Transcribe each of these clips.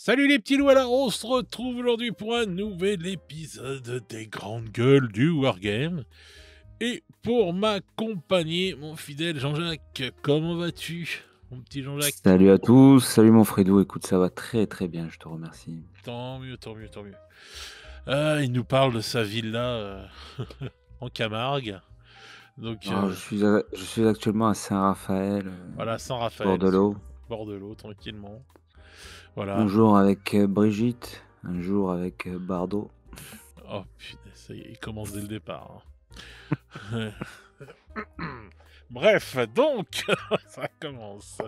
Salut les petits loups, alors on se retrouve aujourd'hui pour un nouvel épisode des grandes gueules du Wargame. Et pour m'accompagner, mon fidèle Jean-Jacques, comment vas-tu, mon petit Jean-Jacques? Salut à tous, salut mon Fredo, écoute ça va très très bien, je te remercie. Tant mieux, tant mieux, tant mieux. Il nous parle de sa villa en Camargue. Donc Je suis actuellement à Saint-Raphaël, voilà, bord Saint-Raphaël, de l'eau. bord de l'eau, tranquillement. Un Voilà. jour avec Brigitte, un jour avec Bardot. Oh putain, ça y est, il commence dès le départ, hein. Bref, donc, ça commence.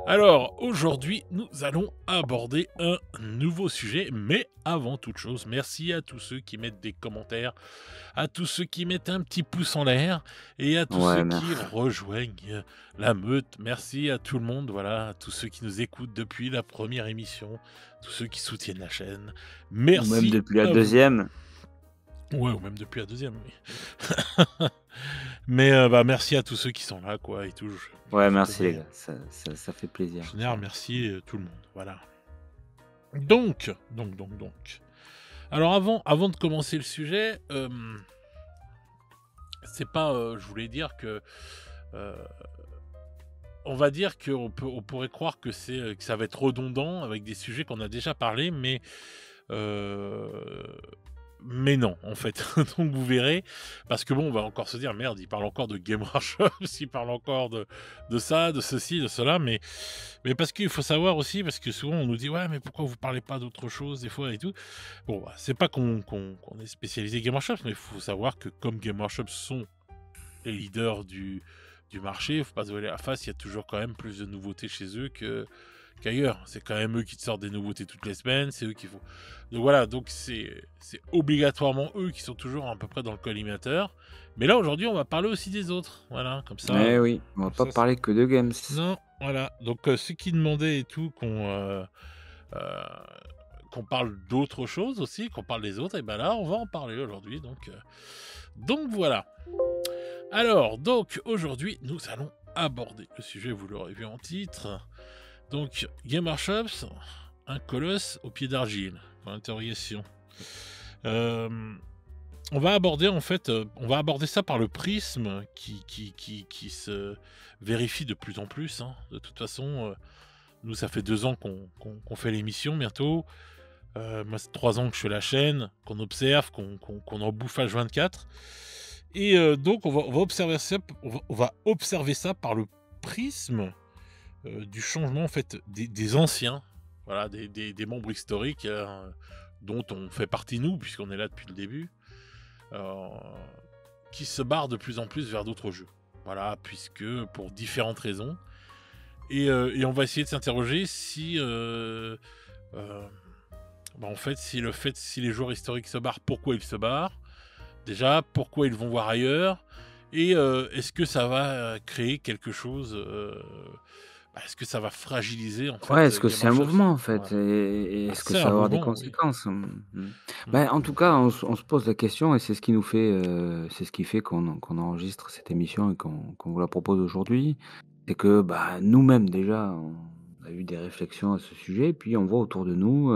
Alors, aujourd'hui, nous allons aborder un nouveau sujet, mais avant toute chose, merci à tous ceux qui mettent des commentaires, à tous ceux qui mettent un petit pouce en l'air, et à tous ceux Ouais, qui merci. rejoignent la meute. Merci à tout le monde, voilà, à tous ceux qui nous écoutent depuis la première émission, tous ceux qui soutiennent la chaîne. Ou même Merci depuis la à vous. deuxième. Ouais, ou même depuis la deuxième, oui. Mais merci à tous ceux qui sont là, quoi, et tout. Ouais, merci les gars, ça fait plaisir. En général, merci tout le monde, voilà. Donc. Alors avant de commencer le sujet, c'est pas, je voulais dire que, on va dire qu'on pourrait croire que que ça va être redondant avec des sujets qu'on a déjà parlé, euh, mais non, en fait. Donc vous verrez, parce que bon, on va encore se dire, merde, il parle encore de Game Workshop, il parle encore de ça, de ceci, de cela, mais parce qu'il faut savoir aussi, parce que souvent on nous dit, ouais, mais pourquoi vous parlez pas d'autre chose des fois et tout. Bon, bah, c'est pas qu'on est spécialisé Game Workshop, mais il faut savoir que comme Game Workshop sont les leaders du marché, faut pas se voiler la face, il y a toujours quand même plus de nouveautés chez eux qu'ailleurs. C'est quand même eux qui te sortent des nouveautés toutes les semaines, c'est eux qui font. Donc voilà, donc c'est obligatoirement eux qui sont toujours à peu près dans le collimateur. Mais là aujourd'hui, on va parler aussi des autres, voilà, comme ça. Eh oui, on va pas Ça, parler que de games. non, voilà. Donc ceux qui demandaient et tout qu'on parle d'autres choses aussi, qu'on parle des autres, et ben là, on va en parler aujourd'hui. Donc voilà. Alors, donc aujourd'hui, nous allons aborder le sujet, vous l'aurez vu en titre. Donc, Game Workshop, un colosse au pied d'argile. Point d'interrogation. On va aborder ça par le prisme qui se vérifie de plus en plus. Hein. De toute façon, nous, ça fait 2 ans qu'on fait l'émission bientôt. Moi, c'est 3 ans que je fais la chaîne, qu'on observe, qu'on en bouffe H24. Et donc, on va observer ça par le prisme du changement en fait des anciens, voilà, des membres historiques dont on fait partie nous, puisqu'on est là depuis le début, qui se barrent de plus en plus vers d'autres jeux. Voilà, puisque pour différentes raisons. Et on va essayer de s'interroger si en fait, si les joueurs historiques se barrent, pourquoi ils se barrent. Déjà, pourquoi ils vont voir ailleurs. Et est-ce que ça va créer quelque chose est-ce que ça va fragiliser en Ouais, fait est-ce que Game c'est un Workshop? mouvement en fait? Voilà. Et est-ce que C'est ça un va avoir des mouvement, oui. conséquences? Mmh. Ben, en tout cas, on se pose la question et c'est ce qui nous fait, c'est ce qui fait qu'on enregistre cette émission et qu'on vous la propose aujourd'hui. C'est que, bah, nous-mêmes déjà, on a eu des réflexions à ce sujet, puis on voit autour de nous,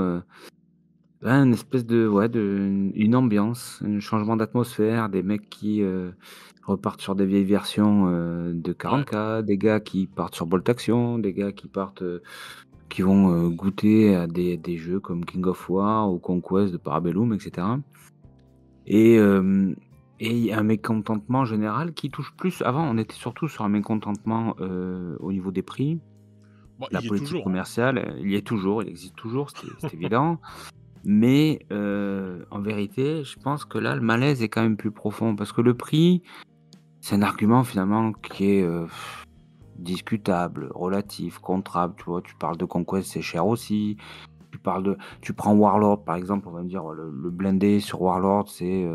ben, une espèce de ouais, une ambiance, un changement d'atmosphère, des mecs qui, repartent sur des vieilles versions, de Ouais. 40K, des gars qui partent sur Bolt Action, des gars qui partent, qui vont, goûter à des jeux comme King of War ou Conquest de Parabellum et cetera. Et il y a un mécontentement général qui touche plus avant, on était surtout sur un mécontentement, au niveau des prix, Bon, la il y est politique toujours, hein. commerciale, il y est toujours, il existe toujours, c'est évident. Mais en vérité, je pense que là, le malaise est quand même plus profond parce que le prix, c'est un argument finalement qui est, discutable, relatif, contrable, tu vois? Tu parles de Conquest, c'est cher aussi. Tu prends Warlord par exemple, on va me dire le blindé sur Warlord c'est,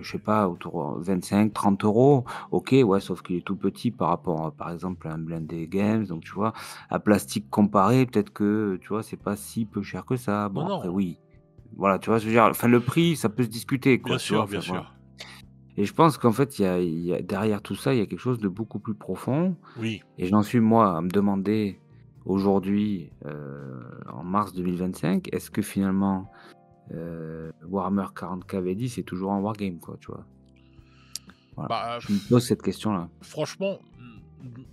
je sais pas autour, 25-30 €. OK, ouais, sauf qu'il est tout petit par rapport à, par exemple, à un blindé Games, donc tu vois? À plastique comparé, peut-être que, tu vois, c'est pas si peu cher que ça. Non, Bon après non, oui, voilà, tu vois ce que je veux dire? Enfin le prix, ça peut se discuter bien quoi, tu vois? sûr, bien Enfin voilà. sûr. Et je pense qu'en fait, il y a derrière tout ça, il y a quelque chose de beaucoup plus profond Oui. et j'en suis moi à me demander aujourd'hui, en mars 2025, est-ce que finalement, Warhammer 40K V10 c'est toujours un wargame quoi, tu vois? Voilà, Bah, je me pose cette question-là. franchement,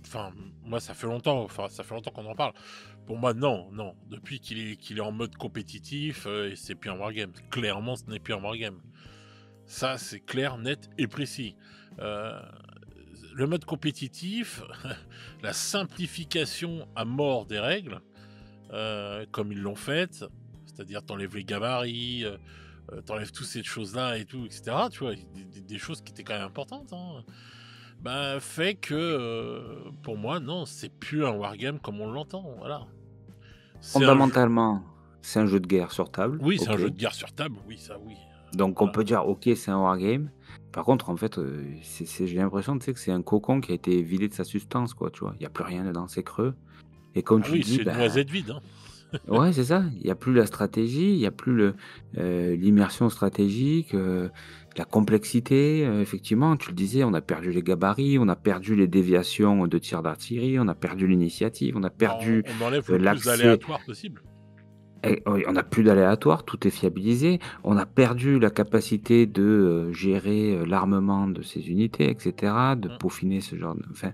enfin, moi, ça fait longtemps qu'on en parle. Pour moi, non, non. Depuis qu'il est en mode compétitif, et c'est plus un wargame. Clairement, ce n'est plus un wargame. Ça, c'est clair, net et précis. Heu, le mode compétitif, la simplification à mort des règles, comme ils l'ont fait, c'est-à-dire t'enlèves les gabarits, tu toutes ces choses-là et tout et cetera, tu vois? Des choses qui étaient quand même importantes, hein. Bah, fait que, pour moi, non, c'est plus un wargame comme on l'entend, voilà. C'est un jeu Fondamentalement, c'est un jeu de guerre sur table, Oui, c'est un OK. jeu de guerre sur table, oui, ça oui, Donc on voilà. peut dire: «OK, c'est un wargame». Par contre, en fait, c'est j'ai l'impression, tu sais, que c'est un cocon qui a été vidé de sa substance, quoi, tu vois? Il y a plus rien dedans, c'est creux et comme Ah tu le oui, dis, c'est une bah noisette vide, hein. ouais, c'est ça, il y a plus la stratégie, il y a plus l'immersion stratégique, la complexité, effectivement, tu le disais, on a perdu les gabarits, on a perdu les déviations de tir d'artillerie, on a perdu l'initiative, on a Bah, perdu, on enlève le plus l'accès. d'aléatoire possible. Et oui, on a plus d'aléatoire, tout est fiabilisé. On a perdu la capacité de, gérer, l'armement de ces unités et cetera, de Mmh. peaufiner ce genre de enfin,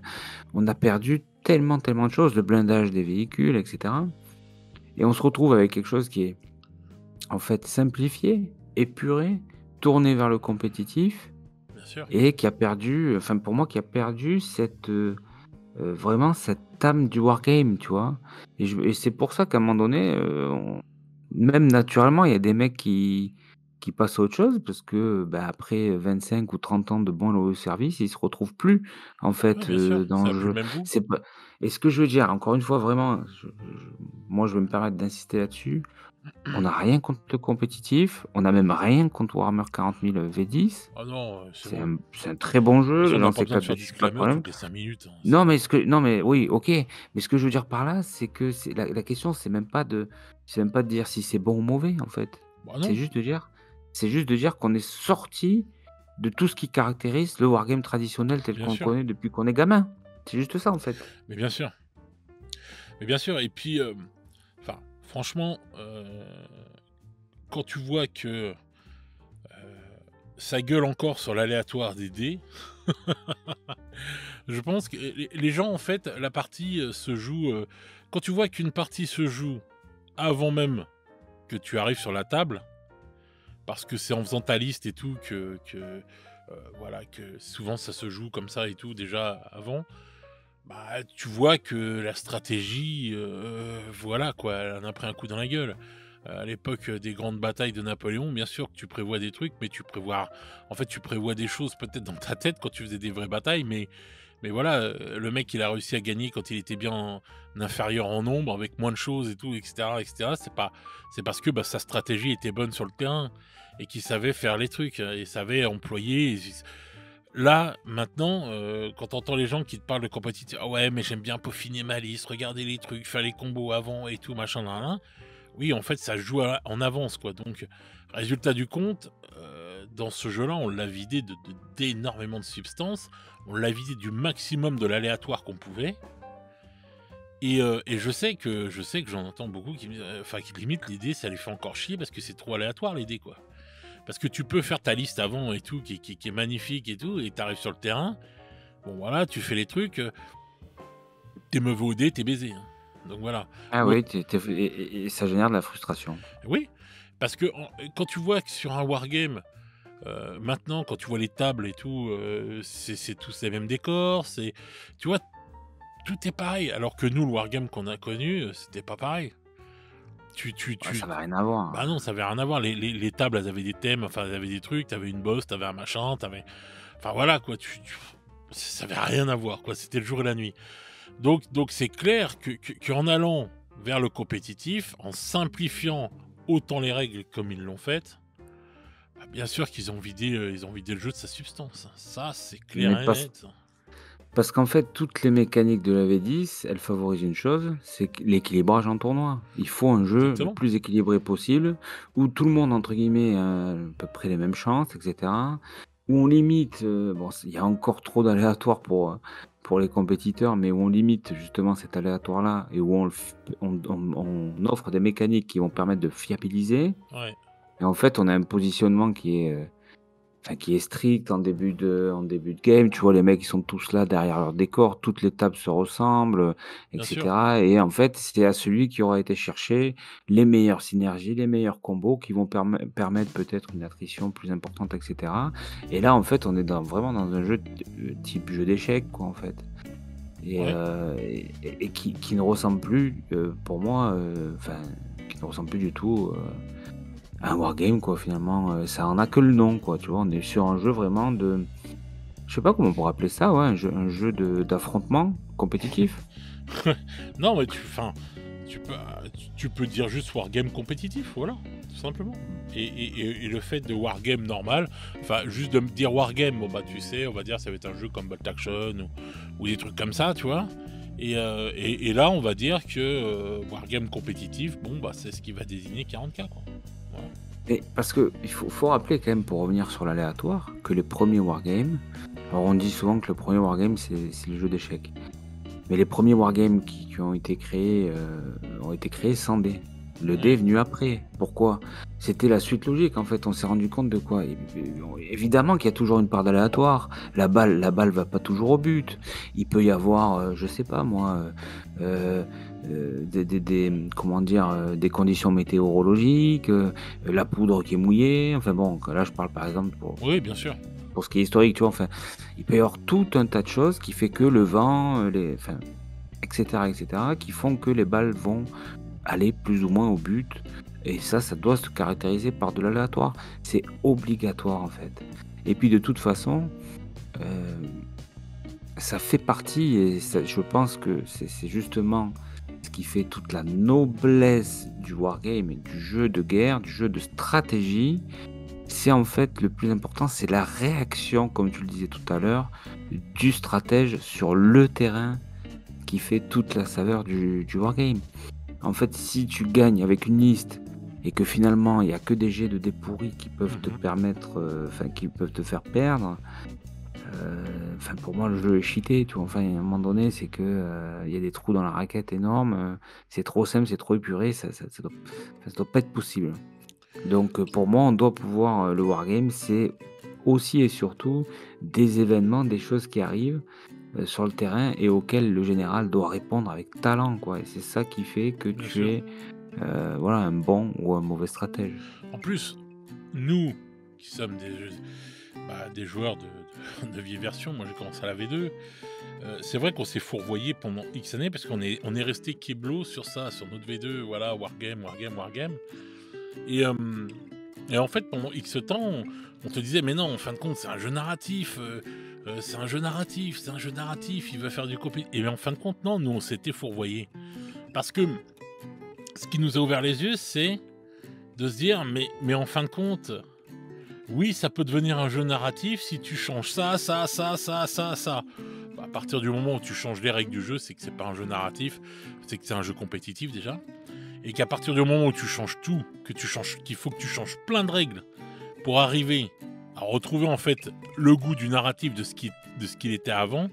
on a perdu tellement, tellement de choses, le blindage des véhicules et cetera et on se retrouve avec quelque chose qui est, en fait, simplifié, épuré, tourné vers le compétitif Bien sûr. et qui a perdu, enfin, pour moi, qui a perdu cette, vraiment cette âme du wargame, tu vois? Et c'est pour ça qu'à un moment donné, on même naturellement, il y a des mecs qui passent à autre chose parce que, bah, après 25 ou 30 ans de bons et loyaux services, ils se retrouvent plus, en Ouais, fait, bien sûr, dans ça le a plus le jeu. même goût. C'est pas et ce que je veux dire, encore une fois, vraiment, moi, je vais me permettre d'insister là-dessus. On n'a rien contre le compétitif, on n'a même rien contre Warhammer 40 000, V10. Ah non, c'est C'est bon. un très bon De toute jeu, façon, les on n'a pas lancers besoin de 4 faire dessus, pas de disclaimer problème. toutes les 5 minutes, hein, Non, c'est mais non, mais oui, OK, mais ce que je veux dire par là, c'est que c'est la question, c'est même pas de dire si c'est bon ou mauvais, en fait. bah, C'est non, juste de dire c'est juste de dire qu'on est sorti de tout ce qui caractérise le wargame traditionnel tel bien qu'on le sûr, connaît depuis qu'on est gamin. C'est juste ça, en fait. mais bien sûr, mais bien sûr et puis, enfin, franchement, quand tu vois que, ça gueule encore sur l'aléatoire des dés, je pense que les gens, en fait, la partie, se joue, quand tu vois qu'une partie se joue avant même que tu arrives sur la table, parce que c'est en faisant ta liste et tout voilà, que souvent ça se joue comme ça et tout déjà avant. Bah, tu vois que la stratégie, voilà quoi, elle en a pris un coup dans la gueule. À l'époque, des grandes batailles de Napoléon, bien sûr que tu prévois des trucs, mais tu prévois des choses peut-être dans ta tête quand tu faisais des vraies batailles, mais voilà, le mec il a réussi à gagner quand il était bien inférieur en nombre, avec moins de choses et tout et cetera. C'est parce que, bah, sa stratégie était bonne sur le terrain et qu'il savait faire les trucs, et savait employer. Là, maintenant, quand tu entends les gens qui te parlent de compétitif: «Ah ouais, mais j'aime bien peaufiner ma liste, regarder les trucs, faire les combos avant et tout machin nin nin». Oui, en fait, ça se joue en avance, quoi. Donc, résultat du compte, dans ce jeu-là, on l'a vidé d'énormément de substance. On l'a vidé du maximum de l'aléatoire qu'on pouvait. Et je sais que j'en entends beaucoup qui me disent, enfin, qui limite les dés, ça les fait encore chier parce que c'est trop aléatoire les dés, quoi. Parce que tu peux faire ta liste avant et tout, qui est magnifique et tout, et tu arrives sur le terrain. Bon, voilà, tu fais les trucs, tu mauvais au dé, tu baisé, hein. Donc voilà. Ah Ou oui, tu et ça génère de la frustration. Oui, parce que quand tu vois que sur un wargame, maintenant, quand tu vois les tables et tout, c'est tous les mêmes décors, tu vois, tout est pareil. Alors que nous, le wargame qu'on a connu, c'était pas pareil. Tu tu Ouais, ça tu n'a rien à voir. Bah non, ça avait rien à voir. Les tables, elles avaient des thèmes, enfin, elles avaient des trucs, t'avais une boss, t'avais un machin, enfin voilà quoi, ça avait rien à voir quoi, c'était le jour et la nuit. Donc c'est clair qu'en allant vers le compétitif, en simplifiant autant les règles comme ils l'ont fait, bah, bien sûr qu'ils ont vidé le jeu de sa substance. Ça, c'est Mais clair et parce net. parce qu'en fait, toutes les mécaniques de la V10, elles favorisent une chose, c'est que l'équilibrage en tournoi. Il faut un jeu le Exactement. plus équilibré possible, où tout le monde, entre guillemets, a à peu près les mêmes chances et cetera. Où on limite, bon, il y a encore trop d'aléatoires pour les compétiteurs, mais où on limite justement cet aléatoire-là et où on offre des mécaniques qui vont permettre de fiabiliser. Ouais, Et en fait, on a un positionnement qui est strict en début de game. Tu vois, les mecs, ils sont tous là derrière leur décor, toutes les tables se ressemblent, et bien sûr. cetera. Et en fait, c'est à celui qui aura été chercher les meilleures synergies, les meilleurs combos qui vont permettre peut-être une attrition plus importante, et cetera. Et là, en fait, on est vraiment dans un jeu type jeu d'échecs, quoi, en fait. Ouais, Et qui ne ressemble plus, pour moi, enfin, qui ne ressemble plus du tout, un wargame, quoi, finalement. Ça en a que le nom, quoi, tu vois. On est sur un jeu vraiment je sais pas comment on pourrait appeler ça, ouais, un jeu d'affrontement compétitif. non, mais tu peux dire juste wargame compétitif, voilà, tout simplement. Et le fait de wargame normal, enfin, juste de me dire wargame, bon bah tu sais, on va dire ça va être un jeu comme Bolt Action ou des trucs comme ça, tu vois. Et là, on va dire que wargame compétitif, bon bah c'est ce qui va désigner 40K, quoi. Voilà. Et parce que il faut rappeler quand même, pour revenir sur l'aléatoire, que les premiers wargames, alors on dit souvent que le premier wargame, c'est le jeu d'échecs. Mais les premiers wargames qui ont été créés sans dés. Le dé est Ouais, venu après. Pourquoi? C'était la suite logique, en fait. On s'est rendu compte de quoi? Évidemment qu'il y a toujours une part d'aléatoire. La balle va pas toujours au but. Il peut y avoir, je sais pas moi, comment dire, des conditions météorologiques, la poudre qui est mouillée. Enfin bon, là je parle par exemple oui, bien sûr. pour ce qui est historique, tu vois. Enfin, il peut y avoir tout un tas de choses qui fait que le vent, enfin, etc., etc., qui font que les balles vont aller plus ou moins au but. Et ça doit se caractériser par de l'aléatoire. C'est obligatoire, en fait. Et puis, de toute façon, euh, ça fait partie, et je pense que c'est justement ce qui fait toute la noblesse du wargame et du jeu de guerre, du jeu de stratégie. C'est en fait le plus important, c'est la réaction, comme tu le disais tout à l'heure, du stratège sur le terrain qui fait toute la saveur du wargame. En fait, si tu gagnes avec une liste et que finalement il n'y a que des jets de dés pourris qui peuvent te Mhm. permettre, enfin qui peuvent te faire perdre, enfin pour moi le jeu est cheaté, tu vois. Enfin, il y a un moment donné, c'est que il y a des trous dans la raquette énormes, c'est trop simple, c'est trop épuré, ça doit pas être possible. Donc pour moi, on doit pouvoir, le wargame, c'est aussi et surtout des événements, des choses qui arrivent, sur le terrain et auxquelles le général doit répondre avec talent, quoi. Et c'est ça qui fait que Bien tu sûr. es, voilà, un bon ou un mauvais stratège. En plus, nous, qui sommes des joueurs de vieille version, moi j'ai commencé à la V2, c'est vrai qu'on s'est fourvoyé pendant X années parce on est resté keblo sur ça, sur notre V2, voilà, wargame, wargame, wargame. Et, euh, et en fait, pendant X temps, on te disait, mais non, en fin de compte, c'est un jeu narratif, c'est un jeu narratif, c'est un jeu narratif, il va faire du copy. Et en fin de compte, non, nous on s'était fourvoyé. Parce que ce qui nous a ouvert les yeux, c'est de se dire, mais en fin de compte, oui, ça peut devenir un jeu narratif si tu changes ça, ça, ça, ça, ça, ça. Bah, à partir du moment où tu changes les règles du jeu, c'est que c'est pas un jeu narratif, c'est que c'est un jeu compétitif déjà. Et qu'à partir du moment où tu changes tout, qu'il faut que tu changes plein de règles pour arriver à retrouver en fait le goût du narratif de ce qu'il était avant,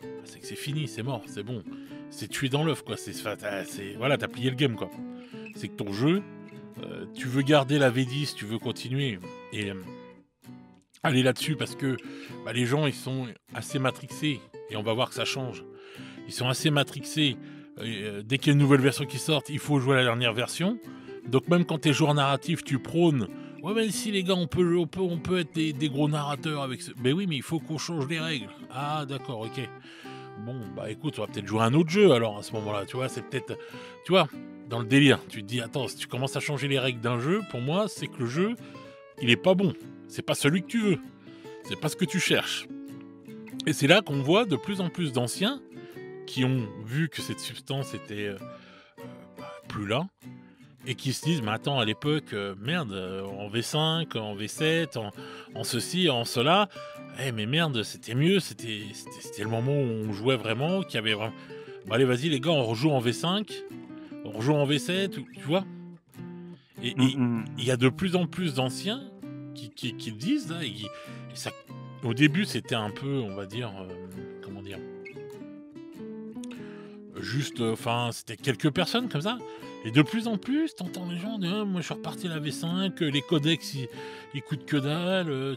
bah, c'est que c'est fini, c'est mort, c'est bon. C'est tué dans l'œuf, quoi. Voilà, t'as plié le game, quoi. C'est que ton jeu, tu veux garder la V10, tu veux continuer et aller là-dessus parce que bah, les gens ils sont assez matrixés et on va voir que ça change. Ils sont assez matrixés. Dès qu'il y a une nouvelle version qui sort, il faut jouer à la dernière version. Donc même quand t'es joueur narratif, tu prônes. Ouais, mais si les gars, on peut être des gros narrateurs avec ce. Mais oui, mais il faut qu'on change les règles. Ah, d'accord, ok. Bon, bah écoute, on va peut-être jouer à un autre jeu alors à ce moment-là. Tu vois, c'est peut-être. Tu vois, dans le délire, tu te dis, attends, si tu commences à changer les règles d'un jeu, pour moi, c'est que le jeu, il est pas bon. C'est pas celui que tu veux. C'est pas ce que tu cherches. Et c'est là qu'on voit de plus en plus d'anciens qui ont vu que cette substance était plus là et qui se disent mais attends à l'époque merde en V5 en V7 en ceci en cela mais merde c'était mieux c'était le moment où on jouait vraiment qu'il y avait vraiment bon, allez vas-y les gars on rejoue en V5 on rejoue en V7 tu vois et Mmh mh. il y a de plus en plus d'anciens qui le disent là et ça au début c'était un peu on va dire comment dire juste, enfin, c'était quelques personnes comme ça. Et de plus en plus, t'entends les gens dire: «Ah, moi, je suis reparti à la V5, les codecs, ils coûtent que dalle,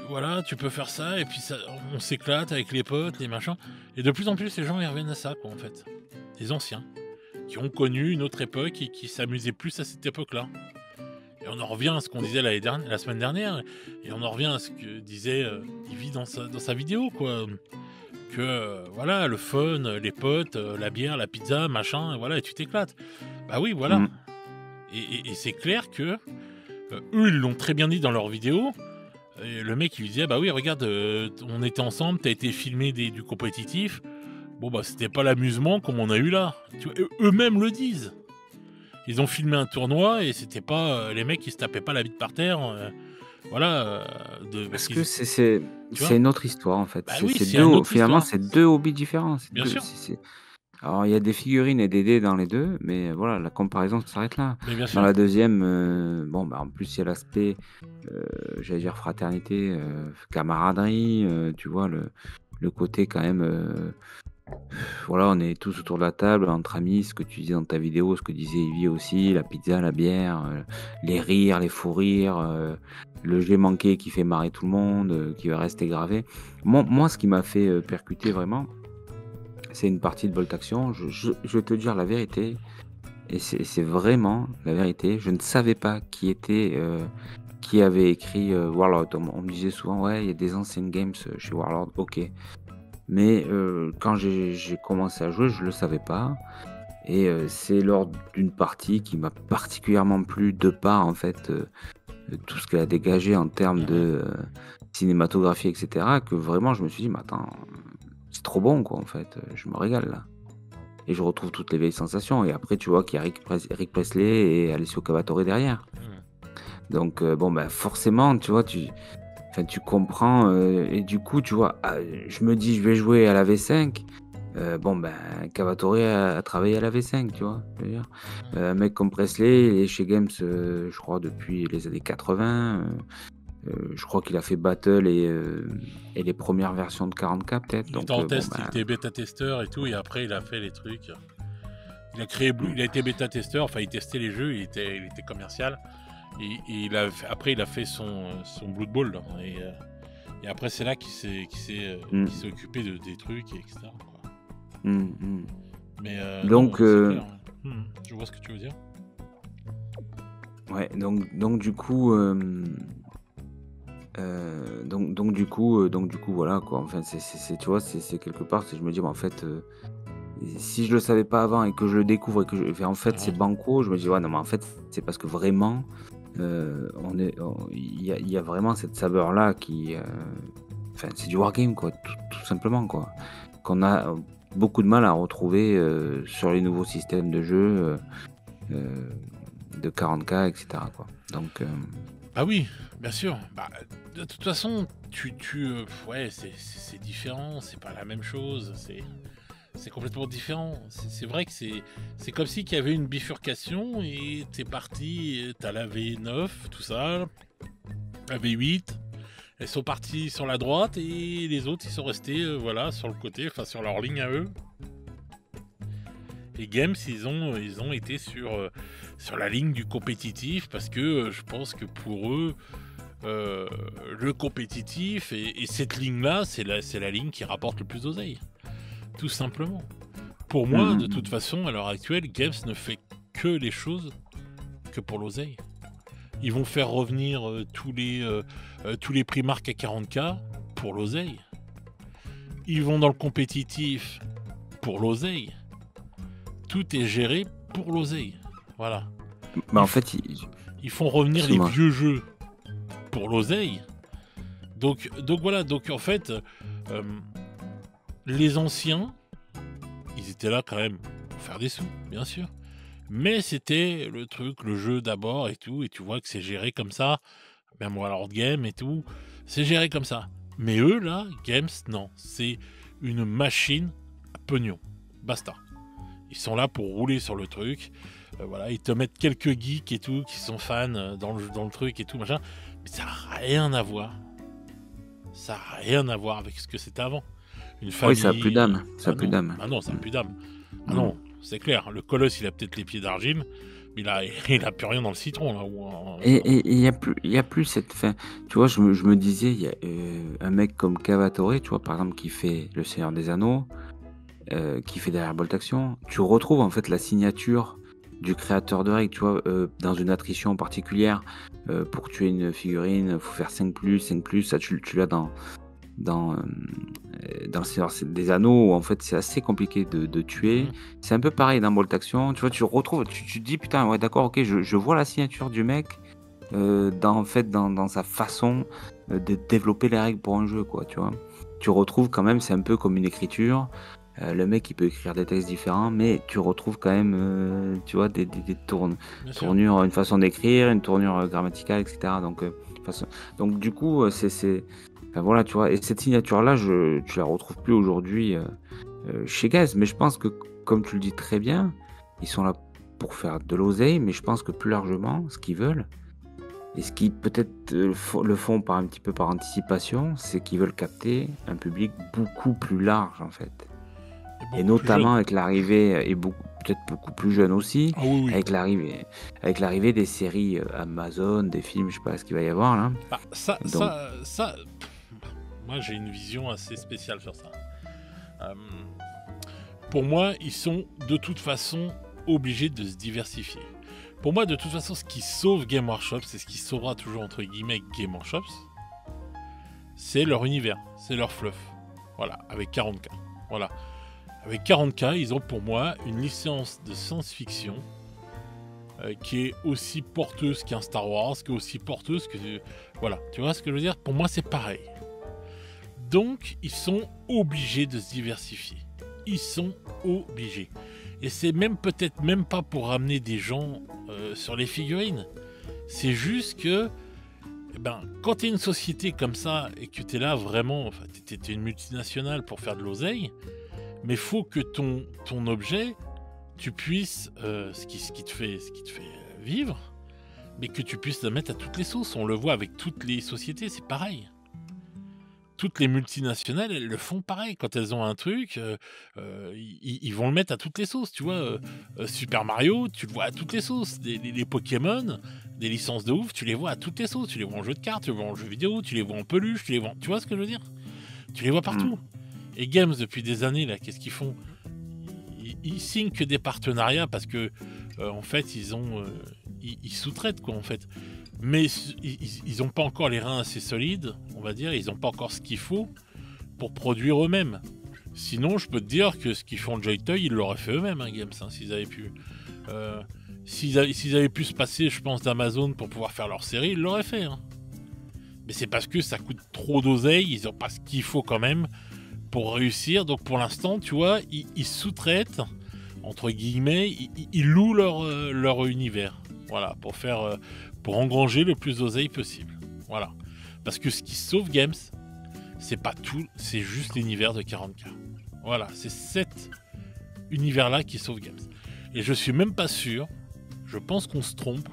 voilà, tu peux faire ça et puis ça on s'éclate avec les potes, les machins». Et de plus en plus, les gens, ils reviennent à ça, quoi, en fait. Les anciens, qui ont connu une autre époque et qui s'amusaient plus à cette époque-là. Et on en revient à ce qu'on disait la semaine dernière, et on en revient à ce que disait Yvi dans sa vidéo, quoi. Que voilà, le fun, les potes, la bière, la pizza, machin, et voilà, et tu t'éclates. Bah oui, voilà. Mmh. Et c'est clair que eux, ils l'ont très bien dit dans leur vidéo. Et le mec, il lui disait: bah oui, regarde, on était ensemble, t'as été filmé du compétitif. Bon, bah, c'était pas l'amusement comme on a eu là. Tu vois, eux-mêmes le disent. Ils ont filmé un tournoi et c'était pas les mecs qui se tapaient pas la bite par terre. Voilà, parce Parce qu'ils, que c'est tu vois. une autre histoire, en fait. Bah C'est oui, c'est c'est 2 une ho autre finalement, histoire. c'est 2 hobbies différents. C'est Bien 2 sûr, c'est alors il y a des figurines et des dés dans les 2, mais voilà, la comparaison s'arrête là. mais bien Dans sûr. la deuxième, bon, bah, en plus, il y a l'aspect, j'allais dire fraternité, camaraderie, tu vois? Le côté quand même, voilà, on est tous autour de la table, entre amis, ce que tu disais dans ta vidéo, ce que disait Yvi aussi, la pizza, la bière, les rires, les fous rires, le jet manqué qui fait marrer tout le monde, qui va rester gravé. Moi, ce qui m'a fait, percuter vraiment, c'est une partie de Bolt Action. Je vais te dire la vérité, et c'est vraiment la vérité. Je ne savais pas qui avait écrit, Warlord. On me disait souvent: «Ouais, il y a des anciennes games, chez Warlord». OK. Mais quand j'ai commencé à jouer, je le savais pas, et c'est lors d'une partie qui m'a particulièrement plu de par, en fait, tout ce qu'elle a dégagé en termes Mhm. de, cinématographie et cetera, que vraiment je me suis dit: «Mais attends, c'est trop bon, quoi, en fait, je me régale là». Et je retrouve toutes les vieilles sensations, et après tu vois qu'il y a Rick Presley et Alessio Cavatore derrière. Mhm. Donc bon, bah, forcément, tu vois, tu comprends, et du coup, tu vois, je me dis: «Je vais jouer à la V5». Bon, ben, Cavatore a travaillé à la V5, tu vois? Je veux dire, un mec comme Presley, il est chez Games, je crois depuis les années 80, je crois qu'il a fait Battle et les premières versions de 40K peut-être, Il était donc en bon, test, il ben, était bêta-testeur et tout, et après il a fait les trucs. Il a créé Blue, mmh, il a été bêta-testeur, enfin il testait les jeux, il était commercial. Et après il a fait son Blood Bowl, là, et après c'est là mmh, qu'il s'est occupé des trucs, et etc., quoi. mmh, mmh. Mais non, Donc c'est clair. Je vois ce que tu veux dire. ouais, donc du coup, donc du coup, voilà, quoi. Enfin, tu vois, c'est quelque part, je me dis: «Bah, en fait, si je le savais pas avant et que je le découvre et que enfin, en fait, c'est Mhm. banco», je me dis: «Ouais, non, mais en fait, c'est parce que vraiment, il y a vraiment cette saveur-là qui, enfin, c'est du wargame, quoi, tout simplement, quoi, qu'on a beaucoup de mal à retrouver, sur les nouveaux systèmes de jeu, de 40K et cetera, quoi. Donc Bah oui, bien sûr. Bah, de toute façon, ouais, c'est différent, c'est pas la même chose, c'est complètement différent. C'est vrai que c'est comme si qu'il y avait une bifurcation et t'es parti, t'as la V9, tout ça, la V8, elles sont parties sur la droite et les autres ils sont restés voilà, sur le côté, enfin sur leur ligne à eux. Et Games, ils ont été sur la ligne du compétitif parce que je pense que pour eux, euh, le compétitif et cette ligne-là, c'est la ligne qui rapporte le plus d'oseille. Tout simplement. Pour mmh moi, mh, de toute mmh. façon, à l'heure actuelle, Games ne fait que les choses que pour l'oseille. Ils vont faire revenir tous les prix marques à 40K pour l'oseille. Ils vont dans le compétitif pour l'oseille. Tout est géré pour l'oseille. Voilà. Bah, Ils, en f- fait, ils font revenir les excuse-moi. vieux jeux pour l'oseille. Donc voilà, donc en fait, euh, les anciens, ils étaient là quand même pour faire des sous, bien sûr. Mais c'était le truc, le jeu d'abord et tout, et tu vois que c'est géré comme ça, même World Game et tout, c'est géré comme ça. Mais eux, là, Games, non, c'est une machine à pognon. Basta. Ils sont là pour rouler sur le truc. Voilà, ils te mettent quelques geeks et tout qui sont fans dans le truc et tout, machin. Mais ça n'a rien à voir. Ça n'a rien à voir avec ce que c'était avant. Une Oui, ça a plus famille. d'âme, ça a Bah plus non, d'âme. bah non, ça n'a Mmh. plus d'âme. Ah non, c'est clair. Le colosse, il a peut-être les pieds d'argile, mais il a plus rien dans le citron, là. Et il y a plus cette fin. Tu vois, je me disais, il y a un mec comme Cavatoré, tu vois, par exemple, qui fait Le Seigneur des Anneaux, qui fait derrière Bolt Action. Tu retrouves en fait la signature du créateur de règles, tu vois, dans une attrition particulière. Pour tuer une figurine, il faut faire 5+, ça tu l'as dans Le Seigneur des Anneaux, où en fait c'est assez compliqué de tuer. C'est un peu pareil dans Bolt Action, tu vois, tu retrouves, tu te dis putain, ouais, d'accord, ok, je vois la signature du mec en fait dans sa façon de développer les règles pour un jeu, quoi, tu vois. Tu retrouves quand même, c'est un peu comme une écriture. Le mec il peut écrire des textes différents, mais tu retrouves quand même, tu vois, des tournures, une façon d'écrire, une tournure grammaticale, etc. Donc du coup, enfin, voilà, tu vois, et cette signature-là, tu la retrouves plus aujourd'hui chez Gaze, mais je pense que, comme tu le dis très bien, ils sont là pour faire de l'oseille, mais je pense que plus largement, ce qu'ils veulent, et ce qui peut-être le font un petit peu par anticipation, c'est qu'ils veulent capter un public beaucoup plus large, en fait. Et notamment avec l'arrivée, et peut-être beaucoup plus jeune aussi, avec l'arrivée des séries Amazon, des films, je sais pas ce qu'il va y avoir là. Ça, moi j'ai une vision assez spéciale sur ça. Pour moi, ils sont de toute façon obligés de se diversifier. Pour moi, de toute façon, ce qui sauve Game Workshop, c'est ce qui sauvera toujours entre guillemets Game Workshop, c'est leur univers, c'est leur fluff. Voilà, avec 40K. Voilà. Avec 40K, ils ont pour moi une licence de science-fiction qui est aussi porteuse qu'un Star Wars, qui est aussi porteuse que... Voilà, tu vois ce que je veux dire? Pour moi, c'est pareil. Donc, ils sont obligés de se diversifier. Ils sont obligés. Et c'est même peut-être même pas pour ramener des gens sur les figurines. C'est juste que quand tu es une société comme ça et que tu es là vraiment... Enfin, tu es une multinationale pour faire de l'oseille, mais faut que ton objet, tu puisses, ce qui te fait vivre, mais que tu puisses le mettre à toutes les sauces. On le voit avec toutes les sociétés, c'est pareil. Toutes les multinationales, elles le font pareil. Quand elles ont un truc, ils vont le mettre à toutes les sauces. Tu vois, Super Mario, tu le vois à toutes les sauces. Les Pokémon, des licences de ouf, tu les vois à toutes les sauces. Tu les vois en jeu de cartes, tu les vois en jeu vidéo, tu les vois en peluche, tu vois ce que je veux dire? Tu les vois partout. Et Games, depuis des années, là, qu'est-ce qu'ils font? Ils signent que des partenariats parce que, en fait, ils sous-traitent, quoi, en fait. Mais ils n'ont pas encore les reins assez solides, on va dire. Ils n'ont pas encore ce qu'il faut pour produire eux-mêmes. Sinon, je peux te dire que ce qu'ils font de Joy-Toy, ils l'auraient fait eux-mêmes, hein, Games, hein, s'ils avaient pu. S'ils avaient pu se passer, je pense, d'Amazon pour pouvoir faire leur série, ils l'auraient fait. Hein. Mais c'est parce que ça coûte trop d'oseille, ils n'ont pas ce qu'il faut quand même pour réussir. Donc pour l'instant, tu vois, ils sous-traitent, entre guillemets, ils louent leur univers. Voilà, pour engranger le plus d'oseille possible. Voilà. Parce que ce qui sauve Games, c'est pas tout, c'est juste l'univers de 40K. Voilà, c'est cet univers-là qui sauve Games. Et je suis même pas sûr, je pense qu'on se trompe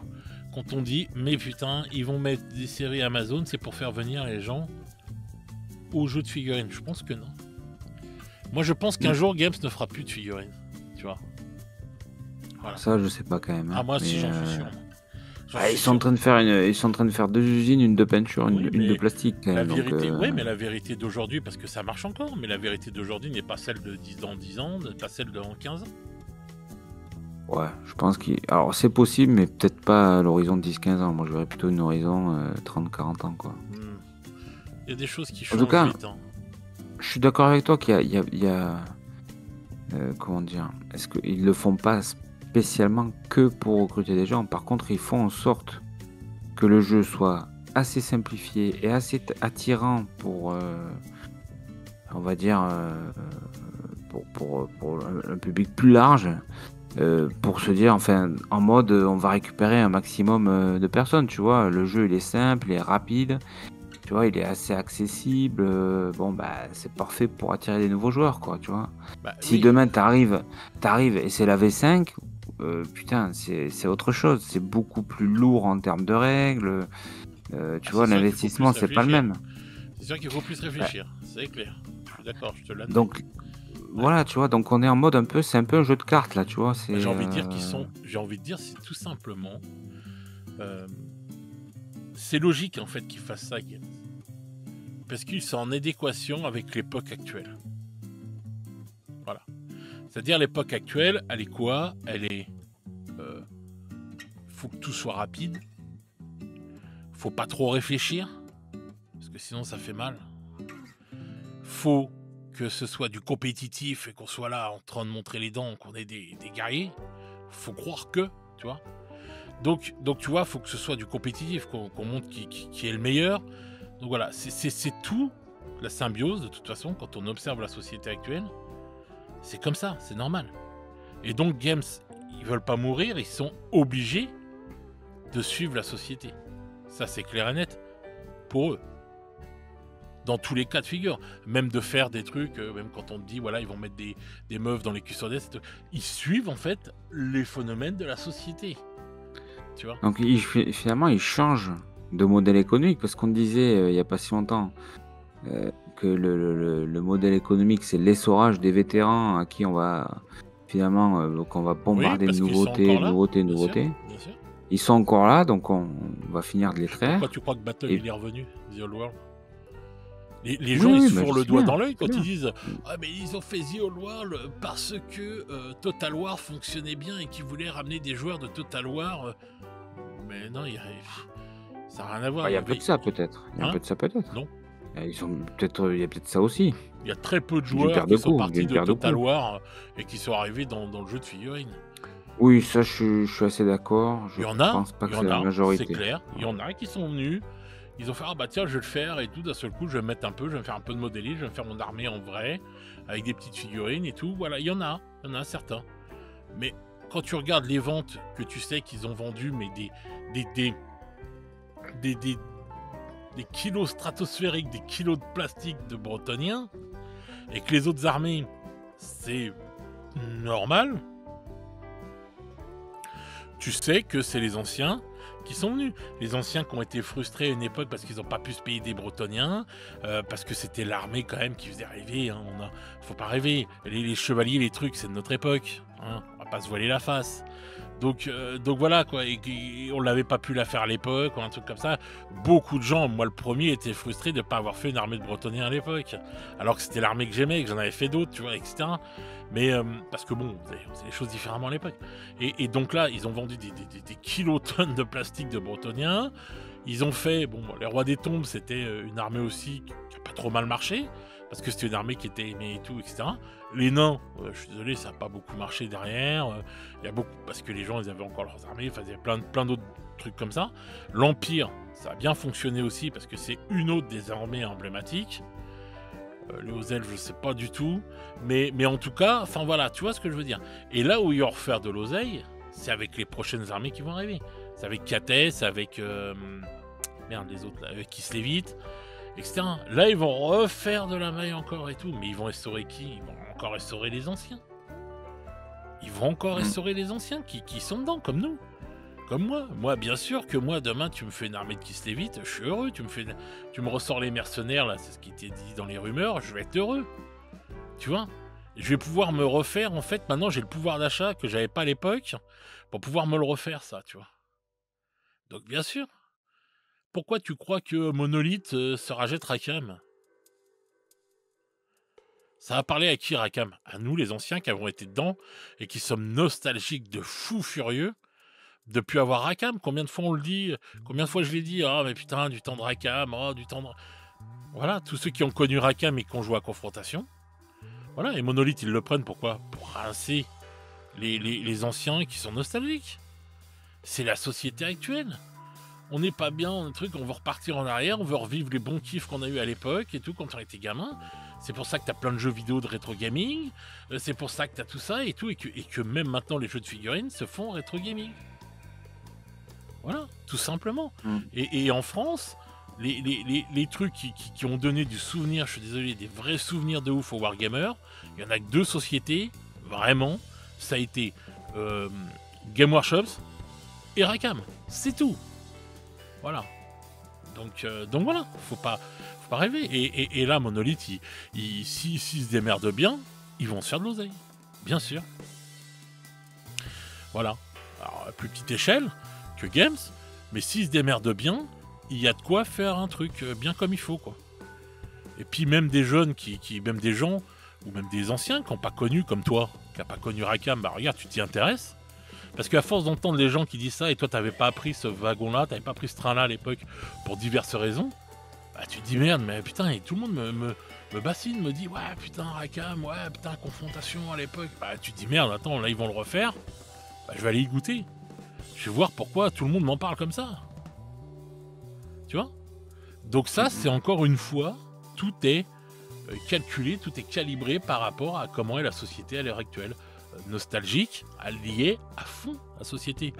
quand on dit, mais putain, ils vont mettre des séries Amazon, c'est pour faire venir les gens aux jeux de figurines. Je pense que non. Moi, je pense qu'un jour, Games ne fera plus de figurines. Tu vois. Voilà. Ça, je sais pas quand même. Hein. Ah, moi, si, j'en suis sûr. Ils sont en train de faire 2 usines, une de peinture, une de plastique. Quand même, Oui, mais la vérité d'aujourd'hui, parce que ça marche encore, mais la vérité d'aujourd'hui n'est pas celle de 10 ans, pas celle de 15 ans. Ouais, je pense alors c'est possible, mais peut-être pas à l'horizon de 10-15 ans. Moi, je verrais plutôt une horizon 30-40 ans, quoi. Il y a des choses qui changent vite. Hein. Je suis d'accord avec toi qu'il y a comment dire, est-ce qu'ils le font pas spécialement que pour recruter des gens. Par contre, ils font en sorte que le jeu soit assez simplifié et assez attirant pour, on va dire, pour un public plus large, pour se dire, enfin, en mode, on va récupérer un maximum de personnes, tu vois. Le jeu, il est simple, il est rapide, tu vois, il est assez accessible. C'est parfait pour attirer des nouveaux joueurs, quoi, tu vois. Si demain, t'arrives et c'est la V5, putain, c'est autre chose. C'est beaucoup plus lourd en termes de règles. Tu vois, l'investissement, c'est pas le même. C'est sûr qu'il faut plus réfléchir, c'est clair. Je suis d'accord, je te l'admets. Donc, Ouais. voilà, tu vois? Donc on est en mode un peu c'est un peu un jeu de cartes là, tu vois? Bah, j'ai envie de dire, c'est tout simplement, hem, c'est logique, en fait, qu'ils fassent ça, Games. Parce qu'ils sont en adéquation avec l'époque actuelle. Voilà. C'est-à-dire l'époque actuelle, elle est quoi? Elle est, heu, faut que tout soit rapide, faut pas trop réfléchir, parce que sinon ça fait mal. Faut que ce soit du compétitif et qu'on soit là en train de montrer les dents, qu'on est des guerriers. Faut croire que, tu vois? Donc tu vois, faut que ce soit du compétitif, qu'on montre qui est le meilleur. Donc voilà, c'est tout la symbiose de toute façon quand on observe la société actuelle. C'est comme ça, c'est normal. Et donc Games, ils veulent pas mourir, ils sont obligés de suivre la société. Ça c'est clair et net pour eux. Dans tous les cas de figure, même de faire des trucs, même quand on te dit voilà, ils vont mettre des meufs dans les custodes, ils suivent en fait les phénomènes de la société. Tu vois? Donc finalement, ils changent de modèle économique parce qu'on disait, il y a pas si longtemps, que le modèle économique, c'est l'essorage des vétérans à qui on va finalement, qu'on va Oui, bombarder de parce qu'ils sont nouveautés, encore là, nouveautés, bien sûr, nouveautés. bien sûr. Ils sont encore là, donc on va finir de les Pourquoi traire tu crois que Battle et il est revenu, The Old World? Les oui, gens ils oui, se bah, je fourrent le sais doigt bien, dans l'œil je sais quand ils bien. disent Mmh. ah mais ils ont fait The Old World parce que Total War fonctionnait bien et qu'ils voulaient ramener des joueurs de Total War. Mais non, ça n'a rien à voir. Bah, il Il y y a un peu avait de ça peut-être, il y a un hein? peu de ça peut-être. Non. Ils ont peut-être, il y a peut-être ça aussi, Il y a très peu de d'une joueurs paire de qui sont coups, partis d'une de paire de Total coups. War et qui sont arrivés dans le jeu de figurines. Oui, ça je suis assez d'accord, je pense pas Il y que c'est en la a, c'est majorité. clair. Il y Ouais. en a qui sont venus, ils ont fait ah bah tiens je vais le faire et tout d'un seul coup je vais me mettre un peu, je vais me faire un peu de modélisme, je vais me faire mon armée en vrai avec des petites figurines et tout. Voilà, il y en a certains. Mais quand tu regardes les ventes que tu sais qu'ils ont vendues, mais des, des, des, des, des kilos stratosphériques, des kilos de plastique de bretoniens, et que les autres armées, c'est normal, tu sais que c'est les anciens qui sont venus. Les anciens qui ont été frustrés à une époque parce qu'ils n'ont pas pu se payer des Bretoniens, parce que c'était l'armée quand même qui faisait rêver. Hein. Faut pas rêver. Les chevaliers, les trucs, c'est de notre époque. Hein. On va pas se voiler la face. Donc voilà quoi, et on l'avait pas pu la faire à l'époque, ou un truc comme ça. Beaucoup de gens, moi le premier, étaient frustrés de ne pas avoir fait une armée de Bretoniens à l'époque, alors que c'était l'armée que j'aimais, que j'en avais fait d'autres, tu vois, etc. Mais parce que bon, on faisait les choses différemment à l'époque. Et donc là, ils ont vendu des kilotonnes de plastique de Bretoniens. Ils ont fait, bon, les Rois des Tombes, c'était une armée aussi qui a pas trop mal marché, parce que c'était une armée qui était aimée et tout, etc. Les nains, je suis désolé, ça n'a pas beaucoup marché derrière. Il y a beaucoup, parce que les gens, ils avaient encore leurs armées, il y avait plein d'autres trucs comme ça. L'Empire, ça a bien fonctionné aussi, parce que c'est une autre des armées emblématiques. Les hauts elfes, je sais pas du tout. Mais en tout cas, enfin voilà, tu vois ce que je veux dire. Et là où il y aura refaire de l'oseille, c'est avec les prochaines armées qui vont arriver. C'est avec Katès, avec... merde, les autres, là, avec Kislévite, etc. Là, ils vont refaire de la maille encore et tout. Mais ils vont restaurer qui? Ils vont encore restaurer les anciens. Ils vont encore Mmh. restaurer les anciens qui sont dedans, comme nous. Comme moi. Moi, bien sûr que moi, demain, tu me fais une armée de Kislévite, je suis heureux. Tu me ressors les mercenaires, là, c'est ce qui était dit dans les rumeurs, je vais être heureux. Tu vois? Je vais pouvoir me refaire, en fait, maintenant, j'ai le pouvoir d'achat que j'avais pas à l'époque, pour pouvoir me le refaire, ça, tu vois? Donc, bien sûr. Pourquoi tu crois que Monolith se rachète Rakam? Ça a parlé à qui, Rakam? À nous, les anciens, qui avons été dedans et qui sommes nostalgiques de fous furieux de plus avoir Rakam. Combien de fois on le dit? Combien de fois je l'ai dit? Ah, mais putain, du temps de Rakam, oh, du temps de... Voilà, tous ceux qui ont connu Rakam et qui ont joué à Confrontation. Voilà, et Monolith, ils le prennent pourquoi? Pour rincer les anciens qui sont nostalgiques. C'est la société actuelle. On n'est pas bien, un truc, on veut repartir en arrière, on veut revivre les bons kiffs qu'on a eu à l'époque et tout quand on était gamin. C'est pour ça que t'as plein de jeux vidéo de rétro gaming, c'est pour ça que t'as tout ça et tout, et que même maintenant les jeux de figurines se font rétro gaming. Voilà, tout simplement. Mmh. Et en France, les trucs qui ont donné du souvenir, je suis désolé, des vrais souvenirs de ouf aux Wargamers, il y en a que deux sociétés, vraiment, ça a été Game Workshops et Rakam, c'est tout. Voilà. Donc voilà, faut pas rêver. Et là, Monolith, s'il se démerde bien, ils vont se faire de l'oseille, bien sûr. Voilà. Alors, à plus petite échelle que Games, mais s'ils se démerdent bien, il y a de quoi faire un truc bien comme il faut, quoi. Et puis même des jeunes même des gens, ou même des anciens qui n'ont pas connu, comme toi, qui n'ont pas connu Rakam, bah regarde, tu t'y intéresses. Parce qu'à force d'entendre les gens qui disent ça, et toi t'avais pas pris ce wagon-là, t'avais pas pris ce train-là à l'époque, pour diverses raisons, bah tu te dis merde, mais putain, et tout le monde me bassine, me dit ouais putain Rakam, ouais putain confrontation à l'époque, bah tu te dis merde, attends, là ils vont le refaire, bah je vais aller y goûter. Je vais voir pourquoi tout le monde m'en parle comme ça. Tu vois? Donc ça, c'est encore une fois, tout est calculé, tout est calibré par rapport à comment est la société à l'heure actuelle. Nostalgique, lié à fond à la société.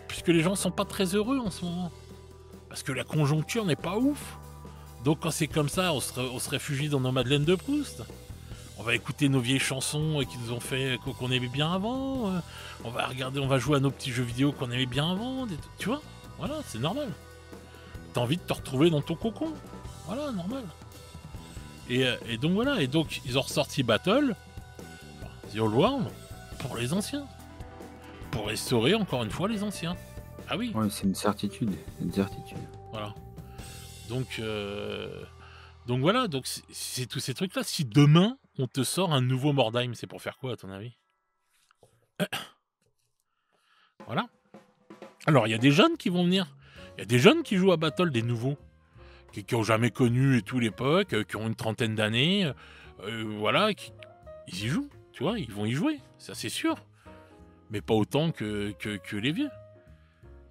Puisque les gens sont pas très heureux en ce moment. Parce que la conjoncture n'est pas ouf. Donc quand c'est comme ça, on se réfugie dans nos Madeleines de Proust. On va écouter nos vieilles chansons qui nous ont fait qu'on aimait bien avant. On va regarder, on va jouer à nos petits jeux vidéo qu'on aimait bien avant. Tu vois? Voilà, c'est normal. T'as envie de te retrouver dans ton cocon. Voilà, normal. Et donc voilà, et donc ils ont ressorti Battle, The Old World, pour les anciens. Pour restaurer encore une fois les anciens. Ah oui. Ouais, c'est une certitude. Une certitude. Voilà. Donc voilà, donc c'est tous ces trucs-là. Si demain on te sort un nouveau Mordheim, c'est pour faire quoi à ton avis? Voilà. Alors il y a des jeunes qui vont venir. Il y a des jeunes qui jouent à Battle, des nouveaux, qui ont jamais connu et tout l'époque, qui ont une trentaine d'années, voilà, ils y jouent, tu vois, ils vont y jouer, ça c'est sûr, mais pas autant que les vieux.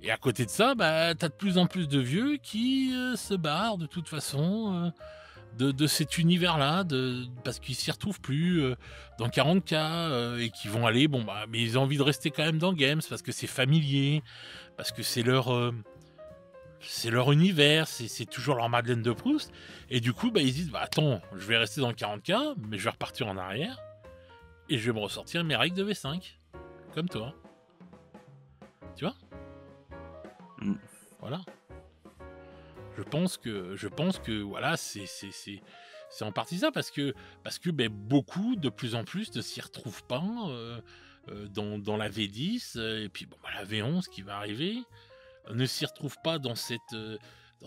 Et à côté de ça, bah, t'as de plus en plus de vieux qui se barrent de toute façon de cet univers-là, parce qu'ils s'y retrouvent plus dans 40K et qui vont aller, bon bah, mais ils ont envie de rester quand même dans Games parce que c'est familier, parce que c'est leur univers, c'est toujours leur Madeleine de Proust. Et du coup, bah, ils disent, bah, attends, je vais rester dans le 40K, mais je vais repartir en arrière. Et je vais me ressortir mes règles de V5. Comme toi. Tu vois? Voilà. Je pense que voilà, c'est en partie ça, parce que ben, beaucoup, de plus en plus, ne s'y retrouvent pas dans la V10, et puis bon, bah, la V11 qui va arriver, ne s'y retrouve pas dans ces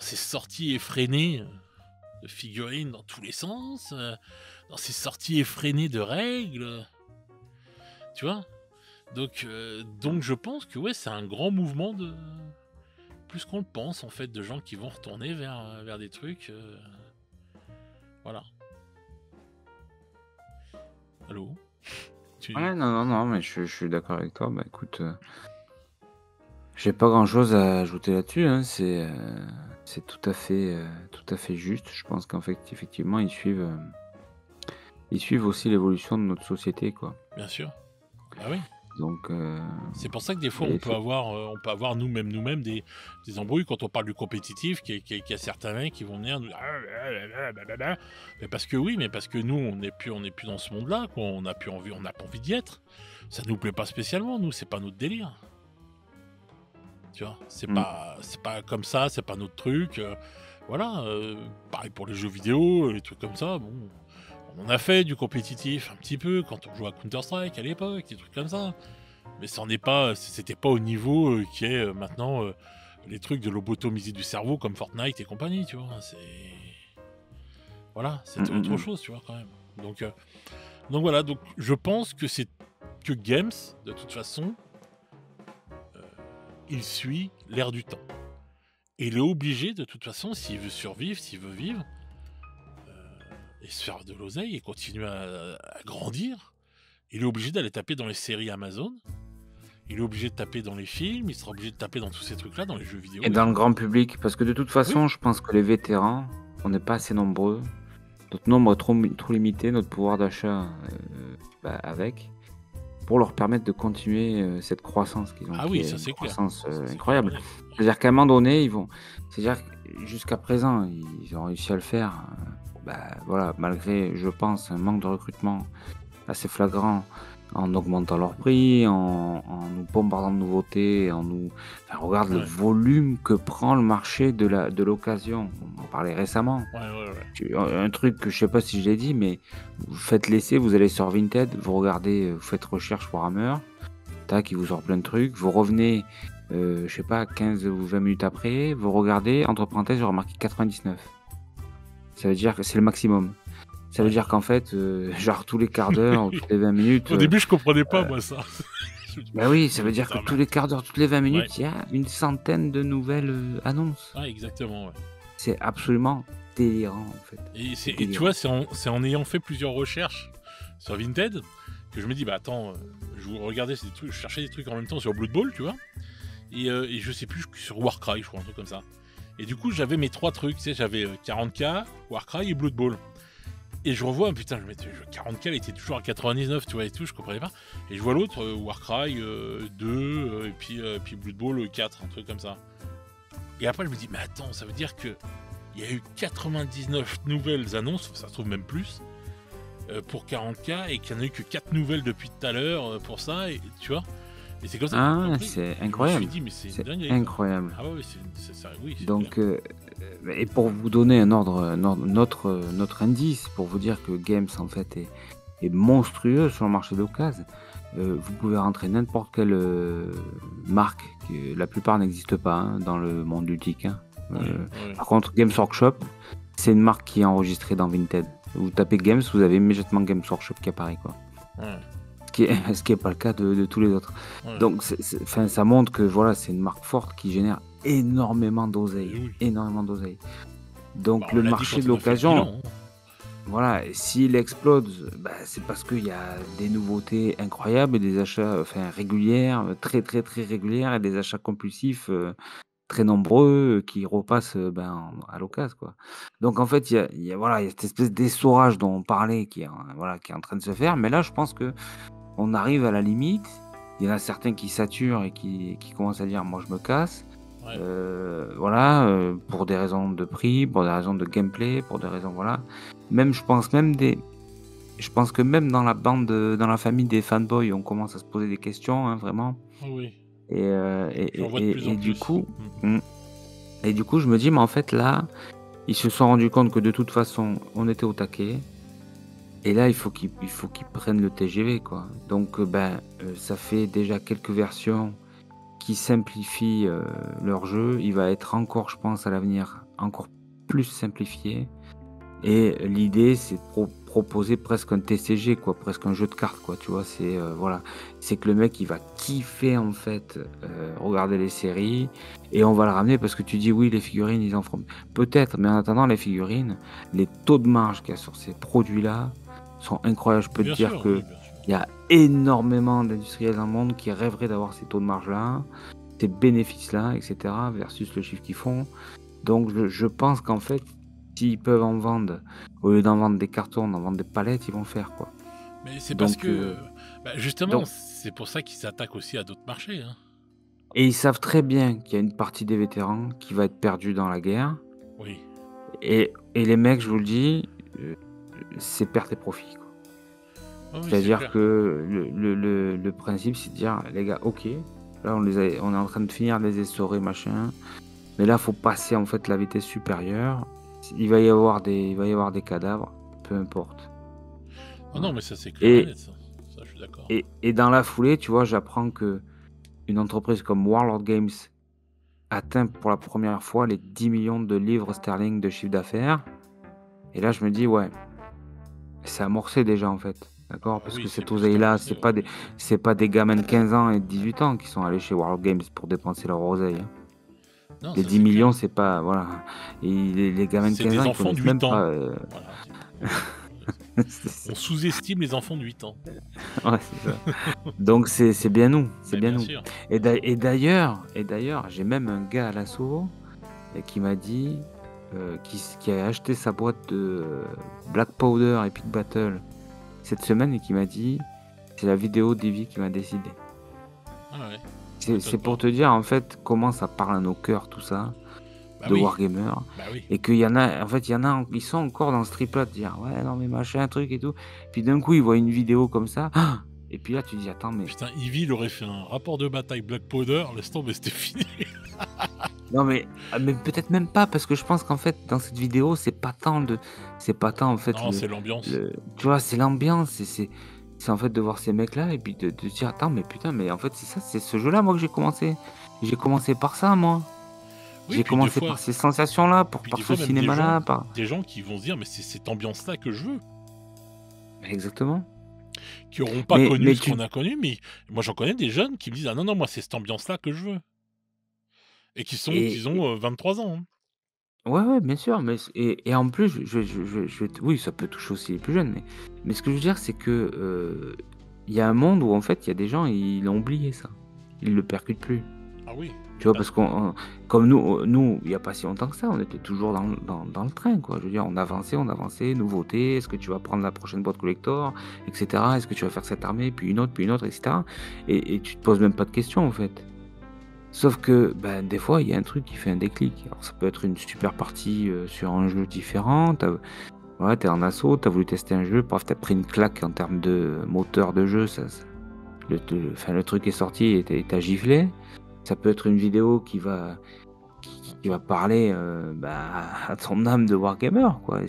sorties effrénées de figurines dans tous les sens, dans ces sorties effrénées de règles, tu vois. Donc je pense que ouais, c'est un grand mouvement de plus qu'on le pense en fait, de gens qui vont retourner vers des trucs, voilà. Allô? Ouais, non, mais je suis d'accord avec toi. Bah écoute, j'ai pas grand chose à ajouter là-dessus, hein. C'est tout à fait juste. Je pense qu'en fait, effectivement, ils suivent aussi l'évolution de notre société, quoi. Bien sûr. Bah oui. Donc, c'est pour ça que des fois on peut avoir nous-mêmes des embrouilles quand on parle du compétitif, qu'il y a certains mecs qui vont venir nous dire mais parce que nous on n'est plus dans ce monde-là, quoi. On n'a pas envie d'y être. Ça nous plaît pas spécialement, nous, c'est pas notre délire. Tu vois, c'est pas comme ça, c'est pas notre truc. Voilà, pareil pour les jeux vidéo, les trucs comme ça, bon. On en a fait du compétitif un petit peu quand on jouait à Counter-Strike à l'époque, des trucs comme ça. Mais c'était pas au niveau qui est maintenant les trucs de lobotomiser du cerveau comme Fortnite et compagnie, tu vois. Voilà, c'était autre chose, tu vois, quand même. Donc voilà, donc je pense que c'est que Games, de toute façon, il suit l'air du temps. Et il est obligé, de toute façon, s'il veut survivre, s'il veut vivre, et se faire de l'oseille et continuer à grandir, il est obligé d'aller taper dans les séries Amazon, il est obligé de taper dans les films, il sera obligé de taper dans tous ces trucs-là, dans les jeux vidéo. Et dans le grand public, parce que de toute façon, je pense que les vétérans, on n'est pas assez nombreux, notre nombre est trop limité, notre pouvoir d'achat avec, pour leur permettre de continuer cette croissance qu'ils ont. Ah oui, ça c'est clair. Croissance incroyable. C'est-à-dire qu'à un moment donné, c'est-à-dire que jusqu'à présent, ils ont réussi à le faire. Voilà, malgré, je pense, un manque de recrutement assez flagrant en augmentant leur prix, en nous bombardant de nouveautés, enfin, regarde le Ouais. volume que prend le marché de l'occasion. On en parlait récemment. Ouais, ouais, ouais. Un truc que je sais pas si je l'ai dit, mais vous faites l'essai, vous allez sur Vinted, vous regardez, vous faites recherche Warhammer, tac, il vous sort plein de trucs, vous revenez, je sais pas, 15 ou 20 minutes après, vous regardez, entre parenthèses, vous remarquez 99. Ça veut dire que c'est le maximum. Ça veut Ouais. dire qu'en fait, genre tous les quarts d'heure ou toutes les 20 minutes, Au début, je comprenais pas, moi, ça. Je me dis, bah oui, ça veut dire que putain, tous les quarts d'heure, toutes les 20 ouais. minutes, il y a une centaine de nouvelles annonces. Ouais, exactement, ouais. C'est absolument délirant en fait. Et, C'est et tu délirant. vois, c'est en ayant fait plusieurs recherches sur Vinted que je me dis, bah attends, je regardais ces trucs, je cherchais des trucs en même temps sur Blood Bowl, tu vois, et je sais plus, sur Warcry, je crois, un truc comme ça. Et du coup, j'avais mes 3 trucs, tu sais, j'avais 40K, Warcry et Blood Bowl. Et je revois, putain, 40K, il était toujours à 99, tu vois, et tout, je comprenais pas. Et je vois l'autre, Warcry 2, et puis Blood Bowl 4, un truc comme ça. Et après, je me dis, mais attends, ça veut dire que il y a eu 99 nouvelles annonces, ça se trouve même plus, pour 40K, et qu'il n'y en a eu que 4 nouvelles depuis tout à l'heure pour ça, et tu vois. Et c'est comme ça que Ah, j'ai compris. c'est Je me suis incroyable. dit, mais c'est une C'est dinguerie, quoi. incroyable. Ah ouais, oui, c'est clair. Donc, et pour vous donner notre indice, pour vous dire que Games en fait est monstrueux sur le marché de l'occasion, vous pouvez rentrer n'importe quelle marque, la plupart n'existent pas hein, dans le monde ludique. Hein. Ouais. Par contre, Games Workshop, c'est une marque qui est enregistrée dans Vinted. Vous tapez Games, vous avez immédiatement Games Workshop qui apparaît, quoi. Ouais. Ce qui est pas le cas de tous les autres. Ouais. Donc, enfin, ça montre que voilà, c'est une marque forte qui génère énormément d'oseille, Oui. énormément d'oseille. Donc, Bah, on le l'a dit marché quand de on a fait le l'occasion, bilan, hein. voilà, s'il explose, bah, c'est parce qu'il y a des nouveautés incroyables, et des achats, enfin, régulières, très très très régulières, et des achats compulsifs très nombreux qui repassent ben, à l'occasion, quoi. Donc en fait, voilà, il y a cette espèce d'essorage dont on parlait voilà, qui est en train de se faire. Mais là, je pense que on arrive à la limite. Il y en a certains qui saturent et qui commencent à dire moi je me casse. Ouais. Voilà, pour des raisons de prix, pour des raisons de gameplay, pour des raisons voilà. Je pense que même dans la bande, dans la famille des fanboys, on commence à se poser des questions, hein, vraiment. Ah oui, Et, euh, j'en vois de plus et, en et du plus. coup, et du coup, je me dis, mais en fait là, ils se sont rendus compte que de toute façon, on était au taquet. Et là, il faut qu'ils prennent le TGV, quoi. Donc, ça fait déjà quelques versions qui simplifient leur jeu. Il va être encore, je pense, à l'avenir, encore plus simplifié. Et l'idée, c'est de proposer presque un TCG, quoi, presque un jeu de cartes, quoi. Tu vois, c'est voilà, c'est que le mec, il va kiffer en fait, regarder les séries, et on va le ramener parce que tu dis oui, les figurines, ils en feront peut-être, mais en attendant, les figurines, les taux de marge qu'il y a sur ces produits-là sont incroyables. Je peux te Bien dire sûr, que oui, bien sûr. il y a énormément d'industriels dans le monde qui rêveraient d'avoir ces taux de marge-là, ces bénéfices-là, etc., versus le chiffre qu'ils font. Donc, je pense qu'en fait, s'ils peuvent en vendre, au lieu d'en vendre des cartons, d'en vendre des palettes, ils vont le faire, quoi. Mais c'est parce Donc, que, justement, donc, c'est pour ça qu'ils s'attaquent aussi à d'autres marchés, hein. et ils savent très bien qu'il y a une partie des vétérans qui va être perdue dans la guerre. Oui. Et les mecs, je vous le dis, c'est perte et profit, quoi. Ah oui, c'est C'est-à-dire clair. que le principe, c'est de dire, les gars, ok, là, on est en train de finir de les essorer, machin, mais là, faut passer en fait la vitesse supérieure. Il va y avoir des cadavres, peu importe. Ah Voilà. non, mais ça, c'est clair et net, ça. Ça, je suis d'accord. Et dans la foulée, tu vois, j'apprends que une entreprise comme Warlord Games atteint pour la première fois les 10 millions de livres sterling de chiffre d'affaires. Et là, je me dis, ouais, c'est amorcé déjà en fait. D'accord? Ah Parce oui, que c'est cette plus oseille-là, qu'amorcé, c'est pas des gamins de 15 ans et de 18 ans qui sont allés chez Warlord Games pour dépenser leur oseille, hein. Non, Les ça, 10 c'est clair. millions, c'est pas. Voilà. Et les gamins de C'est 15 ans, des ils enfants de connaissent 8 même ans. pas. Voilà. On sous-estime les enfants de 8 ans. Ouais, c'est ça. Donc c'est bien nous, c'est Mais bien bien nous. sûr. Et d'ailleurs, j'ai même un gars à l'assaut qui m'a dit qui a acheté sa boîte de Black Powder Epic Battle cette semaine et qui m'a dit c'est la vidéo d'Eevee qui m'a décidé. Ah ouais. C'est pour te dire en fait comment ça parle à nos cœurs tout ça Bah de oui. Wargamer. Bah oui. Et qu'il y en a, en fait, ils sont encore dans ce trip-là de dire ouais, non, mais machin, truc et tout. Puis d'un coup, ils voient une vidéo comme ça. Ah, Et puis là, tu dis: «Attends, mais Putain, Ivy, il aurait fait un rapport de bataille Black Powder, laisse tomber, c'était fini. non, mais peut-être même pas parce que je pense qu'en fait, dans cette vidéo, c'est pas tant, en fait, Non, c'est l'ambiance. le tu vois, c'est l'ambiance, c'est en fait de voir ces mecs-là et puis de se dire: «Attends, mais putain, mais en fait, c'est ça, c'est ce jeu-là, moi, que j'ai commencé. J'ai commencé par ça, moi. Oui, J'ai puis des commencé par fois ces sensations-là, puis par des ce fois même des cinéma-là, gens par» des gens qui vont se dire: «Mais c'est cette ambiance-là que je veux», exactement. qui auront pas connu Mais ce qu'on tu a connu, mais moi j'en connais des jeunes qui me disent: «Ah non, non, moi c'est cette ambiance-là que je veux» et qui et ont, 23 ans, hein. ouais, ouais, bien sûr, mais et en plus, je vais te oui, ça peut toucher aussi les plus jeunes, mais ce que je veux dire, c'est que, il y a un monde où en fait, il y a des gens, ils l'ont oublié ça. Ils le percutent plus. Ah oui, Tu vois? bah, Parce qu'on comme nous, il y a pas si longtemps que ça, on était toujours dans le train, quoi. Je veux dire, on avançait, nouveauté, est-ce que tu vas prendre la prochaine boîte collector, et cetera? Est-ce que tu vas faire cette armée, puis une autre, et cetera? Et tu te poses même pas de questions, en fait. Sauf que, ben, des fois, il y a un truc qui fait un déclic. Alors ça peut être une super partie, sur un jeu différent, voilà, tu en assaut, tu as voulu tester un jeu, paf, tu as pris une claque en termes de moteur de jeu, ça le truc est sorti et tu giflé. Ça peut être une vidéo qui va parler, bah, à ton âme de wargamer, quoi,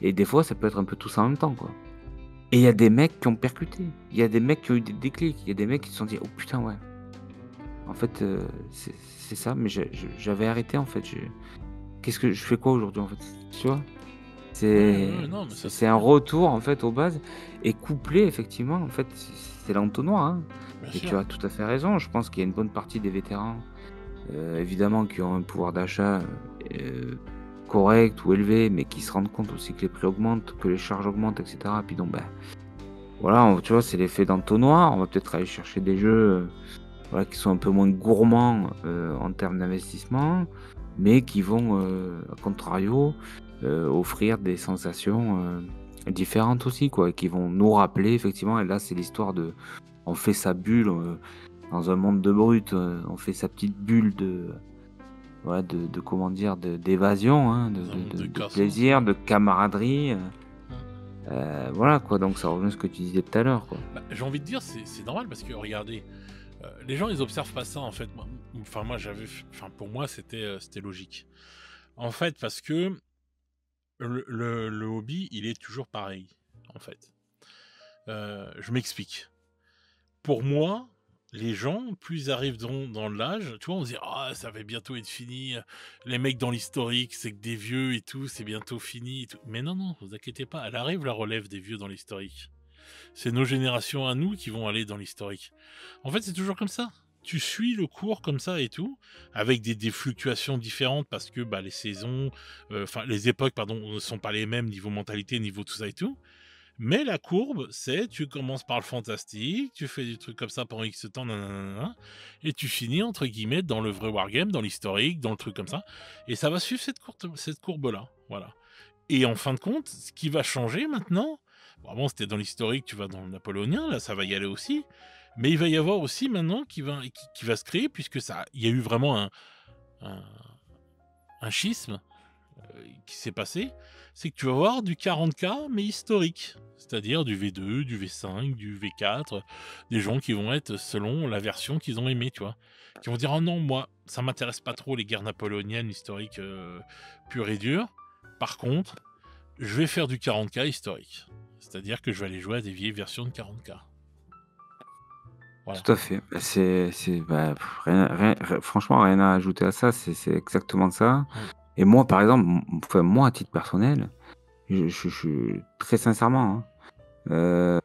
et des fois, ça peut être un peu tout ça en même temps, quoi. Et il y a des mecs qui ont percuté. Il y a des mecs qui ont eu des déclics. Il y a des mecs qui se sont dit: «Oh putain, ouais, en fait, c'est ça, mais j'avais arrêté, en fait, qu'est-ce que je fais quoi aujourd'hui, en fait?» Tu vois? ouais, ouais, ouais, non, mais ça C'est c'est un clair, retour, en fait, aux bases et couplé, effectivement, en fait, c'est l'entonnoir, hein, bien et tu sûr. as tout à fait raison. Je pense qu'il y a une bonne partie des vétérans, évidemment, qui ont un pouvoir d'achat, correct ou élevé, mais qui se rendent compte aussi que les prix augmentent, que les charges augmentent, et cetera. Puis donc, ben, voilà, tu vois, c'est l'effet d'entonnoir. On va peut-être aller chercher des jeux, voilà, qui sont un peu moins gourmands, en termes d'investissement, mais qui vont, à contrario, offrir des sensations, différentes aussi, quoi, et qui vont nous rappeler effectivement, et là, c'est l'histoire de on fait sa bulle, dans un monde de brutes, on fait sa petite bulle de ouais, de comment dire? D'évasion, hein, Dans un monde de de croissance, plaisir, ouais. de camaraderie, Mmh. voilà, quoi, donc ça rejoint ce que tu disais tout à l'heure, quoi. Bah, j'ai envie de dire, c'est normal parce que regardez, les gens ils observent pas ça en fait. Moi j'avais enfin pour moi c'était logique. En fait, parce que le hobby, il est toujours pareil, en fait. Je m'explique. Pour moi, les gens, plus ils arrivent dans l'âge, tu vois, on se dit: «Ah, ça va bientôt être fini, les mecs dans l'historique, c'est que des vieux et tout, c'est bientôt fini et tout». Mais non, non, vous inquiétez pas, elle arrive la relève des vieux dans l'historique. C'est nos générations à nous qui vont aller dans l'historique. En fait, c'est toujours comme ça. Tu suis le cours comme ça et tout, avec des fluctuations différentes parce que bah, les saisons, enfin les époques, pardon, ne sont pas les mêmes niveau mentalité, niveau tout ça et tout. Mais la courbe, c'est tu commences par le fantastique, tu fais des trucs comme ça pendant X temps, nanana, et tu finis entre guillemets dans le vrai wargame, dans l'historique, dans le truc comme ça. Et ça va suivre cette courbe-là. Voilà. Et en fin de compte, ce qui va changer maintenant, bon, avant c'était dans l'historique, tu vas dans le napoléonien, là ça va y aller aussi, mais il va y avoir aussi maintenant qui va se créer, puisque il y a eu vraiment un, un schisme qui s'est passé, c'est que tu vas avoir du 40K mais historique, c'est-à-dire du V2, du V5, du V4, des gens qui vont être selon la version qu'ils ont aimée, tu vois, qui vont dire oh non moi ça m'intéresse pas trop les guerres napoléoniennes historiques pures et dures. Par contre, je vais faire du 40K historique. C'est-à-dire que je vais aller jouer à des vieilles versions de 40K. Voilà. Tout à fait. Bah, bah, franchement, rien à ajouter à ça, c'est exactement ça. Mm. Et moi, par exemple, enfin, moi, à titre personnel, très sincèrement, hein,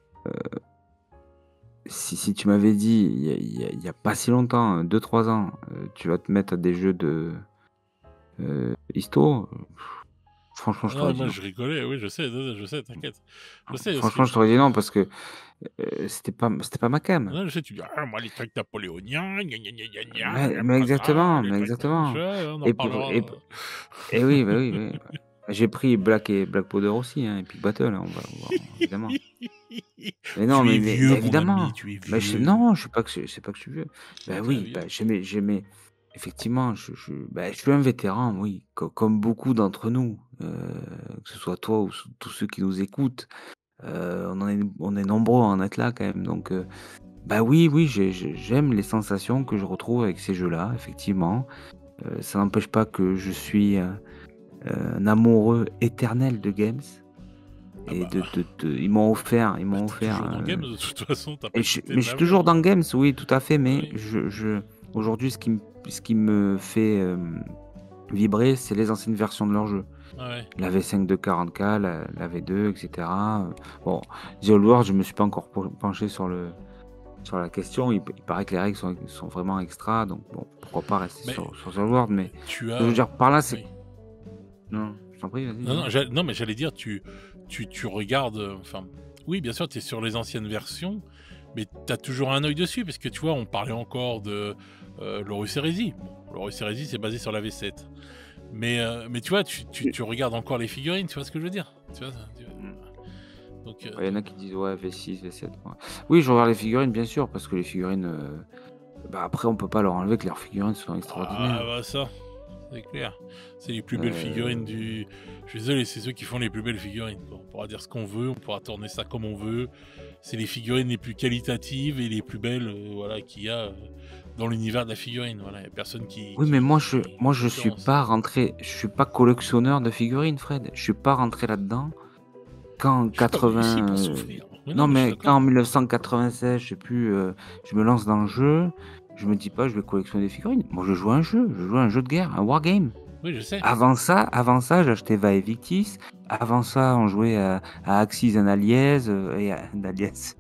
si tu m'avais dit il y a pas si longtemps, 2 3 ans, tu vas te mettre à des jeux de histo, franchement, Ah je non, t'aurais dit moi non. je rigolais, oui, je sais, t'inquiète. Je sais, parce que Franchement, je t'aurais dit non parce que c'était pas ma cam. non, je sais, tu dis ah, moi les trucs napoléoniens, gna gna gna gna gna, Mais, j'aime pas ça, les mais trucs, je exactement. sais, on en Et pour, parlera. et oui, bah oui, oui. J'ai pris Black Powder aussi, hein, Epic Battle, hein, évidemment. Mais non, Tu es mais vieux, mon ami, évidemment. tu es Mais vieux. non, je suis pas que c'est pas que je suis vieux. Si, Ben tu es oui, vieux. j'aimais effectivement, je suis un vétéran, oui, comme beaucoup d'entre nous, que ce soit toi ou tous ceux qui nous écoutent. On est nombreux à en être là quand même, donc bah, oui, oui, j'aime les sensations que je retrouve avec ces jeux-là, effectivement. Ça n'empêche pas que je suis, un amoureux éternel de games Ah et bah, ils m'ont t'es offert, toujours dans Games de toute façon, t'as et pas quitté je le suis toujours l'aventure. dans games, oui, tout à fait, Ah mais oui. aujourd'hui, ce qui me fait, vibrer, c'est les anciennes versions de leurs jeux. Ah ouais. La V5 de 40K, la V2, et cetera, bon, The Old World, je me suis pas encore penché sur la question. Il paraît que les règles sont vraiment extra, donc bon, pourquoi pas rester Mais sur The Old World, mais tu ce que je veux as... dire par là, c'est Oui. non, je t'en prie, vas-y, Non, dis-moi. non, non, mais j'allais dire, tu regardes... Enfin, oui, bien sûr, tu es sur les anciennes versions, mais tu as toujours un œil dessus, parce que tu vois, on parlait encore de l'Horus Heresy. Bon, l'Horus Heresy, c'est basé sur la V7. Mais tu vois, tu regardes encore les figurines, tu vois ce que je veux dire? Tu vois, Mmh. donc, Ouais, il y en a qui disent: «Ouais, V6, V7», ouais. Oui, je regarde les figurines, bien sûr, parce que les figurines, bah, après, on peut pas leur enlever que leurs figurines sont ah extraordinaires. bah ça, c'est clair. C'est les plus belles figurines Heu, du... Je suis désolé, c'est ceux qui font les plus belles figurines. Bon, on pourra dire ce qu'on veut, on pourra tourner ça comme on veut. C'est les figurines les plus qualitatives et les plus belles, voilà, qu'il y a dans l'univers de la figurine. Voilà, il n'y a personne oui, mais moi, je suis concurrence. pas rentré je suis pas collectionneur de figurines, Fred. Je suis pas rentré là-dedans quand en Je suis pas venu ici 80, pour souffrir. Mais non, non, mais je suis mais quand d'accord. en 1996, je sais plus, je me lance dans le jeu, je me dis pas: «Je vais collectionner des figurines». Moi, je joue à un jeu de guerre, un wargame. Oui, je sais. Avant ça, j'achetais Vae Victis. Avant ça, on jouait à Axis and Allies, et à Allies,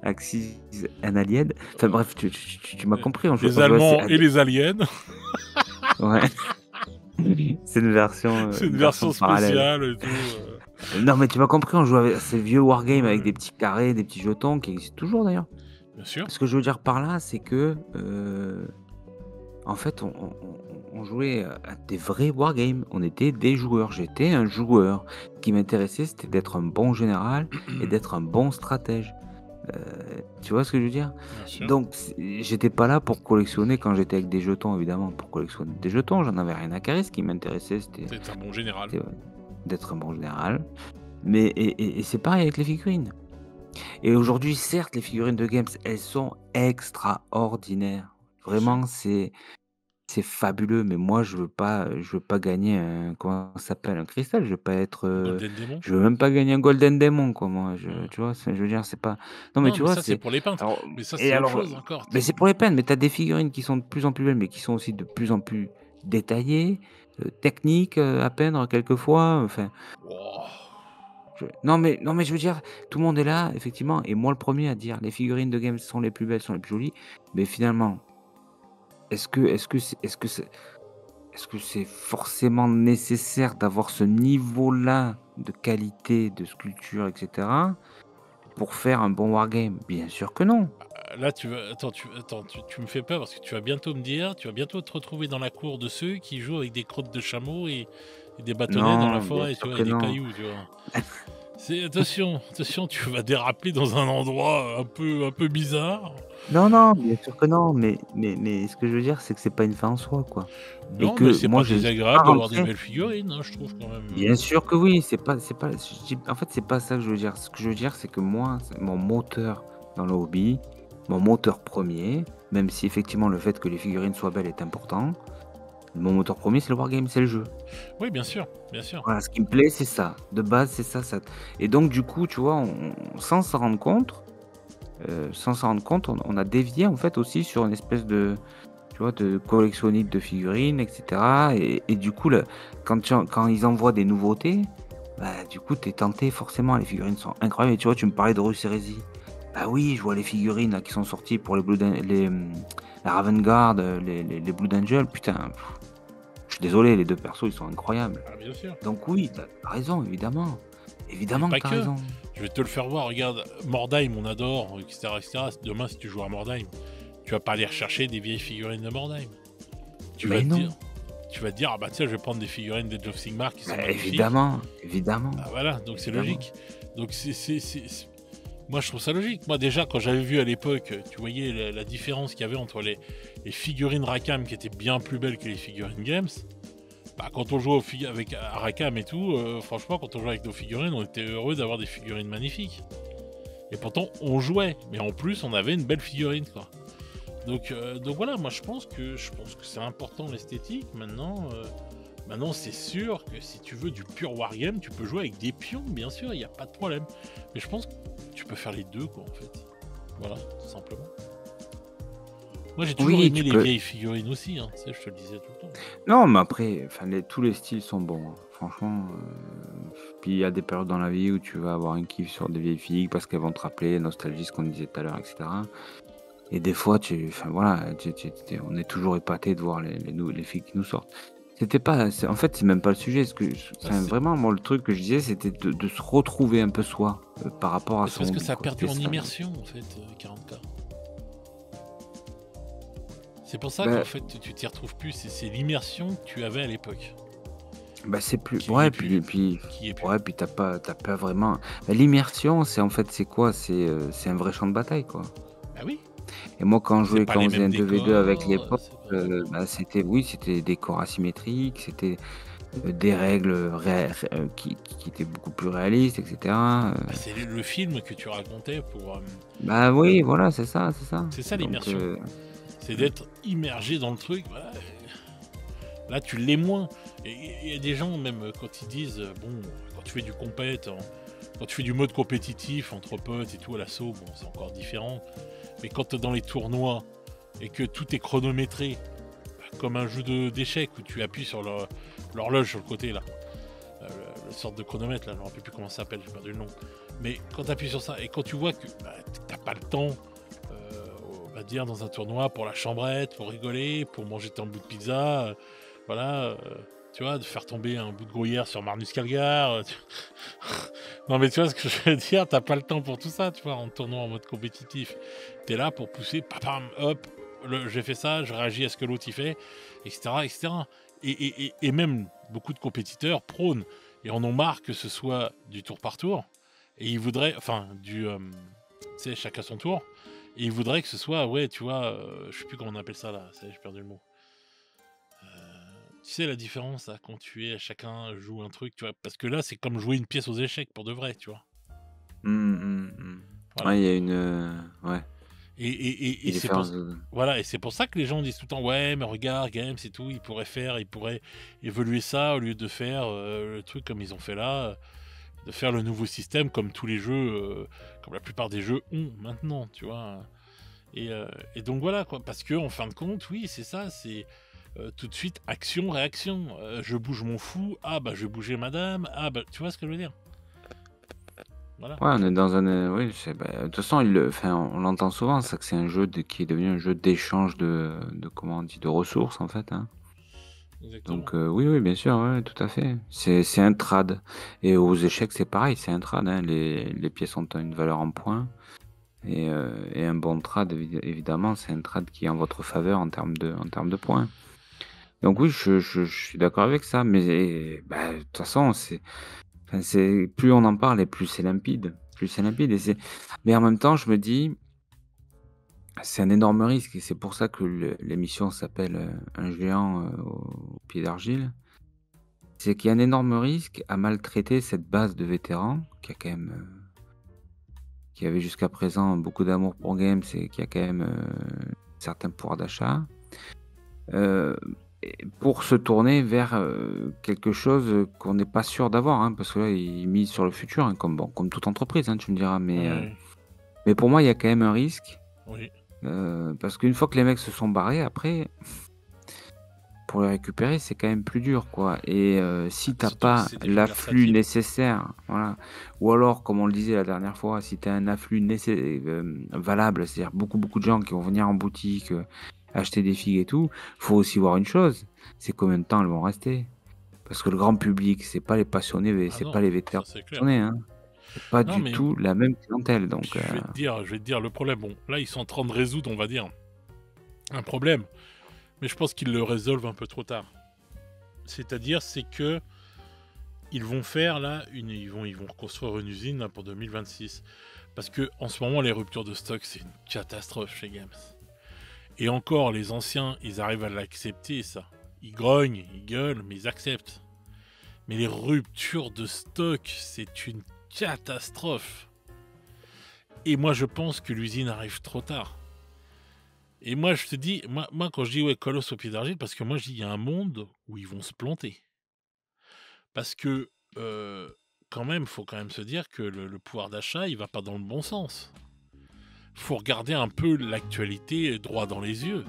Axis and Allied. Enfin bref, tu m'as Euh, compris, Les on jouait assez Allemands à et des, les aliens. ouais, c'est C'est une une version version parallèle. spéciale et tout. Non, mais tu m'as compris, on jouait avec ces vieux wargames avec Ouais, des petits carrés, des petits jetons qui existent toujours d'ailleurs. bien sûr. Ce que je veux dire par là, c'est que, en fait, on jouait à des vrais wargames. On était des joueurs. J'étais un joueur. Ce qui m'intéressait, c'était d'être un bon général et d'être un bon stratège. Tu vois ce que je veux dire? Bien sûr. Donc, j'étais pas là pour collectionner quand j'étais avec des jetons, évidemment. Pour collectionner des jetons, j'en avais rien à carrer. Ce qui m'intéressait, C'est un bon général. c'était, d'être un bon général. Mais et c'est pareil avec les figurines. Et aujourd'hui, certes, les figurines de games, elles sont extraordinaires. Bien sûr. Vraiment, c'est fabuleux, mais moi, je veux pas gagner un, comment ça s'appelle? Un cristal, je veux pas être, Golden Demon. je veux même pas gagner un golden demon, quoi, moi, Ouais. tu vois? C'est, je veux dire, c'est pas, non, mais Non, tu mais vois, ça, c'est c'est, pour les peintres. alors, Mais ça, et c'est autre alors, chose encore. beh, c'est pour les peines, mais tu as des figurines qui sont de plus en plus belles, mais qui sont aussi de plus en plus détaillées, techniques, à peindre quelquefois, enfin, Wow. non, mais je veux dire, tout le monde est là, effectivement, et moi le premier à dire: «Les figurines de games sont les plus belles, sont les plus jolies», mais finalement, est-ce que c'est forcément nécessaire d'avoir ce niveau-là de qualité, de sculpture, et cetera, pour faire un bon wargame? Bien sûr que non. Là, tu vas... Attends, tu me fais peur parce que tu vas bientôt me dire, tu vas bientôt te retrouver dans la cour de ceux qui jouent avec des crottes de chameau et des bâtonnets dans la Non, bien forêt, tu sûr vois, que et des non. cailloux, tu vois. C'est... Attention, attention, tu vas déraper dans un endroit un peu bizarre. Non, non, bien sûr que non, mais ce que je veux dire, c'est que c'est pas une fin en soi, quoi, et Non, mais que c'est pas moi je ne suis pas désagréable d'avoir des rentré, belles figurines, hein, je trouve quand même. bien sûr que oui, c'est pas je dis, en fait, c'est pas ça que je veux dire. Ce que je veux dire, c'est que moi, c'est mon moteur dans le hobby, mon moteur premier, même si effectivement le fait que les figurines soient belles est important, mon moteur premier, c'est le wargame, c'est le jeu. Oui, bien sûr, bien sûr. Voilà, ce qui me plaît, c'est ça. De base, c'est ça, ça, et donc du coup, tu vois, sans s'en rendre compte, on a dévié en fait aussi sur une espèce de, tu vois, de collectionnite de figurines, et cetera, et du coup, le quand ils envoient des nouveautés, bah, du coup, tu es tenté forcément, les figurines sont incroyables, et tu vois, tu me parlais de Horus Heresy. Bah oui, je vois les figurines là qui sont sorties pour la Raven Guard, les Blood Angel, putain, je suis désolé, les 2 persos, ils sont incroyables. Ah, bien sûr. Donc oui, tu as raison, évidemment. Mais Évidemment que pas tu as que. raison. Je vais te le faire voir. Regarde, Mordheim, on adore, etc., etc. Demain, si tu joues à Mordheim, tu vas pas aller rechercher des vieilles figurines de Mordheim. Tu vas Mais te dire, non, ah bah tiens, je vais prendre des figurines d'Age of Sigmar qui sont bah, magnifiques. évidemment, évidemment, Ah voilà, donc c'est évidemment. logique. Donc moi je trouve ça logique. Moi déjà quand j'avais vu à l'époque, tu voyais la différence qu'il y avait entre les figurines Rackham qui étaient bien plus belles que les figurines Games. Bah, quand on jouait avec Arkham et tout, franchement, quand on jouait avec nos figurines, on était heureux d'avoir des figurines magnifiques. Et pourtant, on jouait, mais en plus, on avait une belle figurine, quoi. Donc voilà, moi je pense que c'est important l'esthétique. Maintenant, c'est sûr que si tu veux du pur wargame, tu peux jouer avec des pions, bien sûr, il n'y a pas de problème. Mais je pense que tu peux faire les deux, quoi, en fait. Voilà, tout simplement. Moi, j'ai toujours Oui, aimé tu les peux. vieilles figurines aussi, hein. Tu sais, je te le disais tout le temps. Non, mais après, enfin, tous les styles sont bons, hein. Franchement. Puis il y a des périodes dans la vie où tu vas avoir un kiff sur des vieilles filles parce qu'elles vont te rappeler nostalgie, ce qu'on disait tout à l'heure, etc. Et des fois, enfin voilà, on est toujours épaté de voir les filles qui nous sortent. C'était pas, en fait, c'est même pas le sujet. Ah, Enfin, vraiment, moi, le truc que je disais, c'était de se retrouver un peu soi par rapport à c'est son parce que hobby, ça a quoi. perdu C'était en ça. immersion, en fait, 40K. C'est pour ça qu'en Ben, fait, tu t'y retrouves plus. C'est l'immersion que tu avais à l'époque c'est plus. qui y est Ouais, plus. ouais, puis t'as pas vraiment. Ben, l'immersion, c'est quoi? C'est un vrai champ de bataille, quoi. Bah oui, Et moi, c'est pas quand les on faisait mêmes un 2v2 avec les décors, potes, c'est pas exactement. bah, oui, c'était des décors asymétriques, c'était des règles qui étaient beaucoup plus réalistes, etc. Bah, c'est le film que tu racontais pour. Bah oui, voilà, c'est ça, c'est ça. C'est ça Donc, l'immersion. C'est mm, d'être immergé dans le truc. Voilà. Là, tu l'es moins. Et il y a des gens, même quand ils disent, bon, quand tu fais du compète, quand tu fais du mode compétitif entre potes et tout à l'assaut, bon, c'est encore différent. Mais quand tu es dans les tournois et que tout est chronométré, comme un jeu d'échecs où tu appuies sur l'horloge sur le côté là, le sorte de chronomètre là, je ne me rappelle plus comment ça s'appelle, j'ai perdu le nom. Mais quand tu appuies sur ça et quand tu vois que bah, t'as pas le temps, on va dire dans un tournoi pour la chambrette, pour rigoler, pour manger ton bout de pizza, voilà, tu vois, de faire tomber un bout de gruyère sur Magnus Calgar. Non mais tu vois ce que je veux dire, t'as pas le temps pour tout ça, tu vois, en tournant en mode compétitif. T'es là pour pousser, papam, hop, j'ai fait ça, je réagis à ce que l'autre y fait, etc., etc. Et même beaucoup de compétiteurs prônent et en ont marre que ce soit du tour par tour. Et ils voudraient, enfin, tu sais, chacun son tour. Et ils voudraient que ce soit, ouais, tu vois, je sais plus comment on appelle ça là, j'ai perdu le mot. Tu sais la différence là, quand tu es, chacun joue un truc, tu vois, parce que là c'est comme jouer une pièce aux échecs pour de vrai, tu vois. Voilà. Ouais, il y a une, ouais, Et une c'est pour différence voilà, et c'est pour ça que les gens disent tout le temps ouais mais regarde Games et tout, ils pourraient évoluer ça au lieu de faire le truc comme ils ont fait là, de faire le nouveau système comme tous les jeux, comme la plupart des jeux ont maintenant, tu vois. Et donc voilà quoi, parce que en fin de compte, oui c'est ça, c'est tout de suite action réaction. Je bouge mon fou, ah bah je vais bouger madame, ah bah tu vois ce que je veux dire. Voilà. Ouais, on est dans un, oui, bah, de toute façon, enfin, on l'entend souvent, ça, que c'est un jeu qui est devenu un jeu d'échange comment on dit, de ressources, en fait, hein. Exactement. Donc, oui, oui, bien sûr, ouais, tout à fait. C'est un trad. Et aux échecs, c'est pareil, c'est un trad, hein. Les pièces ont une valeur en points. Et un bon trad, évidemment, c'est un trad qui est en votre faveur en termes de points. Donc oui, je suis d'accord avec ça, mais bah, de toute façon, enfin, plus on en parle et plus c'est limpide. Plus c'est limpide. Mais en même temps, je me dis, c'est un énorme risque et c'est pour ça que l'émission s'appelle Un géant au pied d'argile. C'est qu'il y a un énorme risque à maltraiter cette base de vétérans qui a quand même, qui avait jusqu'à présent beaucoup d'amour pour Games et qui a quand même certains pouvoirs d'achat. Euh, pour se tourner vers quelque chose qu'on n'est pas sûr d'avoir, hein, parce que là, il mise sur le futur, hein, comme toute entreprise, hein, tu me diras. Ouais, Mais pour moi, il y a quand même un risque, oui. parce qu'une fois que les mecs se sont barrés, après, pour les récupérer, c'est quand même plus dur, quoi. Et si t'as Surtout que pas c'est des jeux l'afflux versatiles. nécessaire, voilà, ou alors, comme on le disait la dernière fois, si t'as un afflux valable, c'est-à-dire beaucoup de gens qui vont venir en boutique, acheter des figues et tout, faut aussi voir une chose, c'est combien de temps elles vont rester. Parce que le grand public, c'est pas les passionnés, Ah c'est pas non, les ça vétérans c'est clair. passionnés, hein. C'est pas Non du mais tout la même clientèle, donc puis je vais te dire le problème. Bon, là ils sont en train de résoudre, on va dire, un problème, mais je pense qu'ils le résolvent un peu trop tard. C'est-à-dire, c'est que ils vont faire là ils vont reconstruire une usine là, pour 2026, parce que en ce moment les ruptures de stock c'est une catastrophe chez Games. Et encore les anciens, ils arrivent à l'accepter ça, Ils grognent, ils gueulent, mais ils acceptent. Mais les ruptures de stock, c'est une catastrophe. Et moi, je pense que l'usine arrive trop tard. Et moi, je te dis, moi quand je dis ouais, colosse au pied d'argile, parce que moi, je dis, il y a un monde où ils vont se planter. Parce que, quand même, faut quand même se dire que le pouvoir d'achat, il va pas dans le bon sens. Faut regarder un peu l'actualité droit dans les yeux.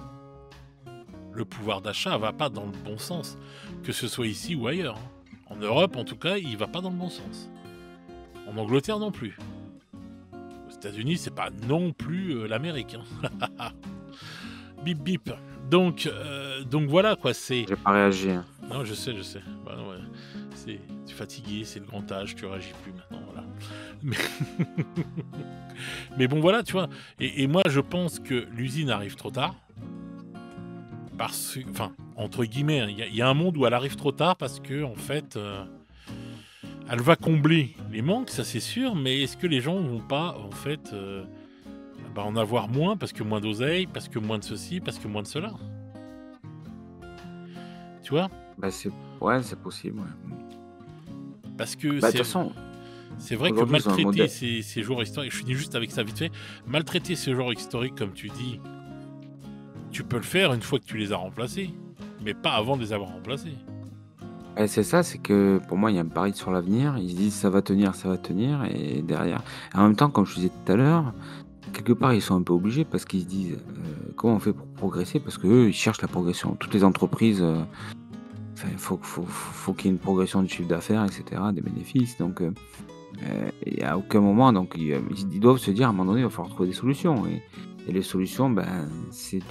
Le pouvoir d'achat va pas dans le bon sens, que ce soit ici ou ailleurs, hein. En Europe, en tout cas, il va pas dans le bon sens. En Angleterre non plus. Aux États-Unis, c'est pas non plus l'Amérique, hein. Bip bip. Donc voilà quoi, c'est. J'ai pas réagi, hein. Non, je sais, je sais. Bah, ouais. Tu es fatigué, c'est le grand âge, tu réagis plus maintenant, voilà. Mais, mais bon, voilà, tu vois. Et moi, je pense que l'usine arrive trop tard. Enfin, entre guillemets, hein, il y a un monde où elle arrive trop tard parce que, en fait, elle va combler les manques, ça c'est sûr, mais est-ce que les gens vont pas, en fait, en avoir moins parce que moins d'oseille, parce que moins de ceci, parce que moins de cela? Tu vois? Bah, ouais, c'est possible, ouais. Parce que Bah, de toute façon, c'est vrai que aujourd'hui, ils ont un maltraiter modèle. ces jours historiques, je finis juste avec ça vite fait, maltraiter ces jours historiques, comme tu dis, tu peux le faire une fois que tu les as remplacés, mais pas avant de les avoir remplacés. C'est ça, c'est que pour moi, il y a un pari sur l'avenir. Ils se disent ça va tenir, et derrière. En même temps, comme je disais tout à l'heure, quelque part, ils sont un peu obligés parce qu'ils se disent comment on fait pour progresser? Parce qu'eux, ils cherchent la progression. Toutes les entreprises, enfin, faut qu'il y ait une progression du chiffre d'affaires, etc., des bénéfices. Donc, et à aucun moment, donc, ils doivent se dire à un moment donné, il va falloir trouver des solutions. Et les solutions, ben, c'est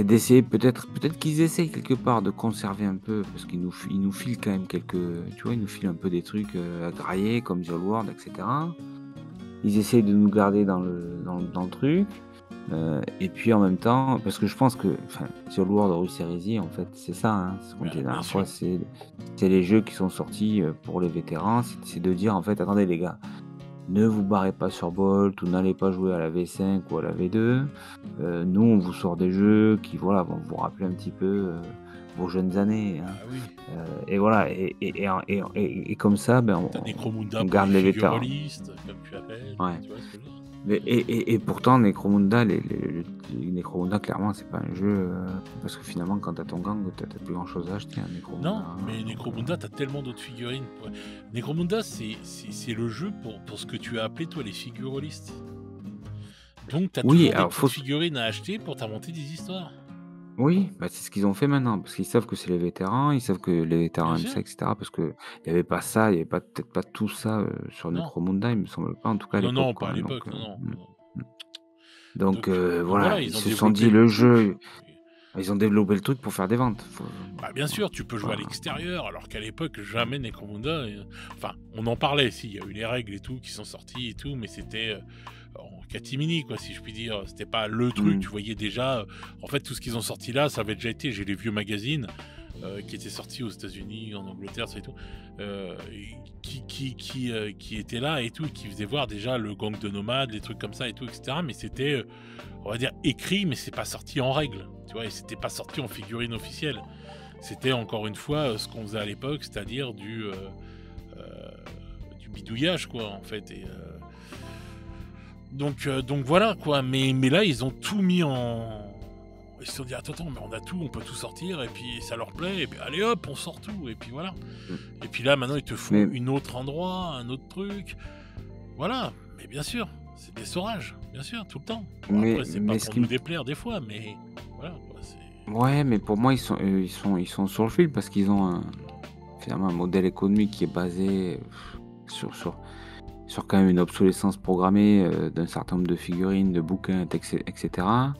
d'essayer peut-être qu'ils essayent quelque part de conserver un peu, parce ils nous filent quand même tu vois, ils nous filent un peu des trucs, à grailler comme The World et cetera. Ils essayent de nous garder dans le truc, et puis en même temps parce que je pense que, enfin, The World, Rust Heresy, en fait, c'est ça, hein, c'est ce qu'on Bah, disait la bien dernière fois, sûr. c'est les jeux qui sont sortis, pour les vétérans. C'est de dire, en fait: «Attendez les gars, ne vous barrez pas sur Bolt ou n'allez pas jouer à la V5 ou à la V2. Nous, on vous sort des jeux qui, voilà, vont vous rappeler un petit peu, vos jeunes années, hein». Bah oui. Et voilà, et comme ça, ben, T'as Necromunda on pour les garde les vétérans. figurelistes, comme tu appelles, Ouais. tu vois ce que je veux dire? Et pourtant, Necromunda, les Necromunda, clairement, c'est pas un jeu, parce que finalement, quand t'as ton gang, t'as plus grand chose à acheter, un Necromunda, Non, hein, mais donc, Necromunda, t'as tellement d'autres figurines. Ouais. Necromunda, c'est le jeu pour ce que tu as appelé, toi, les figurelistes. Donc, t'as oui, toujours des alors petites figurines à acheter pour t'inventer des histoires. oui, bah, c'est ce qu'ils ont fait maintenant, parce qu'ils savent que c'est les vétérans, ils savent que les vétérans Bien aiment sûr. ça, et cetera, parce qu'il y avait pas ça, il y avait pas peut-être pas tout ça, sur Non. Necromunda, il me semble pas, en tout cas à Non, l'époque, non, pas quoi, à hein, donc, l'époque, non, non, mmh, non, non. mmh. Donc, Donc voilà, voilà, ils ils ont se sont développé dit: le «Le truc. jeu», ils ont développé le truc pour faire des ventes. Bah, bien sûr, tu peux jouer à Voilà. l'extérieur, alors qu'à l'époque, jamais Necromunda. Enfin, on en parlait, si, il y a eu les règles et tout qui sont sorties et tout, mais c'était en catimini, quoi, si je puis dire. C'était pas le truc, Mmh. tu voyais déjà. En fait, tout ce qu'ils ont sorti là, ça avait déjà été. J'ai les vieux magazines qui étaient sortis aux États-Unis, en Angleterre, ça et tout, et qui étaient là et tout, et qui faisaient voir déjà le gang de nomades, les trucs comme ça et tout, etc. Mais c'était, on va dire, écrit, mais c'est pas sorti en règle, tu vois, et c'était pas sorti en figurine officielle. C'était encore une fois ce qu'on faisait à l'époque, c'est-à-dire du bidouillage, quoi, en fait. Et, donc voilà, quoi. Mais là, ils ont tout mis en. Ils se sont dit, attends, mais on a tout, on peut tout sortir, et puis ça leur plaît, et puis allez hop, on sort tout, et puis voilà. Mmh. Et puis là, maintenant, ils te font Mais une autre endroit, un autre truc. Voilà, mais bien sûr, c'est des saurages, bien sûr, tout le temps. Bon, mais après, c'est pas mais ce pour qui nous me déplaire des fois, mais voilà, quoi, c'est. ouais, mais pour moi, ils sont sur le fil parce qu'ils ont finalement un modèle économique qui est basé, sur sur sur quand même une obsolescence programmée, d'un certain nombre de figurines, de bouquins, et cetera,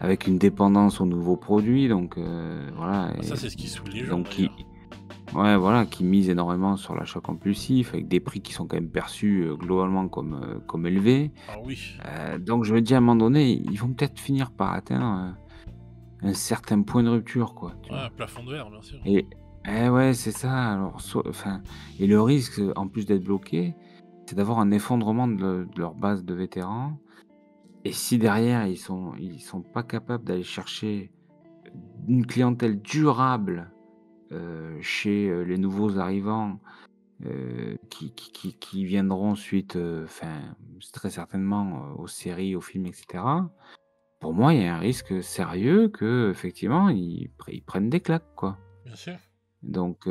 avec une dépendance aux nouveaux produits, donc, voilà. Ah, ça, c'est ce qui saoule les gens, Donc qui d'ailleurs. Ouais, voilà, qui misent énormément sur l'achat compulsif avec des prix qui sont quand même perçus, globalement comme élevés. Ah oui, Donc je me dis à un moment donné, ils vont peut-être finir par atteindre, un certain point de rupture, quoi, tu ouais, vois? plafond de verre, bien sûr. Et ouais, c'est ça. Alors enfin, et le risque, en plus d'être bloqué, c'est d'avoir un effondrement de leur base de vétérans. Et si derrière ils sont pas capables d'aller chercher, une clientèle durable chez les nouveaux arrivants qui viendront suite, enfin, très certainement aux séries, aux films, etc. Pour moi, il y a un risque sérieux que effectivement ils prennent des claques, quoi. Bien sûr. Donc,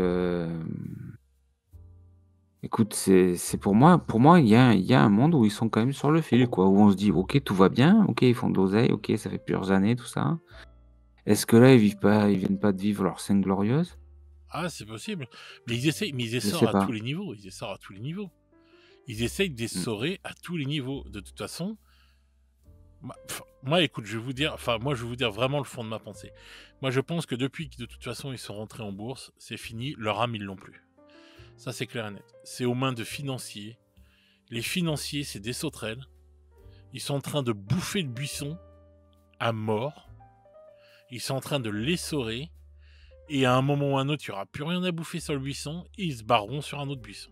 écoute, c'est pour moi, il y a un monde où ils sont quand même sur le fil, quoi, où on se dit: «OK, tout va bien, OK, ils font de l'oseille, OK, ça fait plusieurs années, tout ça». Est-ce que là, ils viennent pas de vivre leurs 5 glorieuses? Ah, c'est possible. Mais ils Je essorent sais à pas. tous les niveaux. Ils essorent à tous les niveaux. Ils essayent Mmh, d'essorer à tous les niveaux. De toute façon, moi, écoute, je vais vous dire vraiment le fond de ma pensée. Moi, je pense que depuis que de toute façon ils sont rentrés en bourse, c'est fini. Leur âme, ils l'ont plus. Ça, c'est clair et net. C'est aux mains de financiers. Les financiers, c'est des sauterelles. Ils sont en train de bouffer le buisson à mort. Ils sont en train de l'essorer. Et à un moment ou à un autre, il n'y aura plus rien à bouffer sur le buisson. Et ils se barreront sur un autre buisson.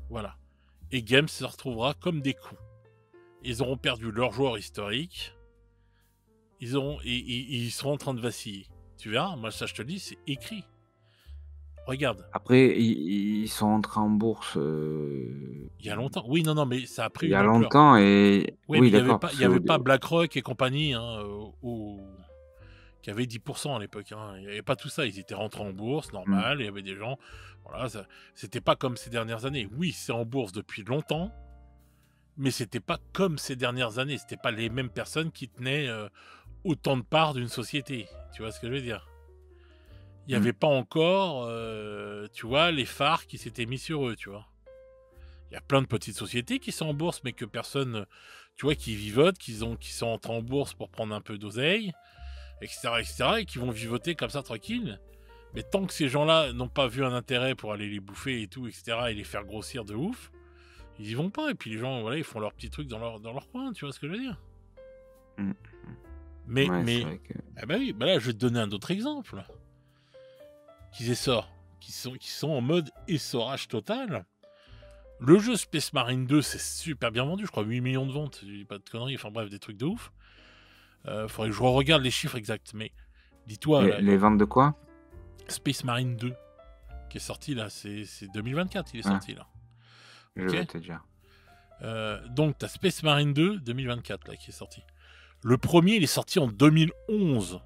Voilà. Et Games se retrouvera comme des cons. Ils auront perdu leur joueur historique. Ils seront en train de vaciller. Tu verras, moi ça je te le dis, c'est écrit. Regarde, après ils sont entrés en bourse, il y a longtemps. Oui, non, non, mais ça a pris il y une a ampleur. longtemps et Oui, mais oui d'accord, il parce y avait qu'au pas dé BlackRock et compagnie, hein, qui avait 10% à l'époque. Hein. Il n'y avait pas tout ça. Ils étaient rentrés en bourse, mmh, normal. Il y avait des gens. Voilà, c'était pas comme ces dernières années. Oui, c'est en bourse depuis longtemps, mais c'était pas comme ces dernières années. C'était pas les mêmes personnes qui tenaient autant de parts d'une société. Tu vois ce que je veux dire? Il n'y mmh, avait pas encore, tu vois, les phares qui s'étaient mis sur eux, tu vois. Il y a plein de petites sociétés qui sont en bourse, mais que personne, tu vois, qui vivotent, qui sont entrés en bourse pour prendre un peu d'oseille, etc., et qui vont vivoter comme ça tranquille. Mais tant que ces gens-là n'ont pas vu un intérêt pour aller les bouffer et tout, etc., et les faire grossir de ouf, ils y vont pas. Et puis les gens, voilà, ils font leurs petits trucs dans leur coin, tu vois ce que je veux dire. mmh. Mais, Ouais, c'est mais, vrai que ah bah oui, bah là, je vais te donner un autre exemple. Qu'ils essorent, qui sont en mode essorage total. Le jeu Space Marine 2, c'est super bien vendu, je crois 8 millions de ventes, je dis pas de conneries, enfin bref, des trucs de ouf. Faudrait que je regarde les chiffres exacts, mais dis-toi, là, les ventes de quoi? Space Marine 2, qui est sorti là, c'est 2024, il est Ah, sorti là. je Ok. vais te dire. Donc t'as Space Marine 2 2024 là qui est sorti. Le premier, il est sorti en 2011.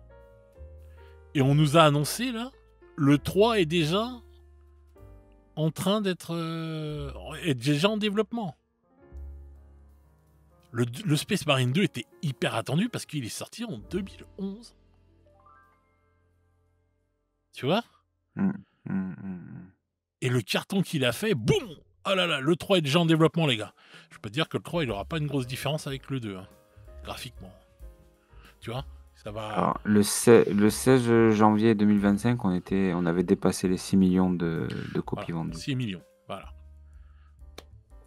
Et on nous a annoncé là, le 3 est déjà en train d'être est déjà en développement. Le Space Marine 2 était hyper attendu parce qu'il est sorti en 2011. Tu vois? Mmh, mmh, mmh. Et le carton qu'il a fait, boum! Oh là là, le 3 est déjà en développement, les gars. Je peux te dire que le 3, il aura pas une grosse différence avec le 2, hein, graphiquement. Tu vois? Ça va. Alors le 16 janvier 2025, on avait dépassé les 6 millions de copies Voilà, vendues. 6 millions. Voilà.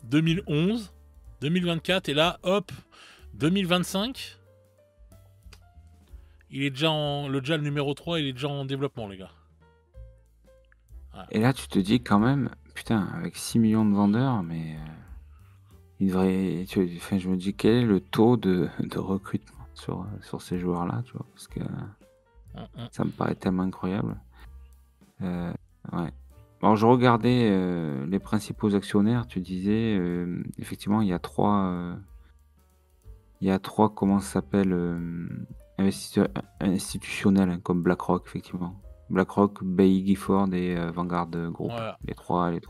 2011, 2024, et là, hop, 2025, il est déjà le numéro 3, il est déjà en développement, les gars. Voilà. Et là, tu te dis quand même, putain, avec 6 millions de vendeurs, mais il devrait enfin, je me dis: «Quel est le taux de recrutement sur ces joueurs-là?» Tu vois? Parce que Hum, hum. ça me paraît tellement incroyable. Ouais. Alors je regardais, les principaux actionnaires, tu disais, effectivement, il y a trois comment ça s'appelle? Investisseurs institutionnels, hein, comme BlackRock, effectivement. BlackRock, Baillie Gifford et Vanguard Group. Voilà. Les trois Les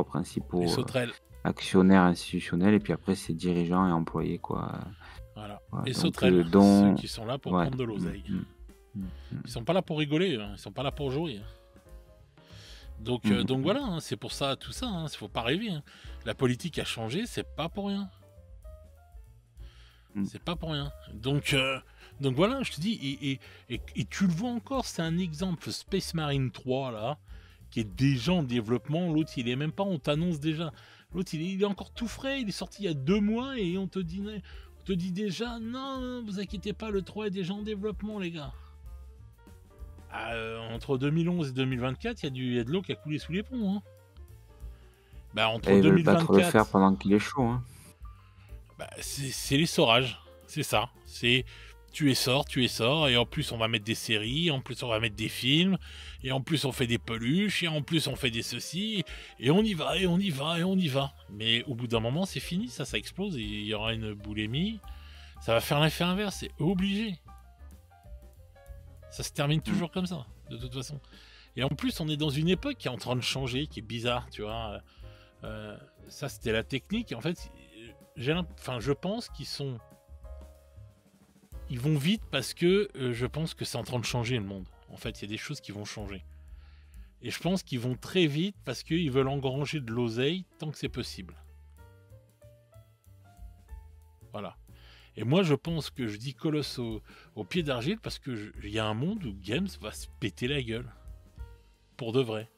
principaux, sauterelles. actionnaires institutionnels et puis après c'est dirigeants et employés, quoi, Voilà. voilà Les donc sauterelles, ceux dont qui sont là pour ouais. prendre de Mmh, l'oseille. mmh, mmh, mmh. Ils sont pas là pour rigoler, hein. Ils sont pas là pour jouer. Mmh, mmh, Donc mmh. voilà, hein, c'est pour ça, tout ça, hein, faut pas rêver. Hein. La politique a changé, c'est pas pour rien. Mmh. C'est pas pour rien. Donc voilà, je te dis, et tu le vois encore, c'est un exemple, Space Marine 3, là, qui est déjà en développement. L'autre, il est même pas, on t'annonce déjà. L'autre, il est encore tout frais, il est sorti il y a 2 mois, et on te dit déjà, non, vous inquiétez pas, le 3 est déjà en développement, les gars. Entre 2011 et 2024, il y a de l'eau qui a coulé sous les ponts. Hein. Bah, entre Et ils veulent pas trop le faire 2024, pendant qu'il est chaud, hein. bah, c'est l'essorage. C'est ça. tu es sort, et en plus on va mettre des séries, en plus on va mettre des films, et en plus on fait des peluches, et en plus on fait des ceci, et on y va, et on y va, et on y va. Mais au bout d'un moment, c'est fini, ça explose, et il y aura une boulimie, ça va faire l'effet inverse, c'est obligé. Ça se termine Mm. toujours comme ça, de toute façon. Et en plus, on est dans une époque qui est en train de changer, qui est bizarre, tu vois. Ça, c'était la technique. En fait, je pense ils vont vite parce que je pense que c'est en train de changer le monde. En fait, il y a des choses qui vont changer. Et je pense qu'ils vont très vite parce qu'ils veulent engranger de l'oseille tant que c'est possible. Voilà. Et moi, je pense que je dis colosse au pied d'argile parce que il y a un monde où Games va se péter la gueule. Pour de vrai.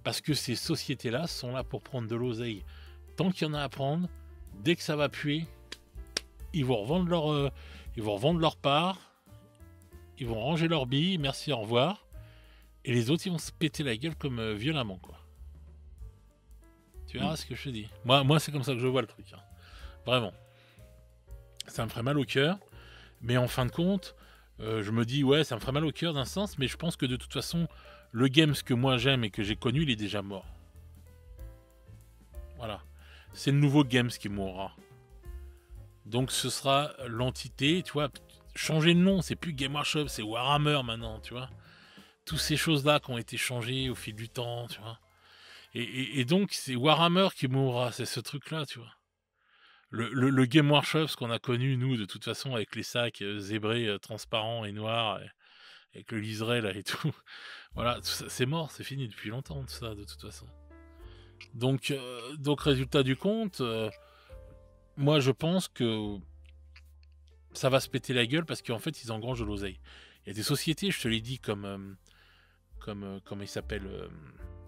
Parce que ces sociétés-là sont là pour prendre de l'oseille. Tant qu'il y en a à prendre, dès que ça va puer, ils vont revendre leur part, ils vont ranger leurs billes, merci, au revoir. Et les autres, ils vont se péter la gueule comme violemment, quoi. Tu verras ce que je te dis. Moi c'est comme ça que je vois le truc. Hein. Vraiment. Ça me ferait mal au cœur. Mais en fin de compte, je me dis, ouais, ça me ferait mal au cœur d'un sens, mais je pense que de toute façon, le Games que moi j'aime et que j'ai connu, il est déjà mort. Voilà. C'est le nouveau Games qui mourra. Donc ce sera l'entité, tu vois, changer de nom, c'est plus Game Workshop, c'est Warhammer maintenant, tu vois. Toutes ces choses-là qui ont été changées au fil du temps, tu vois. Et donc c'est Warhammer qui mourra, c'est ce truc-là, tu vois. Le Game Workshop, ce qu'on a connu, nous, de toute façon, avec les sacs zébrés, transparents et noirs, avec le liseré, là, et tout. Voilà, tout ça, c'est mort, c'est fini depuis longtemps, tout ça, de toute façon. Donc résultat du compte, moi, je pense que ça va se péter la gueule parce qu'en fait, ils engrangent de l'oseille. Il y a des sociétés, je te l'ai dit, comme comment il s'appelle,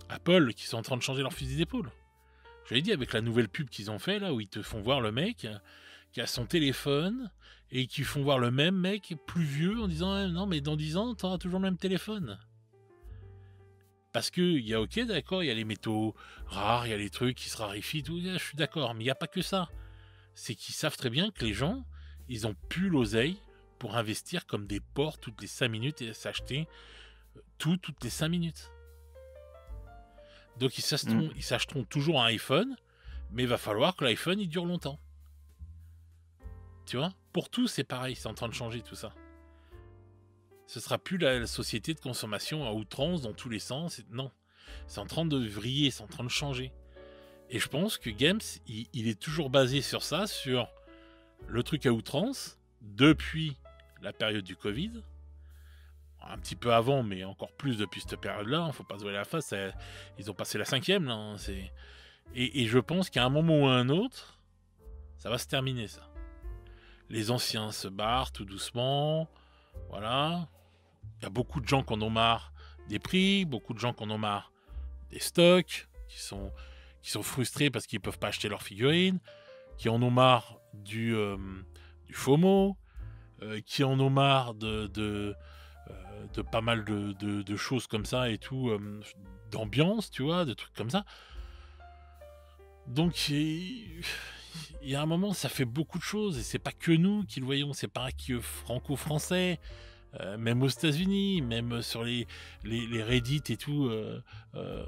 Apple, qui sont en train de changer leur fusil d'épaule. Je l'ai dit avec la nouvelle pub qu'ils ont fait là, où ils te font voir le mec qui a son téléphone et qui font voir le même mec plus vieux en disant non mais dans 10 ans t'auras toujours le même téléphone. Parce que il y a ok d'accord, il y a les métaux rares, il y a les trucs qui se raréfient, tout, je suis d'accord, mais il n'y a pas que ça. C'est qu'ils savent très bien que les gens, ils ont plus l'oseille pour investir comme des porcs toutes les 5 minutes et s'acheter toutes les 5 minutes. Donc ils s'achèteront toujours un iPhone, mais il va falloir que l'iPhone il dure longtemps. Tu vois? Pour tout, c'est pareil, c'est en train de changer tout ça. Ce sera plus la société de consommation à outrance dans tous les sens. Non, c'est en train de vriller, c'est en train de changer. Et je pense que Games, il est toujours basé sur ça, sur le truc à outrance, depuis la période du Covid. Un petit peu avant, mais encore plus depuis cette période-là. Faut pas se voiler la face. Ils ont passé la 5e, là. Hein, et je pense qu'à un moment ou à un autre, ça va se terminer, ça. Les anciens se barrent tout doucement. Voilà. Il y a beaucoup de gens qui en ont marre des prix, beaucoup de gens qui en ont marre des stocks, qui sont frustrés parce qu'ils ne peuvent pas acheter leurs figurines, qui en ont marre du FOMO, qui en ont marre de pas mal de choses comme ça et tout, d'ambiance, tu vois, de trucs comme ça. Donc il y a un moment, ça fait beaucoup de choses, et c'est pas que nous qui le voyons, c'est pas que franco-français, même aux États-Unis, même sur les Reddit et tout,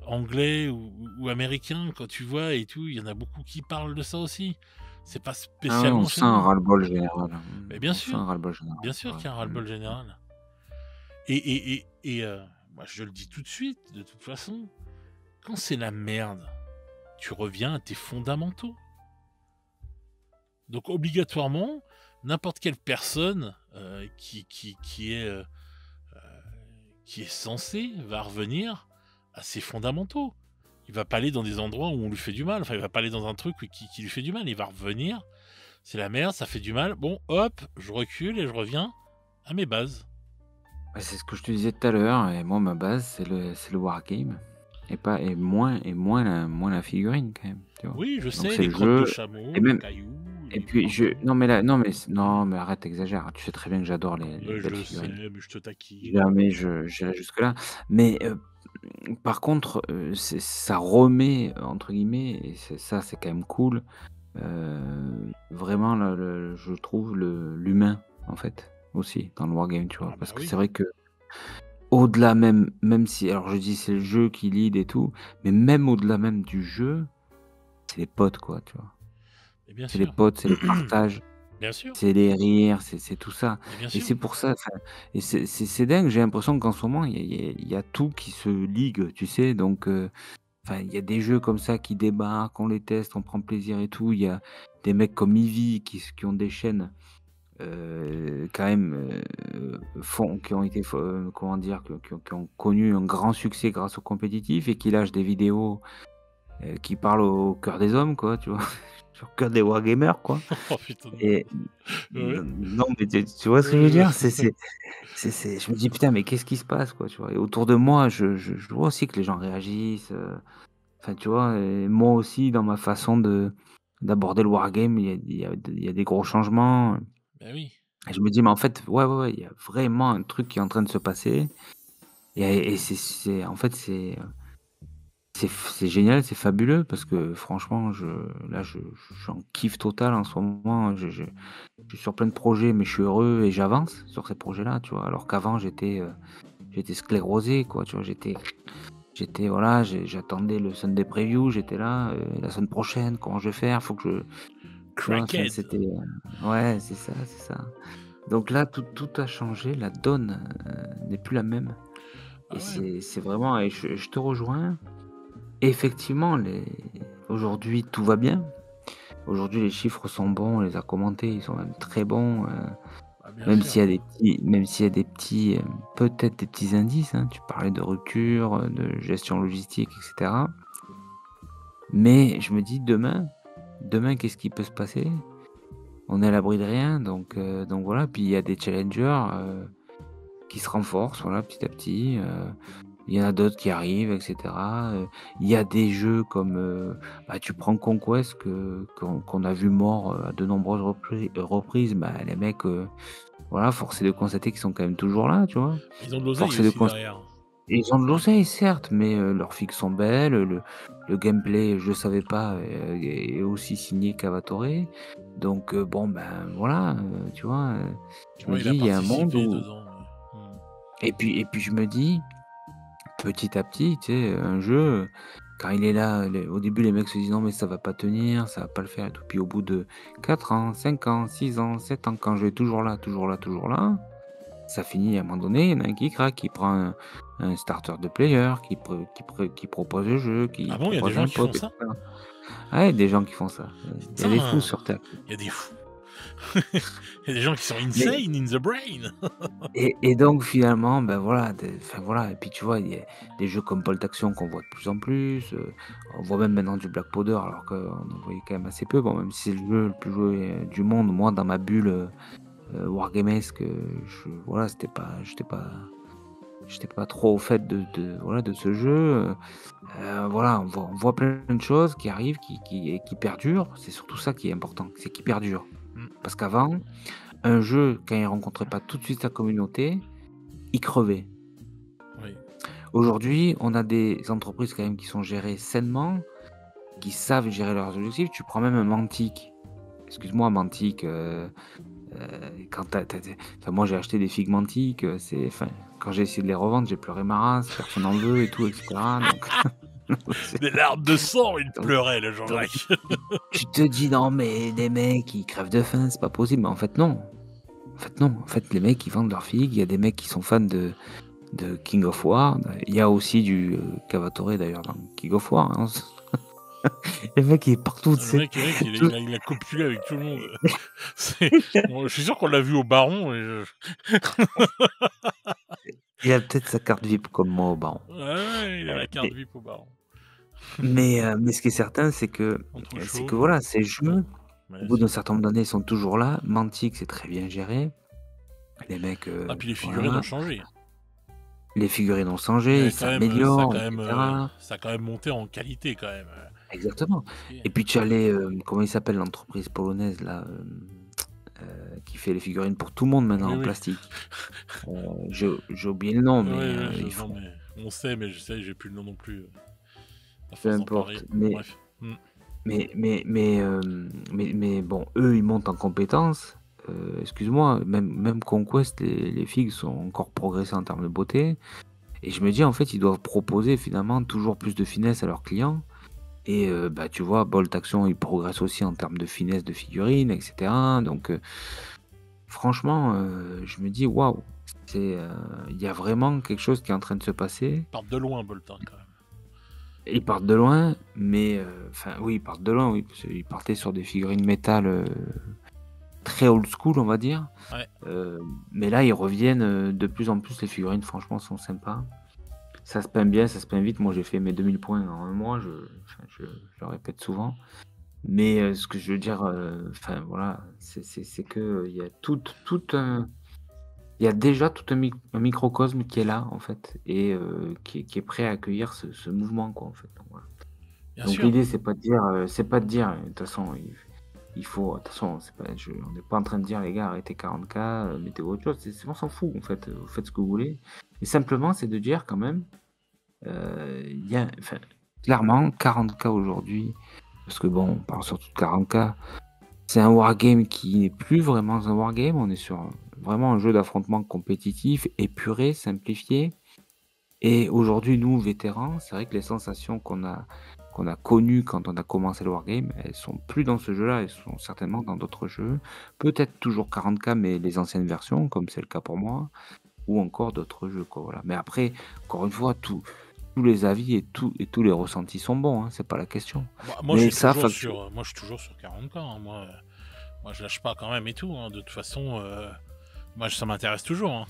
anglais ou américains, quand tu vois et tout, il y en a beaucoup qui parlent de ça aussi. C'est pas Ah ouais, on spécialement chez sent un nous. ras-le-bol général. Mais On sent un ras-le-bol général. bien sûr Ouais. qu'il y a un ras-le-bol général. Moi je le dis tout de suite, de toute façon, quand c'est la merde, tu reviens à tes fondamentaux. Donc obligatoirement, n'importe quelle personne qui est censée va revenir à ses fondamentaux. Il va pas aller dans des endroits où on lui fait du mal. Enfin, il va pas aller dans un truc qui lui fait du mal. Il va revenir. C'est la merde, ça fait du mal. Bon, hop, je recule et je reviens à mes bases. C'est ce que je te disais tout à l'heure. Et moi, ma base, c'est le wargame. Et moins la figurine, quand même. Tu vois. Oui, je Donc, sais, c'est les le crottes de jeu. chameau, Et les même. cailloux. Et les puis, morceaux. non, mais arrête, t'exagères. Tu sais très bien que j'adore les Je belles le sais, figurines. mais je te taquine. Jamais j'irai jusque-là. Mais par contre, ça remet, entre guillemets, et ça, c'est quand même cool, vraiment je trouve l'humain, en fait, aussi, dans le wargame, tu vois? Ah bah Parce que c'est oui. vrai que au-delà même si alors je dis c'est le jeu qui lead et tout, mais même au-delà même du jeu, c'est les potes, quoi, tu vois? Et bien C'est les sûr. potes, c'est le partage, Bien sûr. c'est les rires, c'est tout ça Et bien et sûr. c'est pour ça, enfin et c'est dingue, j'ai l'impression qu'en ce moment, il y a tout qui se ligue, tu sais? Donc enfin, il y a des jeux comme ça qui débarquent, on les teste, on prend plaisir et tout. Il y a des mecs comme Eevee qui ont des chaînes, quand même, font qui ont été comment dire? Qui ont connu un grand succès grâce au compétitif et qui lâchent des vidéos, qui parlent au cœur des hommes, quoi, tu vois? Au cœur des wargamers, quoi Oh putain de et ouais. non, mais tu vois ce que je veux dire? C'est je me dis: «Putain, mais qu'est-ce qui se passe?» quoi, tu vois? Et autour de moi, je vois aussi que les gens réagissent, enfin, tu vois? Et moi aussi, dans ma façon d'aborder le wargame, il y a des gros changements, Bah oui. et je me dis: «Mais en fait, ouais, ouais, ouais, il y a vraiment un truc qui est en train de se passer» et c'est en fait, c'est génial, c'est fabuleux parce que franchement, là, j'en kiffe total en ce moment. Je suis sur plein de projets, mais je suis heureux et j'avance sur ces projets-là, tu vois? Alors qu'avant, j'étais sclérosé, quoi, tu vois? J'étais voilà, j'attendais le Sunday preview, j'étais là, la semaine prochaine, comment je vais faire? Faut que je tu vois? Enfin, Crackhead. c'était, ouais, c'est ça. Donc là, tout a changé, la donne, n'est plus la même et Ah ouais. c'est vraiment et je te rejoins. Effectivement, aujourd'hui, tout va bien. Aujourd'hui, les chiffres sont bons, on les a commentés, ils sont même très bons, Bah bien même sûr. s'il y a des petits même s'il y a des petits, peut-être des petits indices, hein. Tu parlais de rupture, de gestion logistique et cetera. Mais je me dis: «Demain, qu'est-ce qui peut se passer?» On est à l'abri de rien, donc voilà. Puis il y a des challengers, qui se renforcent, voilà, petit à petit, il y en a d'autres qui arrivent et cetera, il y a des jeux comme, bah, tu prends Conquest qu'on a vu mort, à de nombreuses reprises, bah, les mecs, voilà, force est de constater qu'ils sont quand même toujours là, tu vois? Ils ont de l'oseille Force est de aussi cons derrière. Ils ont de l'oseille certes, mais leurs figues sont belles, le gameplay, je savais pas, est aussi signé Cavatoré. Donc bon, ben, voilà, tu vois? Je me Ouais, il dis: a «Il y a un monde participé où» dedans, ouais. Mmh. et puis je me dis, petit à petit, tu sais, un jeu, quand il est là, au début les mecs se disent: «Non mais ça va pas tenir, ça va pas le faire et tout». Puis au bout de 4 ans, 5 ans, 6 ans, 7 ans, quand le jeu est toujours là, toujours là, toujours là, ça finit à un moment donné, il y en a un qui craque, qui prend un starter de player, qui propose le jeu, Ah qui bon, il y a des propose gens un qui font pote et ça? cetera. Ah, il y a des gens qui font ça. Il y a des fous Putain! sur terre. Il y a des fous. Il y a des gens qui sont Mais insane in the brain. et donc finalement, ben, voilà, enfin voilà et puis tu vois, il y a des jeux comme Bolt Action qu'on voit de plus en plus, on voit même maintenant du Black Powder alors qu'on en voyait quand même assez peu. Bon, même si c'est le jeu le plus joué, du monde, moi dans ma bulle, wargamesque, voilà, j'étais pas trop au fait voilà, de ce jeu, voilà, on voit plein de choses qui arrivent, qui perdurent. C'est surtout ça qui est important, c'est qu'ils perdurent. Mmh, Parce qu'avant, un jeu, quand il rencontrait pas tout de suite sa communauté, il crevait. oui. Aujourd'hui, on a des entreprises quand même qui sont gérées sainement, qui savent gérer leurs objectifs. Tu prends même un Mantic. Excuse-moi, Mantic, quand enfin, moi j'ai acheté des figues Mantic, enfin, quand j'ai essayé de les revendre, j'ai pleuré ma race, personne en veut et tout, et cetera. Donc, c'est- Des larmes de sang, il donc, pleurait le donc, Jean-Jacques. tu te dis non, mais les mecs ils crèvent de faim, c'est pas possible. Mais en fait, non. En fait, non. En fait, les mecs ils vendent leurs figues. Il y a des mecs qui sont fans de King of War. Il y a aussi du Cavatoré d'ailleurs dans King of War, hein. Le mec il est partout, tu sais. Le mec, il a Tout- il a il a copulé avec tout le monde. C'est bon, je suis sûr qu'on l'a vu au Baron et Il a peut-être sa carte VIP comme moi au baron. ouais, ouais, il a la carte Mais VIP au Baron. mais ce qui est certain, Entre c'est que chauves, voilà, ces ouais, jeux, au bien bout d'un sûr. certain nombre d'années, ils sont toujours là. Mantic, c'est très bien géré. Les mecs, Ah puis les figurines ont voilà, changé. les figurines ont Il y changé, a ils quand même, ça a s'améliorent quand et même, cetera. ça a quand même monté en qualité quand même, Exactement OK. et puis tu as les, comment il s'appelle l'entreprise polonaise là, qui fait les figurines pour tout le monde maintenant Oui, en oui. plastique? J'ai oublié le nom, Ouais, mais ouais, ils non font mais on sait, mais je sais, j'ai plus le nom non plus, à peu force d'en parler. importe, Bon mais bref. Mmh. mais bon, eux, ils montent en compétences. Excuse-moi, même Conquest, les filles sont encore progressées en termes de beauté. Et je me dis, en fait, ils doivent proposer finalement toujours plus de finesse à leurs clients. Et bah, tu vois, Bolt Action, ils progressent aussi en termes de finesse de figurines, etc. Donc, franchement, je me dis, waouh, il y a vraiment quelque chose qui est en train de se passer. Ils partent de loin, Bolton, quand même. Ils partent de loin, mais enfin, oui, ils partent de loin, oui, parce qu'ils partaient sur des figurines métal très old school, on va dire. Ouais. Mais là, ils reviennent de plus en plus. Les figurines, franchement, sont sympas. Ça se peint bien, ça se peint vite. Moi, j'ai fait mes 2000 points en un mois, je le répète souvent. Mais ce que je veux dire, enfin voilà, c'est que il y a il y a déjà tout un microcosme qui est là, en fait, et qui est prêt à accueillir ce mouvement, quoi, en fait. Donc, voilà. Bien Donc sûr. l'idée, c'est pas de dire, de toute façon, il faut, de toute façon, on n'est pas en train de dire, les gars, arrêtez 40K, mettez autre chose. On s'en fout, en fait. Vous faites ce que vous voulez. Et simplement, c'est de dire quand même, enfin, clairement, 40K aujourd'hui, parce que bon, on parle surtout de 40K, c'est un wargame qui n'est plus vraiment un wargame. On est sur vraiment un jeu d'affrontement compétitif, épuré, simplifié. Et aujourd'hui, nous, vétérans, c'est vrai que les sensations qu'on a connues quand on a commencé le wargame, elles sont plus dans ce jeu-là, elles sont certainement dans d'autres jeux. Peut-être toujours 40K, mais les anciennes versions, comme c'est le cas pour moi, ou encore d'autres jeux, quoi, voilà. Mais après, encore une fois, tous les avis et tous les ressentis sont bons, hein, c'est pas la question. Moi, Mais je suis ça, toujours sur, moi, je suis toujours sur 40K, hein. Moi, je lâche pas quand même et tout, hein. De toute façon, moi, ça m'intéresse toujours, hein.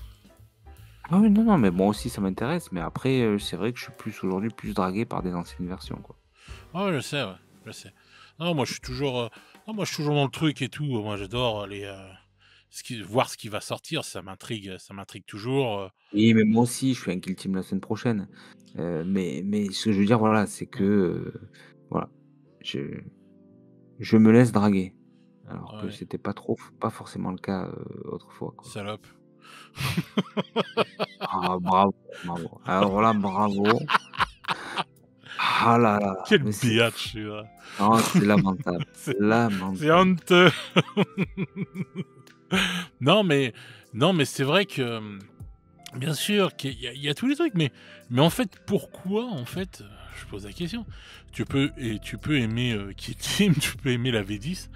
ah oui, non, non, mais moi aussi ça m'intéresse, mais après, c'est vrai que je suis plus aujourd'hui plus dragué par des anciennes versions, quoi. Ouais, je sais, ouais, je sais. Non, moi, je suis toujours, non, moi, je suis toujours dans le truc et tout. Moi, j'adore voir ce qui va sortir. Ça m'intrigue toujours. Oui, mais moi aussi, je suis un Kill Team la semaine prochaine. Mais ce que je veux dire, voilà, c'est que, voilà, je je me laisse draguer, alors que Ouais, c'était pas forcément le cas, autrefois, quoi. salope. Ah bravo, bravo. Alors là, bravo. Ah là là là, Quel mais c'est biatch, celui-là. non, c'est lamentable, C'est c'est lamentable. honteux. Non, mais, non, mais c'est vrai que, bien sûr, il y a tous les trucs, mais en fait, pourquoi, en fait, je pose la question. Tu peux aimer Kid Team, tu peux aimer la V10,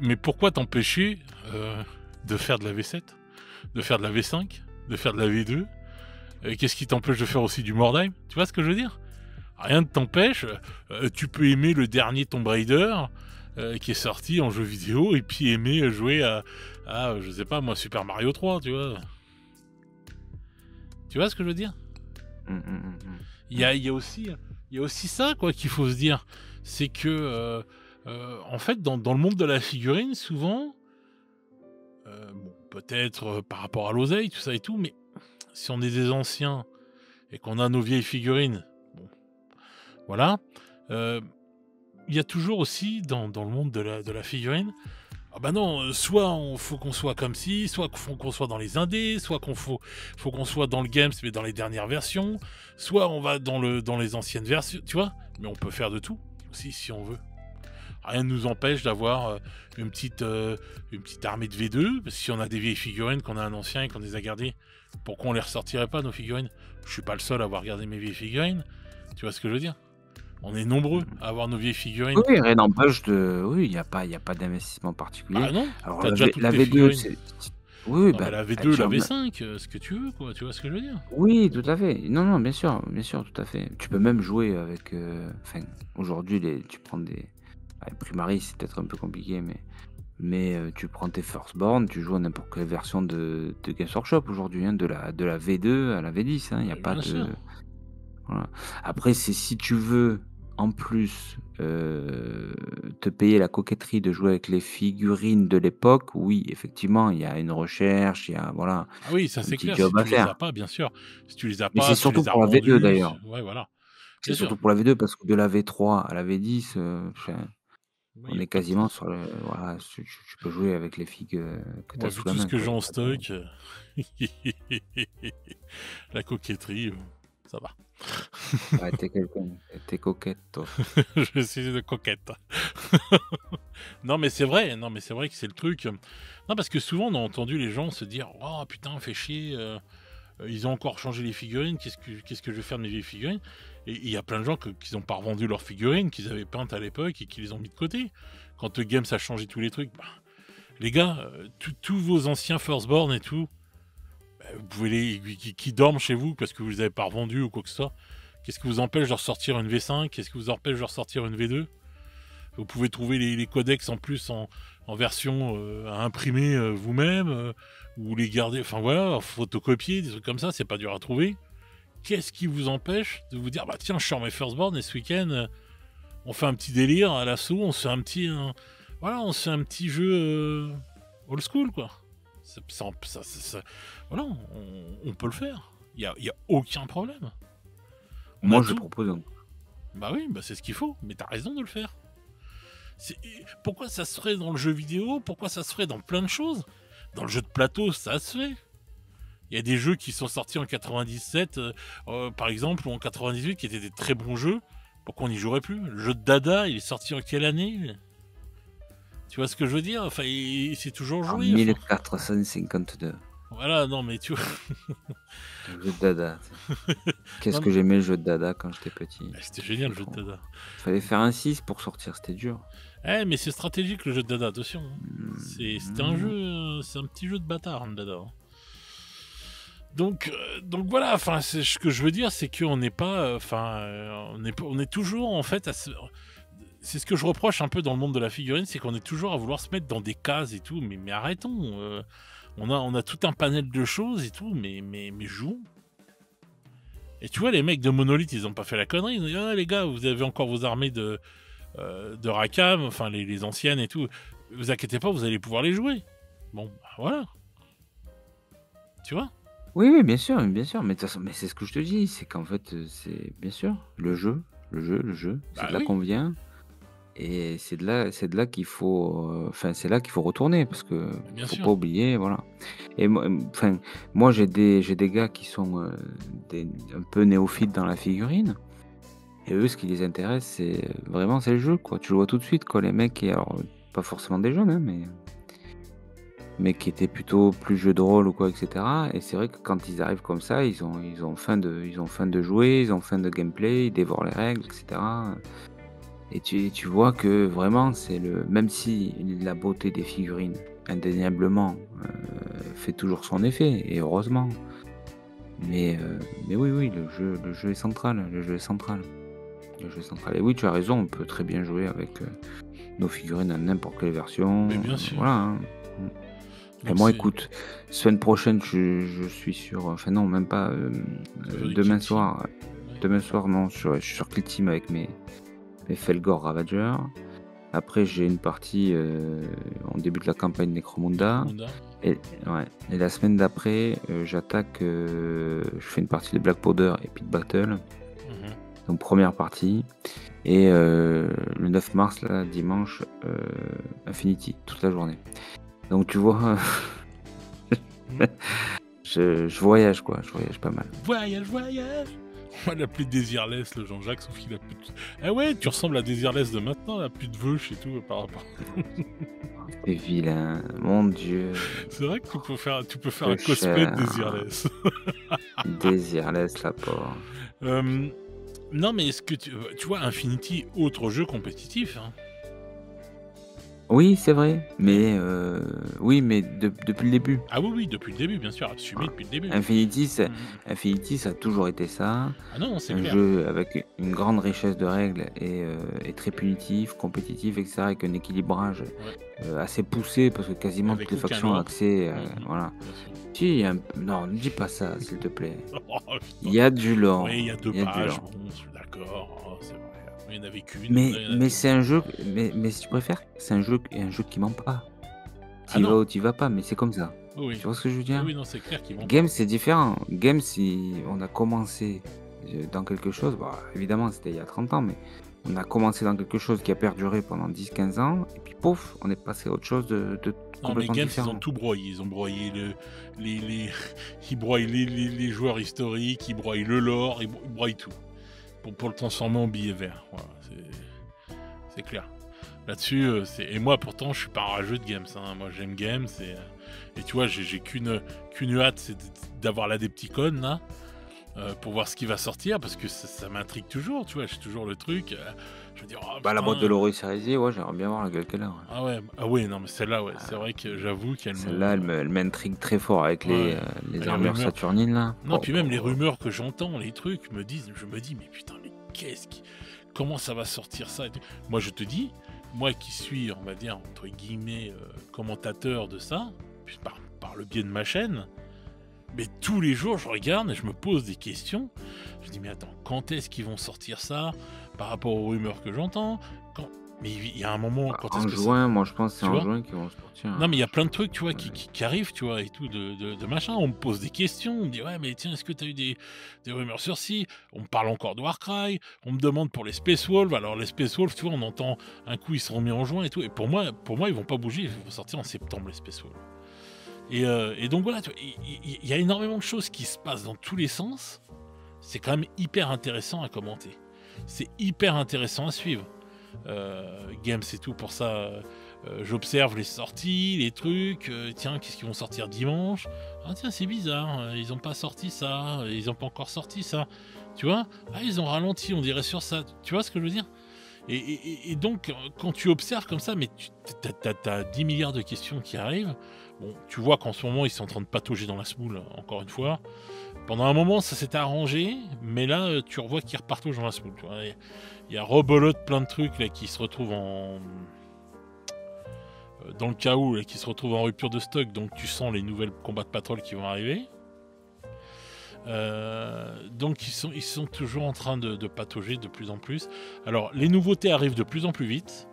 mais pourquoi t'empêcher de faire de la V7, de faire de la V5, de faire de la V2? Qu'est-ce qui t'empêche de faire aussi du Mordheim? Tu vois ce que je veux dire? Rien ne t'empêche. Tu peux aimer le dernier Tomb Raider qui est sorti en jeu vidéo et puis aimer jouer je sais pas moi, Super Mario 3, tu vois? Tu vois ce que je veux dire? Mmh, mmh, mmh, mmh. Il y a aussi, il y a aussi ça, quoi, qu'il faut se dire. C'est que, en fait, dans le monde de la figurine, souvent, bon, peut-être par rapport à l'oseille, tout ça et tout, mais si on est des anciens et qu'on a nos vieilles figurines, bon, voilà. euh, Il y a toujours aussi dans le monde de la figurine, ah bah non, soit faut qu'on soit comme ci, soit faut qu'on soit dans les indés, soit faut qu'on soit dans le games mais dans les dernières versions, soit on va dans les anciennes versions, tu vois. Mais on peut faire de tout aussi si on veut. Rien ne nous empêche d'avoir une petite armée de V2, parce que si on a des vieilles figurines, qu'on a un ancien et qu'on les a gardées, pourquoi on les ressortirait pas nos figurines? Je suis pas le seul à avoir gardé mes vieilles figurines, tu vois ce que je veux dire? On est nombreux à avoir nos vieilles Oui, figurines. oui, rien n'empêche de oui, il y a pas d'investissement Bah particulier. non, Alors t'as déjà toutes la tes V2, figurines. c'est oui, oui, Non mais bah, la bah, V2, la déjà V5, ce que tu veux, quoi, tu vois ce que je veux dire? oui, tout à fait. Non, non, bien sûr, tout à fait. Tu peux même jouer avec, enfin, aujourd'hui, tu prends des avec Primaris, c'est peut-être un peu compliqué, mais tu prends tes Firstborn, tu joues à n'importe quelle version de Games Workshop aujourd'hui, hein, de la V2 à la V10, hein, il y a Ouais, pas bien de sûr. voilà. Après, c'est si tu veux, en plus, te payer la coquetterie de jouer avec les figurines de l'époque, oui, effectivement, il y a une recherche, il y a voilà, Ah oui, ça un c'est petit clair, si job à tu les as faire. pas, bien sûr. Si tu les as Mais c'est pas, tu surtout les as pour la V2 revendus, d'ailleurs. ouais, voilà. C'est Bien sûr. surtout pour la V2 parce que de la V3 à la V10, enfin, Moi, on y a est pas de quasiment sur le voilà, tu peux jouer avec les figues, que tu as moi, vu sous la tout ce main, que quoi, j'ai il y a en pas de stock, la coquetterie, ça va. Ouais, tu coquette, toi. Je suis de coquette. Non, mais c'est vrai, non, mais c'est vrai que c'est le truc. Non, parce que souvent, on a entendu les gens se dire: «Oh putain, fait chier, ils ont encore changé les figurines, qu'est-ce que je vais faire de mes vieilles figurines?» Et il y a plein de gens qui ont pas revendu leurs figurines, qu'ils avaient peintes à l'époque et qui les ont mis de côté. Quand Games a changé tous les trucs, bah, les gars, tous vos anciens Firstborn et tout, bah, vous pouvez qui dorment chez vous parce que vous les avez pas revendus ou quoi que ce soit. Qu'est-ce qui vous empêche de ressortir une V5? Qu'est-ce qui vous empêche de ressortir une V2? Vous pouvez trouver les codex en plus en version à imprimer vous-même, ou les garder, enfin voilà, photocopier, des trucs comme ça, c'est pas dur à trouver. Qu'est-ce qui vous empêche de vous dire, bah tiens, je sors mes Firstborn et ce week-end, on fait un petit délire à l'assaut, on se fait voilà, on se fait un petit jeu old school, quoi. Voilà, on peut le faire. Y a aucun problème. On a Moi, je tout. propose Bah oui, bah c'est ce qu'il faut, mais t'as raison de le faire. Pourquoi ça se ferait dans le jeu vidéo? Pourquoi ça se ferait dans plein de choses? Dans le jeu de plateau, ça se fait. Il y a des jeux qui sont sortis en 97, par exemple, ou en 98, qui étaient des très bons jeux. Pourquoi on n'y jouerait plus? Le jeu de Dada, il est sorti en quelle année? Tu vois ce que je veux dire? Enfin, c'est toujours en joué. Enfin. 1452. Voilà, non, mais tu vois. Le jeu de Dada. Qu'est-ce Non, que j'aimais le jeu de Dada quand j'étais petit. c'était génial le jeu de Dada. Fallait faire un 6 pour sortir, c'était dur. Mais c'est stratégique le jeu de Dada, attention. C'était un jeu, c'est un petit jeu de bâtard, le Dada. Donc voilà, enfin, ce que je veux dire, c'est qu'on n'est pas, on est toujours en fait, c'est ce que je reproche un peu dans le monde de la figurine, c'est qu'on est toujours à vouloir se mettre dans des cases et tout, mais arrêtons. On a tout un panel de choses et tout, mais jouons. Et tu vois, les mecs de Monolith, ils ont pas fait la connerie. Ils ont dit, ah les gars, vous avez encore vos armées de Rakam, enfin les anciennes et tout. Vous inquiétez pas, vous allez pouvoir les jouer. Bon, bah, voilà. Tu vois? Oui, bien sûr, mais de toute façon, mais c'est ce que je te dis, c'est qu'en fait, c'est bien sûr, le jeu, c'est Bah de là oui, qu'on vient et c'est de là qu'il faut, enfin, c'est là qu'il faut retourner parce que bien faut sûr. pas oublier, voilà. Et moi j'ai des gars qui sont, un peu néophytes dans la figurine et eux, ce qui les intéresse, c'est le jeu, quoi. Tu le vois tout de suite, quoi, les mecs et alors, pas forcément des jeunes, hein, mais qui étaient plutôt plus jeux de rôle ou quoi, et cetera. Et c'est vrai que quand ils arrivent comme ça, ils ont faim de jouer, ils ont faim de gameplay, ils dévorent les règles, et cetera. Et tu vois que vraiment, même si la beauté des figurines, indéniablement, fait toujours son effet, et heureusement. Mais oui, le jeu est central, le jeu est central. Le jeu est central. Et oui, tu as raison, on peut très bien jouer avec nos figurines à n'importe quelle version. Mais bien sûr. Voilà, hein. Et Donc moi, c'est écoute, semaine prochaine, je suis sur. Enfin, non, même pas. sur du Demain Kill Team. soir. Ouais. Demain soir, non, je suis sur Kill Team avec mes Felgor Ravager. Après, j'ai une partie. On débute la campagne Necromunda. Necromunda. Et la semaine d'après, j'attaque. Je fais une partie de Black Powder et Pit Battle. Mhm. Donc, première partie. Et le 9 mars, là, dimanche, Infinity, toute la journée. Donc tu vois, je voyage, quoi, je voyage pas mal. Voyage. On l'appelait Désirless, le Jean-Jacques, sauf qu'il a plus de... Ah ouais, tu ressembles à Désirless de maintenant, là, plus de veuche et tout, par rapport... T'es vilain, mon Dieu. C'est vrai que tu peux faire un Que cosplay de cher. Désirless. Désirless, la pauvre. Non, mais est-ce que tu vois, Infinity, autre jeu compétitif, hein. Oui, c'est vrai, mais oui, mais depuis le début. Ah oui, depuis le début, bien sûr, assumé depuis le début. Infinity, Mhm. Infinity, ça a toujours été ça. Ah non, c'est Un clair. jeu avec une grande richesse de règles et très punitif, compétitif, etc. Avec un équilibrage assez poussé parce que quasiment Avec toutes les aucun factions ont lore. accès. Mhm, voilà. bien sûr. Si, non, ne dis pas ça, s'il te plaît. Oh, Il y a du lore. oui, il y a 2 il y a du pages, lore. bon, je suis d'accord, oh, c'est vrai. Il n'y en avait qu'une. Mais c'est un jeu, mais si tu préfères, c'est un jeu qui ment pas. Ah T'y vas non. ou t'y vas pas, mais c'est comme ça. Oui. Tu vois ce que je veux dire? Oui, non, c'est clair qu'ils vont Game, c'est différent. Game, si on a commencé dans quelque chose, bah, évidemment, c'était il y a 30 ans, mais on a commencé dans quelque chose qui a perduré pendant 10-15 ans, et puis pouf, on est passé à autre chose de Non, mais complètement Games, ils différent. ont tout broyé. Ils ont broyé ils broient les joueurs historiques, ils broient le lore, ils broient tout. pour le transformer en billet vert. Voilà, c'est clair. Là-dessus, et moi pourtant je suis pas un rageux de games. Hein. Moi j'aime games et tu vois j'ai qu'une hâte, c'est d'avoir la Adepticon là. Pour voir ce qui va sortir parce que ça m'intrigue toujours, tu vois, j'ai toujours le truc. Je veux dire, oh, Bah, la putain, boîte de l'Horus Heresy, ouais, j'aimerais bien voir la gueule qu'elle a. Ouais. ah ouais, non mais celle-là, ouais, c'est vrai que j'avoue qu'elle Celle-là, elle m'intrigue très fort avec ouais, les les armures rumeurs. saturnines là. Non, puis même les rumeurs que j'entends, les trucs je me dis, mais putain, mais comment ça va sortir ça et tout. Moi, je te dis, moi qui suis, on va dire entre guillemets, commentateur de ça, puis par le biais de ma chaîne. Mais tous les jours, je regarde et je me pose des questions. Je dis, mais attends, quand est-ce qu'ils vont sortir ça par rapport aux rumeurs que j'entends Mais il y a un moment, quand est-ce En que juin, moi je pense que c'est tu en vois juin qu'ils vont sortir. Non, mais il y a plein de trucs, tu vois, Ouais. qui arrivent, tu vois, et tout, de machin. On me pose des questions. On me dit, ouais, mais tiens, est-ce que tu as eu des rumeurs sur ci? On me parle encore de Warcry. On me demande pour les Space Wolves. Alors, les Space Wolves, tu vois, on entend un coup, ils seront mis en juin et tout. Et pour moi, ils vont pas bouger. Ils vont sortir en septembre, les Space Wolves. Et donc voilà, il y a énormément de choses qui se passent dans tous les sens. C'est quand même hyper intéressant à commenter. C'est hyper intéressant à suivre. Games et tout, pour ça, j'observe les sorties, les trucs. Tiens, qu'est-ce qu'ils vont sortir dimanche? Ah tiens, c'est bizarre, ils n'ont pas sorti ça, ils n'ont pas encore sorti ça. Tu vois? Ah, ils ont ralenti, on dirait sur ça. Tu vois ce que je veux dire? Et donc, quand tu observes comme ça, mais t'as 10 milliards de questions qui arrivent. Bon, tu vois qu'en ce moment, ils sont en train de patauger dans la semoule, encore une fois. Pendant un moment, ça s'était arrangé, mais là, tu revois qu'ils repartagent dans la semoule. Il y a rebelote plein de trucs là, qui se retrouvent dans le chaos, là, qui se retrouvent en rupture de stock, donc tu sens les nouvelles combats de patrol qui vont arriver. Donc ils sont toujours en train de patauger de plus en plus. Alors, les nouveautés arrivent de plus en plus vite,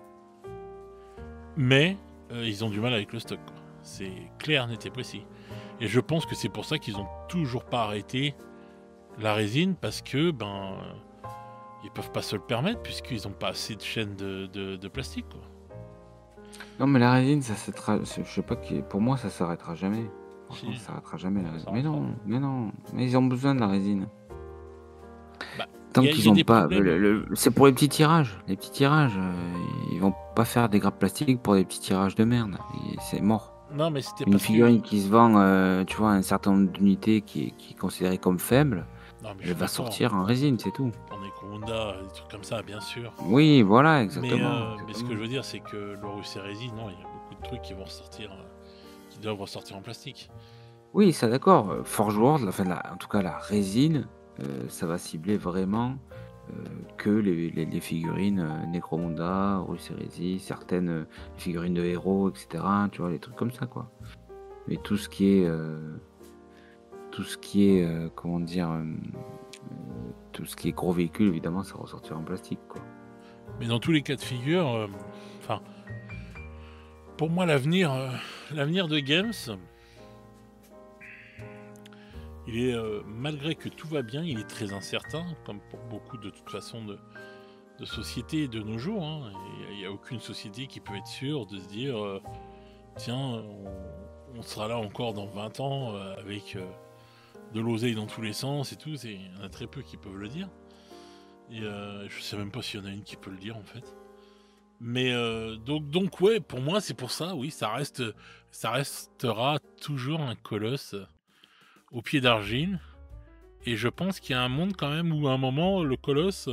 mais ils ont du mal avec le stock, quoi. C'est clair, net et précis. Et je pense que c'est pour ça qu'ils ont toujours pas arrêté la résine, parce que ils peuvent pas se le permettre, puisqu'ils ont pas assez de chaînes de plastique, quoi. Non, mais la résine, je sais pas, pour moi, ça s'arrêtera jamais. Franchement, Si. ça s'arrêtera jamais la Ça résine. s'arrêtera. Mais ils ont besoin de la résine. Bah, Tant y a qu'ils ont des pas. problèmes. C'est pour les petits tirages. Les petits tirages, ils vont pas faire des grappes plastiques pour des petits tirages de merde. C'est mort. Non, mais c'était Une parce figurine que... qui se vend, tu vois, un certain nombre d'unités qui est considérée comme faible, Non, mais je elle suis va d'accord. sortir en résine, c'est tout. Pour Necromunda, des trucs comme ça, bien sûr. Oui, voilà, Mais, exactement. mais ce que je veux dire, c'est que l'Horus Heresy, non, il y a beaucoup de trucs qui vont ressortir, qui doivent ressortir en plastique. Oui, ça d'accord. Forge World, en tout cas la résine, ça va cibler vraiment que les figurines Necromunda, Horus Heresy, certaines figurines de héros, etc. Tu vois, les trucs comme ça, quoi. Mais tout ce qui est, comment dire, tout ce qui est gros véhicule, évidemment, ça ressortira en plastique, quoi. Mais dans tous les cas de figure, pour moi, l'avenir de Games, il est, malgré que tout va bien, il est très incertain, comme pour beaucoup de toute façon de sociétés de nos jours. Hein. Il n'y a aucune société qui peut être sûre de se dire tiens, on sera là encore dans 20 ans avec de l'oseille dans tous les sens et tout. Il y en a très peu qui peuvent le dire. Et je sais même pas s'il y en a une qui peut le dire en fait. Mais donc ouais, pour moi c'est pour ça, oui, ça restera toujours un colosse au pied d'argile. Et je pense qu'il y a un monde quand même où à un moment le colosse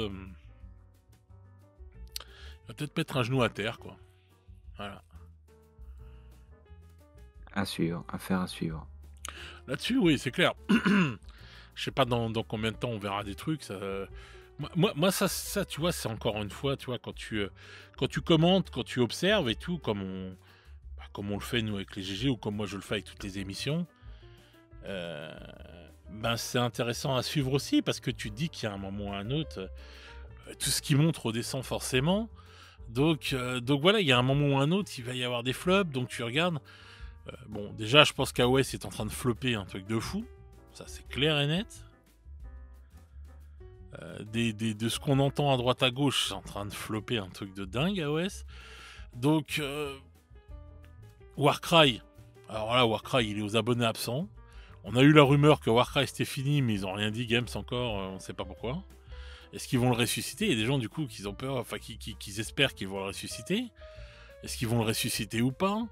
va peut-être mettre un genou à terre, quoi. Voilà. À suivre, affaire à suivre. Là-dessus, oui, c'est clair. Je sais pas dans combien de temps on verra des trucs. Ça... Moi ça, tu vois, c'est encore une fois, tu vois, quand tu commentes, quand tu observes et tout, comme on le fait nous avec les GG ou comme moi je le fais avec toutes les émissions, c'est intéressant à suivre aussi, parce que tu te dis qu'il y a un moment ou un autre, tout ce qui monte redescend forcément. Donc voilà, il y a un moment ou un autre, il va y avoir des flops, donc tu regardes. Bon, déjà, je pense qu'AOS est en train de flopper un truc de fou. Ça, c'est clair et net. De ce qu'on entend à droite à gauche, c'est en train de flopper un truc de dingue, AOS. Donc, Warcry. Alors là, Warcry, il est aux abonnés absents. On a eu la rumeur que Warcry c'était fini, mais ils n'ont rien dit, Games encore, on ne sait pas pourquoi. Est-ce qu'ils vont le ressusciter? Il y a des gens, du coup, qui ont peur, enfin, qui espèrent qu'ils vont le ressusciter. Est-ce qu'ils vont le ressusciter ou pas?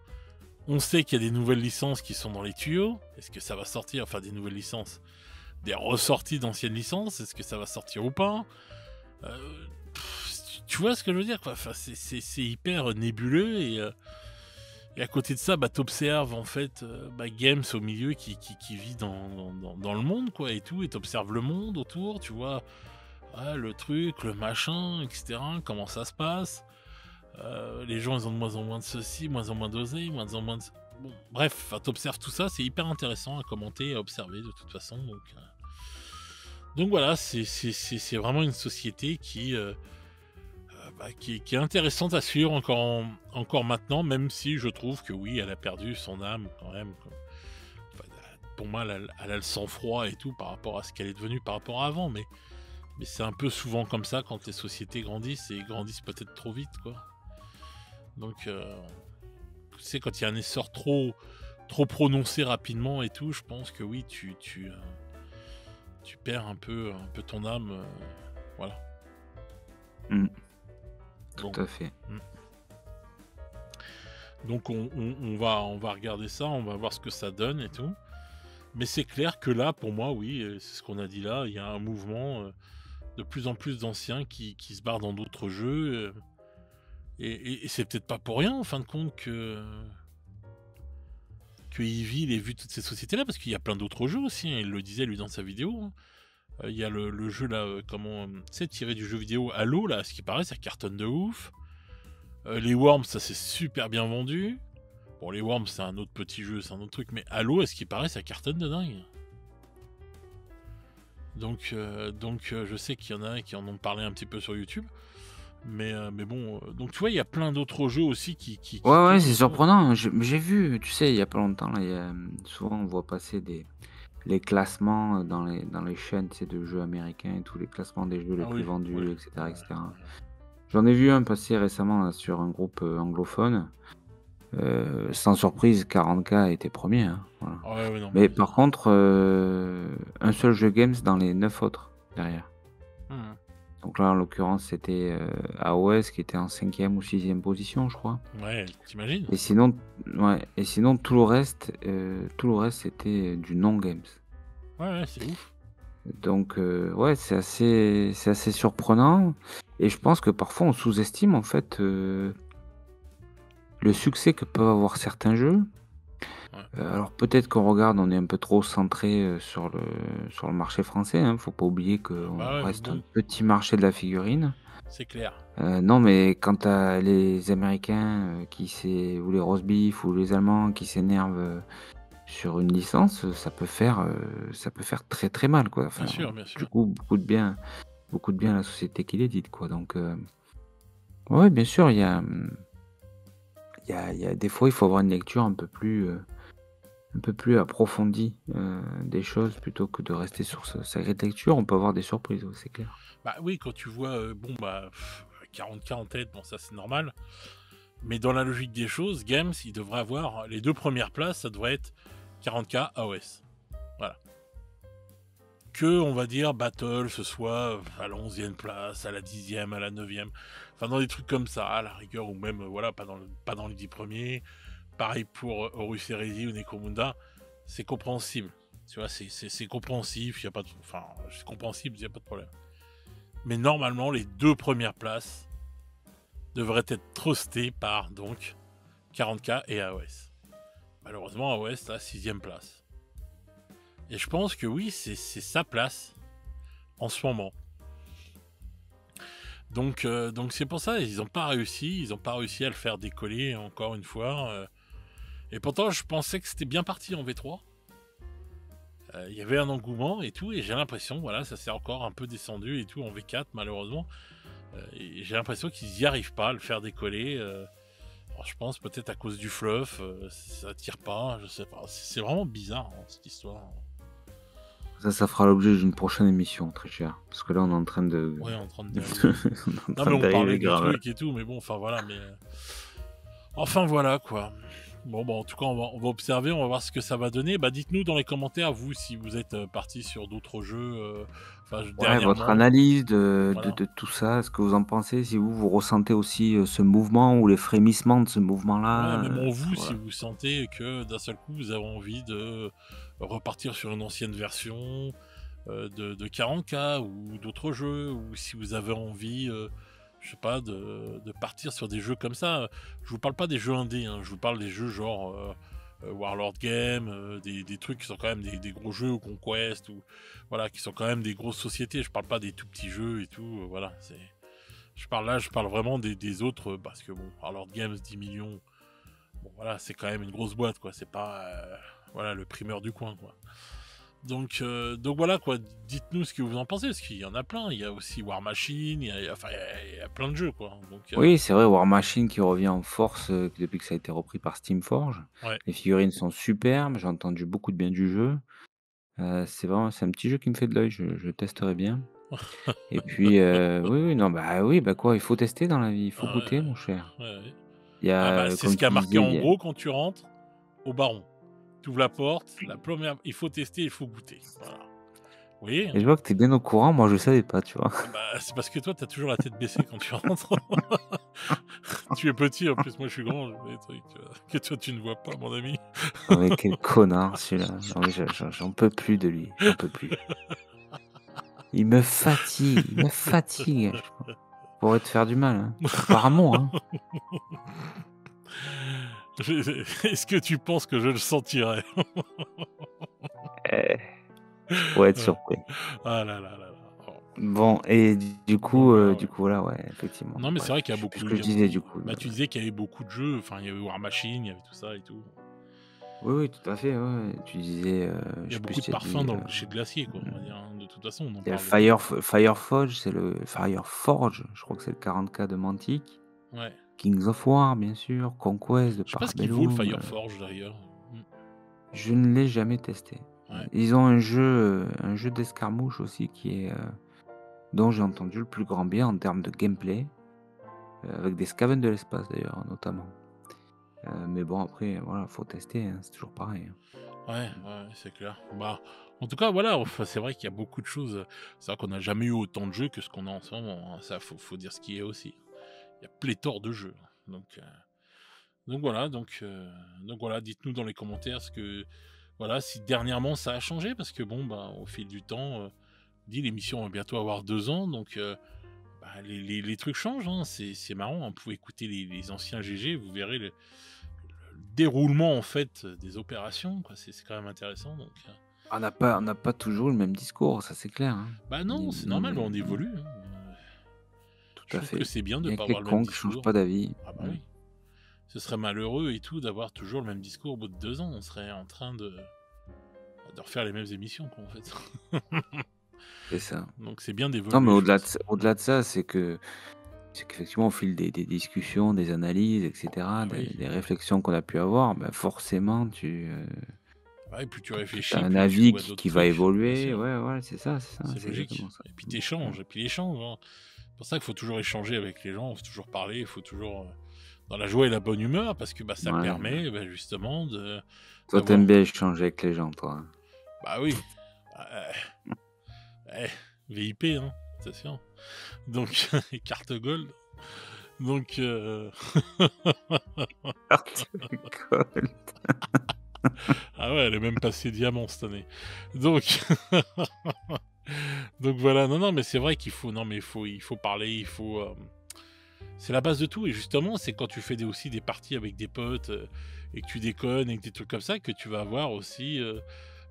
On sait qu'il y a des nouvelles licences qui sont dans les tuyaux. Est-ce que ça va sortir? Enfin, des nouvelles licences, des ressorties d'anciennes licences. Est-ce que ça va sortir ou pas? Tu vois ce que je veux dire, quoi? Enfin, c'est hyper nébuleux et à côté de ça, bah, t'observes en fait Games au milieu qui vit dans le monde, quoi, et tout, et t'observes le monde autour, tu vois, le truc, le machin, etc., comment ça se passe. Les gens, ils ont de moins en moins de ceci, moins en moins d'oseille, moins en moins de... Bon, bref, t'observes tout ça, c'est hyper intéressant à commenter, à observer de toute façon. Donc voilà, c'est vraiment une société qui est intéressante à suivre encore maintenant, même si je trouve que oui, elle a perdu son âme quand même. Enfin, pour moi, elle a le sang-froid et tout par rapport à ce qu'elle est devenue par rapport à avant, mais c'est un peu souvent comme ça quand les sociétés grandissent et grandissent peut-être trop vite, quoi. Donc, tu sais, quand il y a un essor trop prononcé rapidement et tout, je pense que oui, tu perds un peu ton âme, voilà. Tout à fait. Donc on va regarder ça, on va voir ce que ça donne et tout. Mais c'est clair que là, pour moi, oui, c'est ce qu'on a dit là, il y a un mouvement de plus en plus d'anciens qui se barrent dans d'autres jeux. Et c'est peut-être pas pour rien, en fin de compte, que Evil ait vu toutes ces sociétés-là, parce qu'il y a plein d'autres jeux aussi, hein, il le disait lui dans sa vidéo. Hein. Il y a le jeu là, tiré du jeu vidéo Halo, là, ce qui paraît, ça cartonne de ouf. Les Worms, ça s'est super bien vendu. Bon, les Worms, c'est un autre petit jeu, c'est un autre truc, mais Halo, à ce qui paraît, ça cartonne de dingue. Donc je sais qu'il y en a qui en ont parlé un petit peu sur YouTube. Mais bon, donc tu vois, il y a plein d'autres jeux aussi qui Ouais, c'est surprenant. J'ai vu, tu sais, il y a pas longtemps, là, souvent on voit passer les classements dans les chaînes, tu sais, de jeux américains et tous les classements des jeux les plus vendus, etc., etc. J'en ai vu un passer récemment là, sur un groupe anglophone. Sans surprise, 40K était premier. Hein, voilà. Non, mais par contre, un seul jeu Games dans les 9 autres derrière. Donc là, en l'occurrence, c'était AOS qui était en 5e ou 6e position, je crois. Ouais, t'imagines? Et sinon, tout le reste, c'était du non-Games. Ouais, c'est ouf. Donc, ouais, c'est assez surprenant. Et je pense que parfois, on sous-estime, en fait, le succès que peuvent avoir certains jeux. Alors peut-être qu'on regarde, on est un peu trop centré sur le marché français. Hein. Faut pas oublier qu'on reste un petit marché de la figurine. C'est clair. Non, mais quand t'as les Américains ou les roast beef ou les Allemands qui s'énervent sur une licence, ça peut faire très très mal, quoi. Enfin, bien sûr. Du coup, beaucoup de bien à la société qui l'édite, quoi. Donc, ouais, bien sûr, il y a des fois, il faut avoir une lecture un peu plus approfondie des choses plutôt que de rester sur sa grille de lecture. On peut avoir des surprises, c'est clair. Bah oui, quand tu vois 40K en tête, bon, ça c'est normal. Mais dans la logique des choses, Games, il devrait avoir les 2 premières places, ça devrait être 40K AOS. Voilà. Que, on va dire, Battle, ce soit à la 11e place, à la 10e, à la 9e. Enfin, dans des trucs comme ça, à la rigueur, ou même, voilà, pas dans les 10 premiers. Pareil pour Horus Heresy ou Necromunda. C'est compréhensible. Tu vois, c'est compréhensible, c'est compréhensible, il n'y a pas de problème. Mais normalement, les 2 premières places devraient être trustées par, donc, 40K et AOS. Malheureusement, AOS a 6e place. Et je pense que oui, c'est sa place en ce moment. Donc c'est pour ça, ils n'ont pas réussi à le faire décoller encore une fois. Et pourtant, je pensais que c'était bien parti en V3. Il y avait un engouement et tout, et j'ai l'impression, voilà, ça s'est encore un peu descendu et tout en V4 malheureusement. Et j'ai l'impression qu'ils n'y arrivent pas à le faire décoller. Alors, je pense peut-être à cause du fluff, ça tire pas, je sais pas. C'est vraiment bizarre cette histoire. Ça fera l'objet d'une prochaine émission, très cher. Parce que là, on est en train de. Ouais, en train de. Non, mais on parlait du truc et tout, mais bon, enfin voilà, mais. Enfin voilà quoi. Bon, bah, en tout cas, on va observer, on va voir ce que ça va donner. Bah, dites-nous dans les commentaires, vous, si vous êtes parti sur d'autres jeux, enfin, Ouais, votre dernièrement. analyse de Voilà. tout ça, ce que vous en pensez, si vous ressentez aussi, ce mouvement ou les frémissements de ce Ouais, mouvement-là, même en vous, si voilà. vous sentez que d'un seul coup, vous avez envie de repartir sur une ancienne version de 40K ou d'autres jeux, ou si vous avez envie, je sais pas, de partir sur des jeux comme ça. Je vous parle pas des jeux indés, hein, je vous parle des jeux genre Warlord Game, des trucs qui sont quand même des gros jeux ou Conquest, ou voilà, qui sont quand même des grosses sociétés. Je parle pas des tout petits jeux et tout, voilà. Je parle vraiment des autres, parce que bon, Warlord Games, 10 millions, bon voilà, c'est quand même une grosse boîte, quoi. C'est pas voilà, le primeur du coin, quoi. Donc voilà, quoi. Dites-nous ce que vous en pensez, parce qu'il y en a plein. Il y a aussi War Machine, enfin, il y a plein de jeux, quoi. Donc Oui, c'est vrai, War Machine qui revient en force, depuis que ça a été repris par Steamforge. ouais. Les figurines sont superbes, j'ai entendu beaucoup de bien du jeu. C'est un petit jeu qui me fait de l'œil, je testerai bien. Et puis, oui, oui, non, bah, oui, bah, quoi, il faut tester dans la vie, il faut Ah goûter mon cher. ouais, ouais. Il y Ah bah, a, c'est ce comme qui a tu marqué disais, il en y a gros quand tu rentres au Baron. Tu ouvres la porte, la première, il faut tester, il faut goûter. Voilà. Vous voyez, et hein. je vois que tu es bien au courant, moi je savais pas, tu vois? Ah bah, c'est parce que toi, t'as toujours la tête baissée quand tu rentres. Tu es petit, en plus, moi je suis grand, je vois des trucs que toi tu ne vois pas, mon ami. Non mais quel connard celui-là. Non mais j'en peux plus de lui, j'en peux plus. Il me fatigue, pourrait te faire du mal, hein. Par amour, hein. Est-ce que tu penses que je le sentirais? Eh, je pourrais être Ouais. surpris. Ah là là là là. Oh. Bon et Donc voilà, du ouais. coup voilà, ouais, effectivement, Non, donc mais c'est bref, vrai qu'il y a je sais plus ce beaucoup, que il je y a disais beaucoup. du coup, Bah, tu disais qu'il y avait beaucoup de jeux. Enfin, il y avait War Machine, il y avait tout ça et tout. oui, oui, tout à fait, ouais, ouais. Tu disais, Il y je a sais plus beaucoup si de tu as parfms dit, dans le chez Glacier, quoi. On va mmh, dire, hein. De toute façon, on en il y a le parle beaucoup. Fireforge, c'est le Fireforge, je crois que c'est le 40K de Mantic. Ouais. Kings of War, bien sûr, Conquest de Je sais pas ce qu'il vaut le Parabellum, Fireforge d'ailleurs. je ne l'ai jamais testé. Ouais. Ils ont un jeu d'escarmouche aussi qui est, dont j'ai entendu le plus grand bien en termes de gameplay, avec des scavens de l'espace d'ailleurs, notamment. Mais bon après, voilà, faut tester, hein, c'est toujours pareil, hein. Ouais, ouais, c'est clair. Bah, en tout cas, voilà, enfin, c'est vrai qu'il y a beaucoup de choses. C'est vrai qu'on n'a jamais eu autant de jeux que ce qu'on a en ce moment, hein. Ça, faut dire ce qui est aussi. Il y a pléthore de jeux. Donc voilà, donc voilà, dites-nous dans les commentaires ce que, voilà, si dernièrement ça a changé, parce que bon, bah, au fil du temps, dit l'émission va bientôt avoir 2 ans, donc bah, les trucs changent, hein. C'est marrant, hein. Vous pouvez écouter les anciens GG, vous verrez le déroulement en fait des opérations, quoi. C'est quand même intéressant, donc. On n'a pas toujours le même discours, ça c'est clair, hein. Bah Ni non, c'est ni normal, mais les on mmh, évolue, hein. tout Je à trouve que fait. c'est bien de Il ne y a pas que les avoir le même cons qui changent discours. pas d'avis. Ah bah Mmh. oui. Ce serait malheureux et tout d'avoir toujours le même discours au bout de 2 ans. On serait en train de refaire les mêmes émissions, quoi, en fait. C'est ça. Donc c'est bien Non, mais d'évoluer, je pense. au-delà de ça, c'est qu'effectivement, au fil des discussions, des analyses, et cetera, Ah oui. des réflexions qu'on a pu avoir, bah, forcément, Ouais, et plus tu tu as réfléchis, un plus tu avis vois d'autres qui va trucs, bien évoluer. sûr. Ouais, ouais, C'est c'est logique. exactement ça. Et puis Donc, t'échanges, et puis l'échange, hein. C'est pour ça qu'il faut toujours échanger avec les gens, il faut toujours parler, il faut toujours dans la joie et la bonne humeur, parce que bah, ça ouais, ouais. permet bah, justement Toi, d'avoir. t'aimes bien échanger avec les gens, toi, hein. Bah oui. Bah, VIP, hein, c'est sûr. Donc, et carte gold. Donc, Ah, tu rigoles. ah ouais, elle est même passée diamant cette année. Donc, donc voilà. Non, non, mais c'est vrai qu'il faut, non, mais il faut parler, il faut. C'est la base de tout. Et justement, c'est quand tu fais aussi des parties avec des potes et que tu déconnes et que des trucs comme ça que tu vas avoir aussi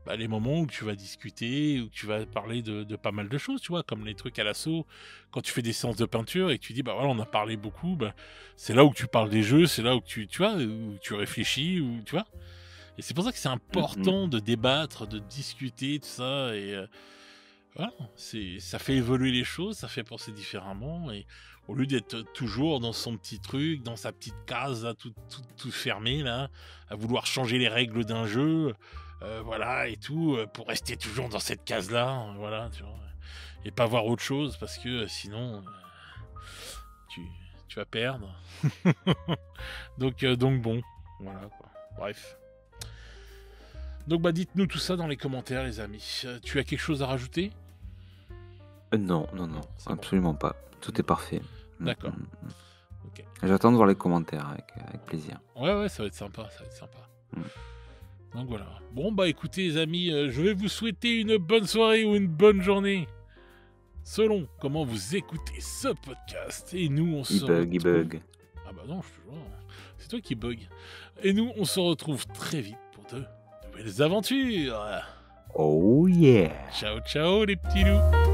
bah, les moments où tu vas discuter, où tu vas parler de pas mal de choses, tu vois, comme les trucs à l'assaut. Quand tu fais des séances de peinture et que tu dis, bah voilà, on a parlé beaucoup, bah, c'est là où tu parles des jeux, c'est là où tu vois, où tu réfléchis, où tu vois. Et c'est pour ça que c'est Mmh. important de débattre, de discuter, tout ça. Et voilà, ça fait évoluer les choses, ça fait penser différemment. Et au lieu d'être toujours dans son petit truc, dans sa petite case, là, tout fermé, là, à vouloir changer les règles d'un jeu, voilà, et tout, pour rester toujours dans cette case-là, voilà, tu vois. Et pas voir autre chose, parce que sinon, tu, tu vas perdre. Donc bon, voilà, quoi. Bref. Donc bah dites-nous tout ça dans les commentaires les amis. Tu as quelque chose à rajouter? Non, C'est bon. absolument pas. Tout est parfait. D'accord. Ok. J'attends de voir les commentaires avec plaisir. Ouais, ça va être sympa, Donc voilà. Bon bah écoutez les amis, je vais vous souhaiter une bonne soirée ou une bonne journée. Selon comment vous écoutez ce podcast. Et nous on se retrouve... Il bug. Ah bah non, je te jure. C'est toi qui bug. Et nous on se retrouve très vite pour de nouvelles aventures. Oh yeah. Ciao ciao les petits loups.